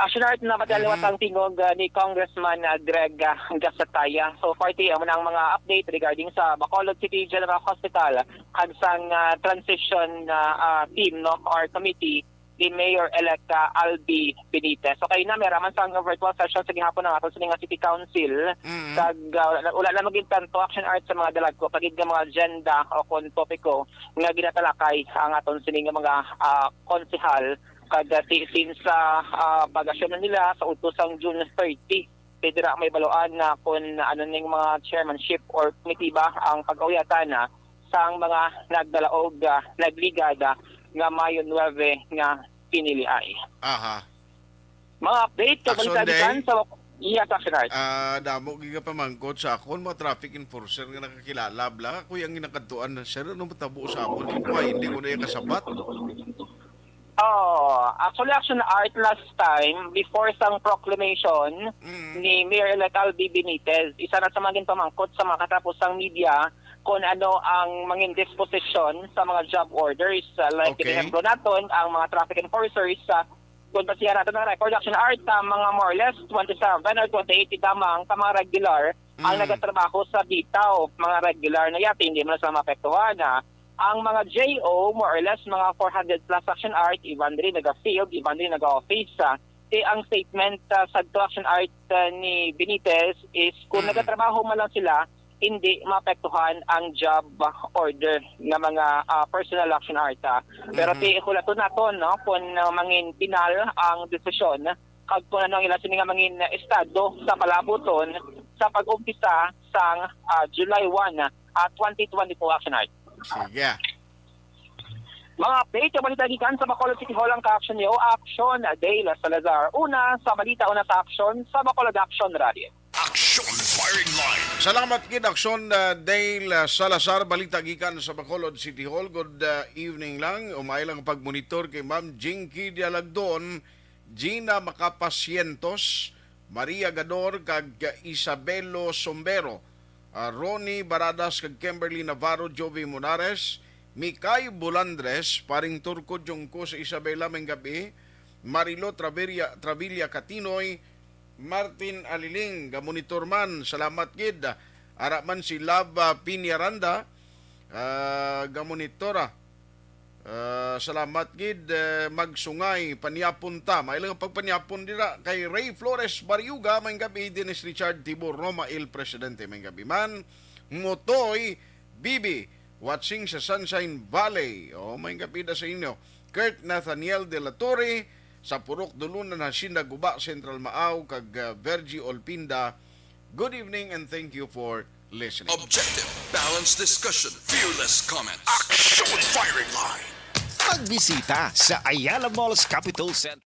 Action Art na mataliwat ang tingog ni Congressman Greg Gasataya. So, party ang mga update regarding sa Bacolod City General Hospital kag sang transition team or committee ni Mayor-elect Albi Benitez. So, kayo na, may raman sa virtual session sa gihapon ng ato sa City Council. Kag wala na maging tanto Action Art sa mga dalag ko pagid nga mga agenda o kung topiko nga ginatalakay ang aton sining mga konsehal kada since sa pag-asyon nila sa utosang June 30. Pwede may baluan na kung ano ning mga chairmanship or committee ba ang pag-awyatan na sa mga nagdalaog, nagligada nga Mayo 9 nga piniliay. Aha. Mga update kabalikan sa Action Art. Damo giga pamangkot sa akon mga traffic enforcer nga nakakilala bla ako yung ginakadtuan na sir ano matabo sa amon hindi ko na yung kasabat. Actually, Action Art last time, before sang proclamation ni Mayor-elect Albi Benitez, isa na sa maging pamangkot sa mga katapusang media kung ano ang maging disposition sa mga job orders. Like, example natin, ang mga traffic enforcers, kung pasiya natin ng record, Action Art, mga more or less 27 or 28 damang mga regular ang nagatrabaho sa bitaw, mga regular na yate, hindi mo na sa mapektuhan ang mga JO, more or less, mga 400 plus Action Art, iban rin nag-field, iban rin nag-office. Ang statement sa Action Art ni Benitez is kung nagatrabaho man lang sila, hindi maapektuhan ang job order ng mga personal Action Art. Pero hulaton naton kung mangin pinal ang desisyon, kag kung ano ang ilang sininga mangin estado sa palabuton sa pag-umpisa sa July 1, 2022 Action Art. Sige. Mga update, yung balita gikan sa Bacolod City Hall ang ka-action niyo, Action Dale Salazar. Una sa balita, una sa action sa Bacolod Action Radio. Action Firing Line. Salamat kid Action Dale Salazar, balita gikan sa Bacolod City Hall. Good evening lang. Umay lang pagmonitor kay Ma'am Jinky Dialagdon, Gina Macapasientos, Maria Gador kag Isabelo Sombero. Ronnie Baradas kag Kimberly Navarro, Jovi Monares, Mikay Bulandres, paring Turco Jungko sa Isabela Menggabi, Marilo Travilla Katinoy, Martin Aliling, gamonitorman, salamat gid. Araman si Lava Piñaranda, gamonitora. Salamat gid magsungay panyapunta mailang pagpanyapon dira kay Ray Flores Bariuga may gabi Dennis Richard Tibor Roma Il Presidente may gabi man Motoy Bibi watching sa Sunshine Valley may gabi da sa inyo Kurt Nathaniel de la Torre sa Purok Dulunan Hacienda Guba Central Maaw kag Vergi Olpinda. Good evening and thank you for listening. Objective, balanced discussion, fearless comments. Action Firing Line. Magbisita sa Ayala Malls Capital Center.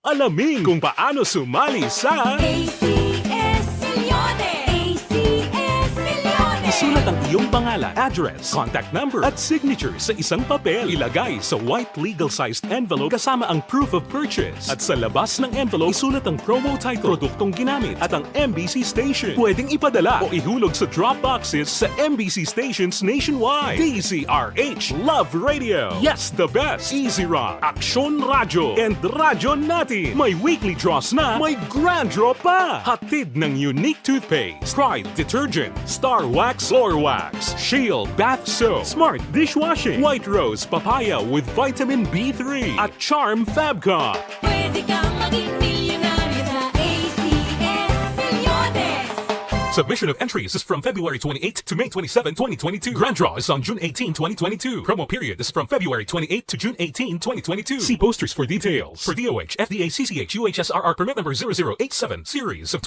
Alamin kung paano sumali sa ACS-Milyones! ACS-Milyones! Isulat ang iyong pangalan, address, contact number at signature sa isang papel. Ilagay sa white legal-sized envelope kasama ang proof of purchase. At sa labas ng envelope, isulat ang promo title, produktong ginamit at ang MBC station. Pwedeng ipadala o ihulog sa drop boxes sa MBC stations nationwide. DZRH Love Radio. Yes, the best. Easy Rock, Aksyon Radyo, and Radyo Natin. May weekly draws na, may grand draw pa. Hatid ng unique toothpaste, Pride Detergent, Star Wax Floor Wax, Shield Bath Soap, Smart Dishwashing, White Rose Papaya with Vitamin B3 at Charm Fabcon. Pwede kang maging milyonaryo sa ACS-Milyones! Submission of entries is from February 28 to May 27, 2022. Grand draw is on June 18, 2022. Promo period is from February 28 to June 18, 2022. See posters for details. For DOH, FDA, CCH, UHSRR permit number 0087, series of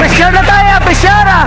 Presyar na tayo! Presyara!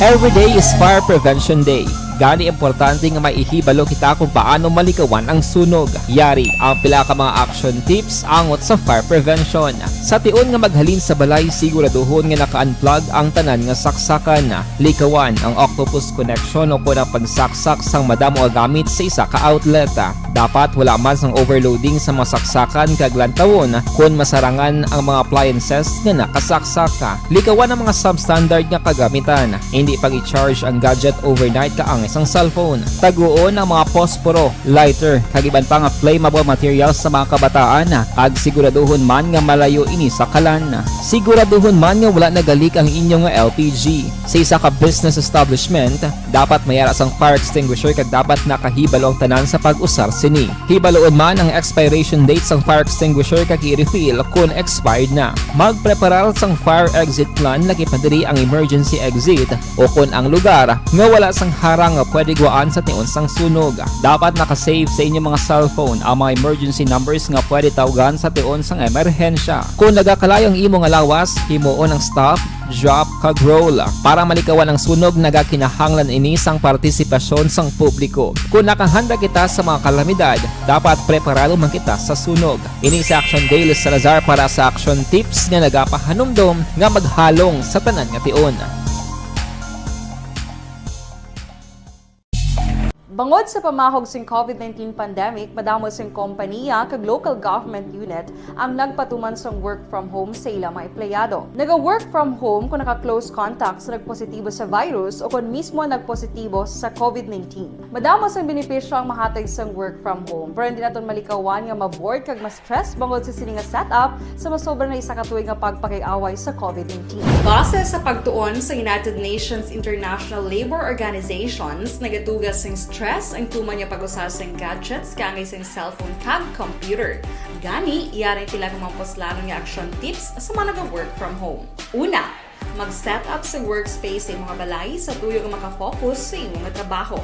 Every day is Fire Prevention Day. Gani importante nga maihibalo kita kung paano malikawan ang sunog. Yari ang pila ka mga action tips angot sa fire prevention. Sa tion nga maghalin sa balay, siguraduhon nga naka-unplug ang tanan nga saksakan. Likawan ang octopus connection o kung ang pagsaksak sang madamo nga gamit sa isa ka outlet. Dapat wala man sang overloading sa mga saksakan kag lantawon kung masarangan ang mga appliances nga nakasaksaka. Likawan ang mga substandard nga kagamitan. Hindi pag i-charge ang gadget overnight kaang isang cellphone. Taguon ang mga posporo, lighter, kag iban pa nga flammable materials sa mga kabataan. Ag siguraduhon man nga malayo ini sa kalan. Siguraduhon man nga wala nagalik ang inyong LPG. Sa isa ka business establishment, dapat mayara sang fire extinguisher kag dapat nakahibalo ang tanan sa pag-usar sini. Hibaloon man ang expiration date sang fire extinguisher kag i-refill kung expired na. Magpreparar sang fire exit plan lagi padiri ang emergency exit o kung ang lugar nga wala sang harang nga pwede guwaan sa tion sang sunog. Dapat nakasave sa inyong mga cellphone ang mga emergency numbers nga pwede tawagan sa tion sang emerhensya. Kung nagakalayo ang imong lawas, himuon ang stop, drop, kag roll. Para malikawan ang sunog, nagakinahanglan ini sang partisipasyon sang publiko. Kung nakahanda kita sa mga kalamidad, dapat preparado man kita sa sunog. Ini sa Action Daily Salazar para sa action tips nga nagapahanumdom nga maghalong sa tanan nga tion. Bangod sa pamahog sing COVID-19 pandemic, madamo sing kompanya kag local government unit ang nagpatuman sang work from home sa ilang mga empleyado. Naga-work from home kung naka-close contact sa nagpositibo sa virus o kung mismo nagpositibo sa COVID-19. Madamo sang benepisyo ang mahatag sang work from home, pero hindi naton malikawan nga ma-bored kag ma-stress bangod sa sini nga setup sa masobra na isa ka tuig nga pagpakiaway sa COVID-19. Base sa pagtuon sa United Nations International Labor Organizations, nagatugas sing stress ang tuman niya pag-usar sa gadgets kangay sa cellphone kag computer. Gani, iyarin tila ng mga poslano nga action tips sa mga nag-work from home. Una, mag-set up sa workspace sa mga balay sa tuyo nga makafocus sa imong trabaho.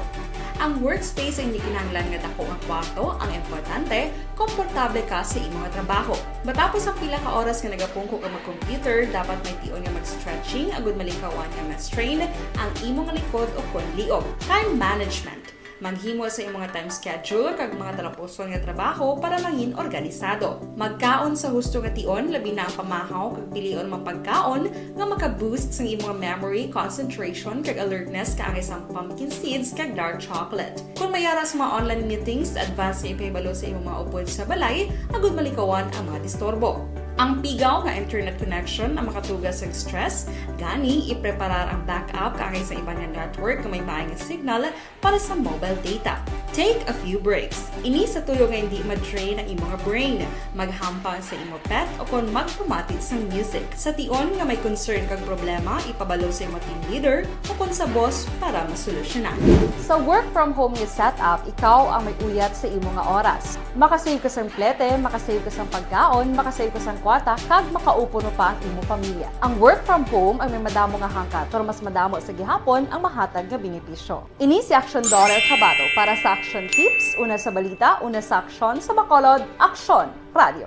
Ang workspace ay hindi kinahanglan nga dako nga kwarto, ang importante, komportable ka sa imong trabaho. Matapos ang pila ka oras nga nagapungko ka mag-computer, dapat may tion nga mag-stretching agud malikawan nga ma-strain ang imong likod o kon liog. Time management. Maghimo sa imong mga time schedule kag mga talapuson nga trabaho para mangin organisado. Magkaon sa husto nga tion, labi na ang pamahaw kag pilion mapagkaon nga maka-boost sa imong memory, concentration kag alertness kaangay sang pumpkin seeds kag dark chocolate. Kung mayara sa mga online meetings, advance sa ipahibalo sa imong mga upod sa balay, agud malikawan ang mga disturbo. Ang pigaw nga internet connection ang makatugas sa stress, gani ipreparar ang backup kaangay sa ibang nga network nga may maayong signal para sa mobile data. Take a few breaks. Ini sa tuyo nga hindi ma-drain ang imong brain, maghampang sa imong pet o kung magpamatit sa music. Sa tion nga may concern kag problema, ipabalo sa imong team leader o kung sa boss para masolusyonan. Sa work from home nga setup, ikaw ang may uyat sa imong nga oras. Makasave ka sa plete, makasave ka sa pagkaon, makasave ka sa kwata, kag makaupo no pa ang imong pamilya. Ang work from home ay may madamo nga hangkat, pero mas madamo sa gihapon ang mahatag nga benepisyo. Ini si Action Dorel Cabato para sa Action Tips, una sa balita, una sa aksyon sa Bacolod, Aksyon Radio.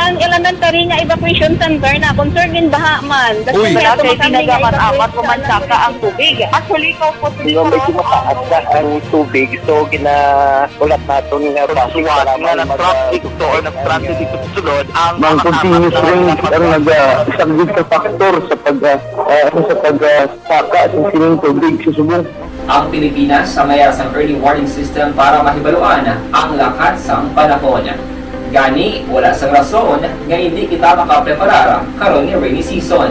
ang elementary nga evacuation center na concern din baha man. Uy, kaya tinagaman amat pumansaka ang tubig. Actually, ikaw po medyo mataas na ang tubig. So, ulat natin nga pasiwala nga nag-traffic to or nag-transit dito sa sulod. Ang continuous rain ang nag-isagid sa factor sa pagsaka sa sining tubig sa subong. Ang Pilipinas sa mayroon sa early warning system para mahibaluan ang lakat sa panahon. Gani, wala sa rason nga hindi kita makapreparar karon ni rainy season.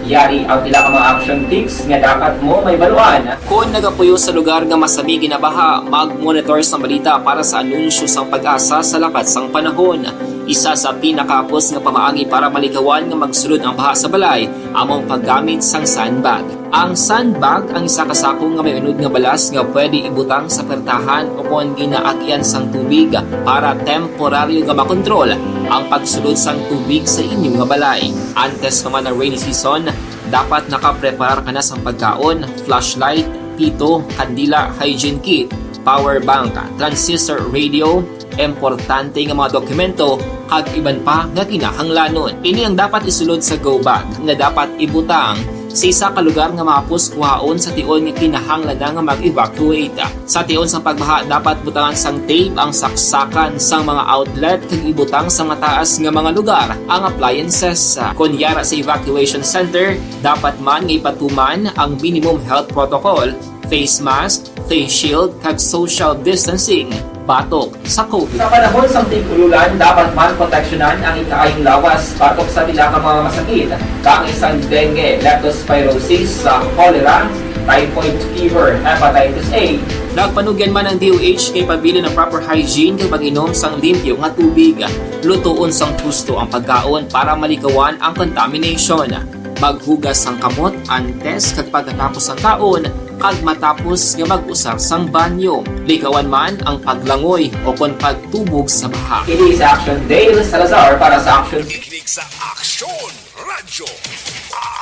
Yari ang pila ka mga action tips nga dapat mo may baluan. Kung nagapuyo sa lugar nga masabi ginabaha, mag-monitor sa balita para sa anunsyo sang pag-asa sa lakat sang panahon. Isa sa pinakapos nga pamaagi para malikawan nga magsulod ang baha sa balay, among paggamit sang sandbag. Ang sandbag ang isa kasakong nga may unod nga balas nga pwede ibutang sa pertahan upon ginaagyan sang tubig para temporaryo nga makontrol ang pagsulod sang tubig sa inyong nga balay. Antes naman ng rainy season, dapat nakapreparar ka na sang pagkaon, flashlight, pito, kandila, hygiene kit, power bank, transistor radio, importante nga mga dokumento kag iban pa nga kinahanglanon. Ini ang dapat isulod sa go bag nga dapat ibutang sa isa ka lugar nga mapus kuhaon sa tion nga kinahanglan nga mag-evacuate. Sa tion sa pagbaha dapat butangan sang tape ang saksakan sang mga outlet kag ibutang sa mataas nga mga lugar ang appliances. Kunyara sa evacuation center, dapat man nga ipatuman ang minimum health protocol, face mask, face shield kag social distancing batok sa COVID. Sa panahon sa tig-ululan, dapat man proteksyonan ang ikaayong lawas batok sa pila ka mga masakit, kang isang dengue, leptospirosis, cholera, typhoid fever, hepatitis A. Nagpanugyan man ang DOH kay pabili ng proper hygiene kay pag-inom sang limpyo nga tubig. Lutuon sang gusto ang pagkaon para malikawan ang contamination. Maghugas sang kamot antes kag pagkatapos ang kaon kag matapos nga mag-usar sang banyo. Likawan man ang paglangoy o kon pagtubog sa baha. Ini sa Action Dale Salazar para sa Action. Ikinig sa Action Radyo.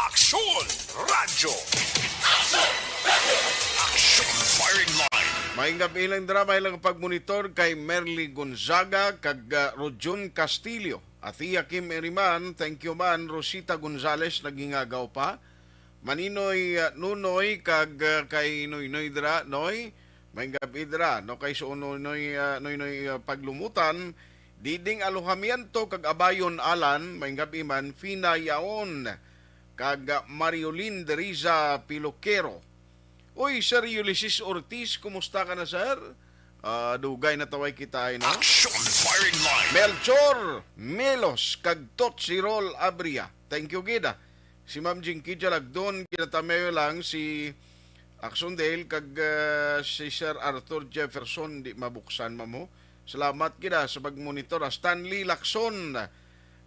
Action Radyo. Action Firing Line. May gabi ilang drama ilang pagmonitor kay Merly Gonzaga kag Rojon Castillo. At iya Kim Eriman, thank you man, Rosita Gonzales nagingagaw pa. Maninoy Nunoy kag kay Noynoy dra, Noy, may gabi dra, no kay so Noynoy paglumutan, Diding Alojamiento kag Abayon Alan, may gabi man, Fina Yaon kag Mariolin Deriza Piloquero. Uy, Sir Ulysses Ortiz, kumusta ka na, sir? Dugay na taway kita ay no? Action Firing Line. Melchor Melos kag Totsirol Abria. Thank you gida. Si Ma'am Jinky Jalagdon kinatamayo lang si Action Dale kag si Sir Arthur Jefferson di mabuksan mamo. Salamat gida sa pagmonitor. Stanley Lacson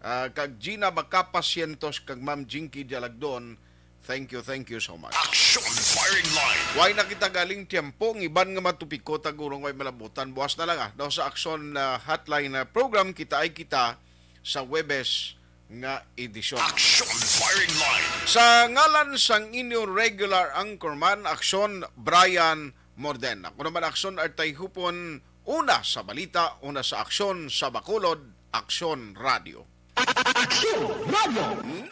kag Gina Macapasientos kag Ma'am Jinky Jalagdon. Thank you so much. Action Firing Line. Way nakita galing tiempo, ng iban nga matupiko tagurong way malabutan. Buwas na lang daw sa Action Hotline program, kita ay kita sa Webes nga edisyon. Action Firing Line. Sa ngalan sang inyo regular anchorman, Action Brian Morden. Ako naman Action Artay Hupon, una sa balita, una sa Action sa Bacolod, Action Radio. Action Radio.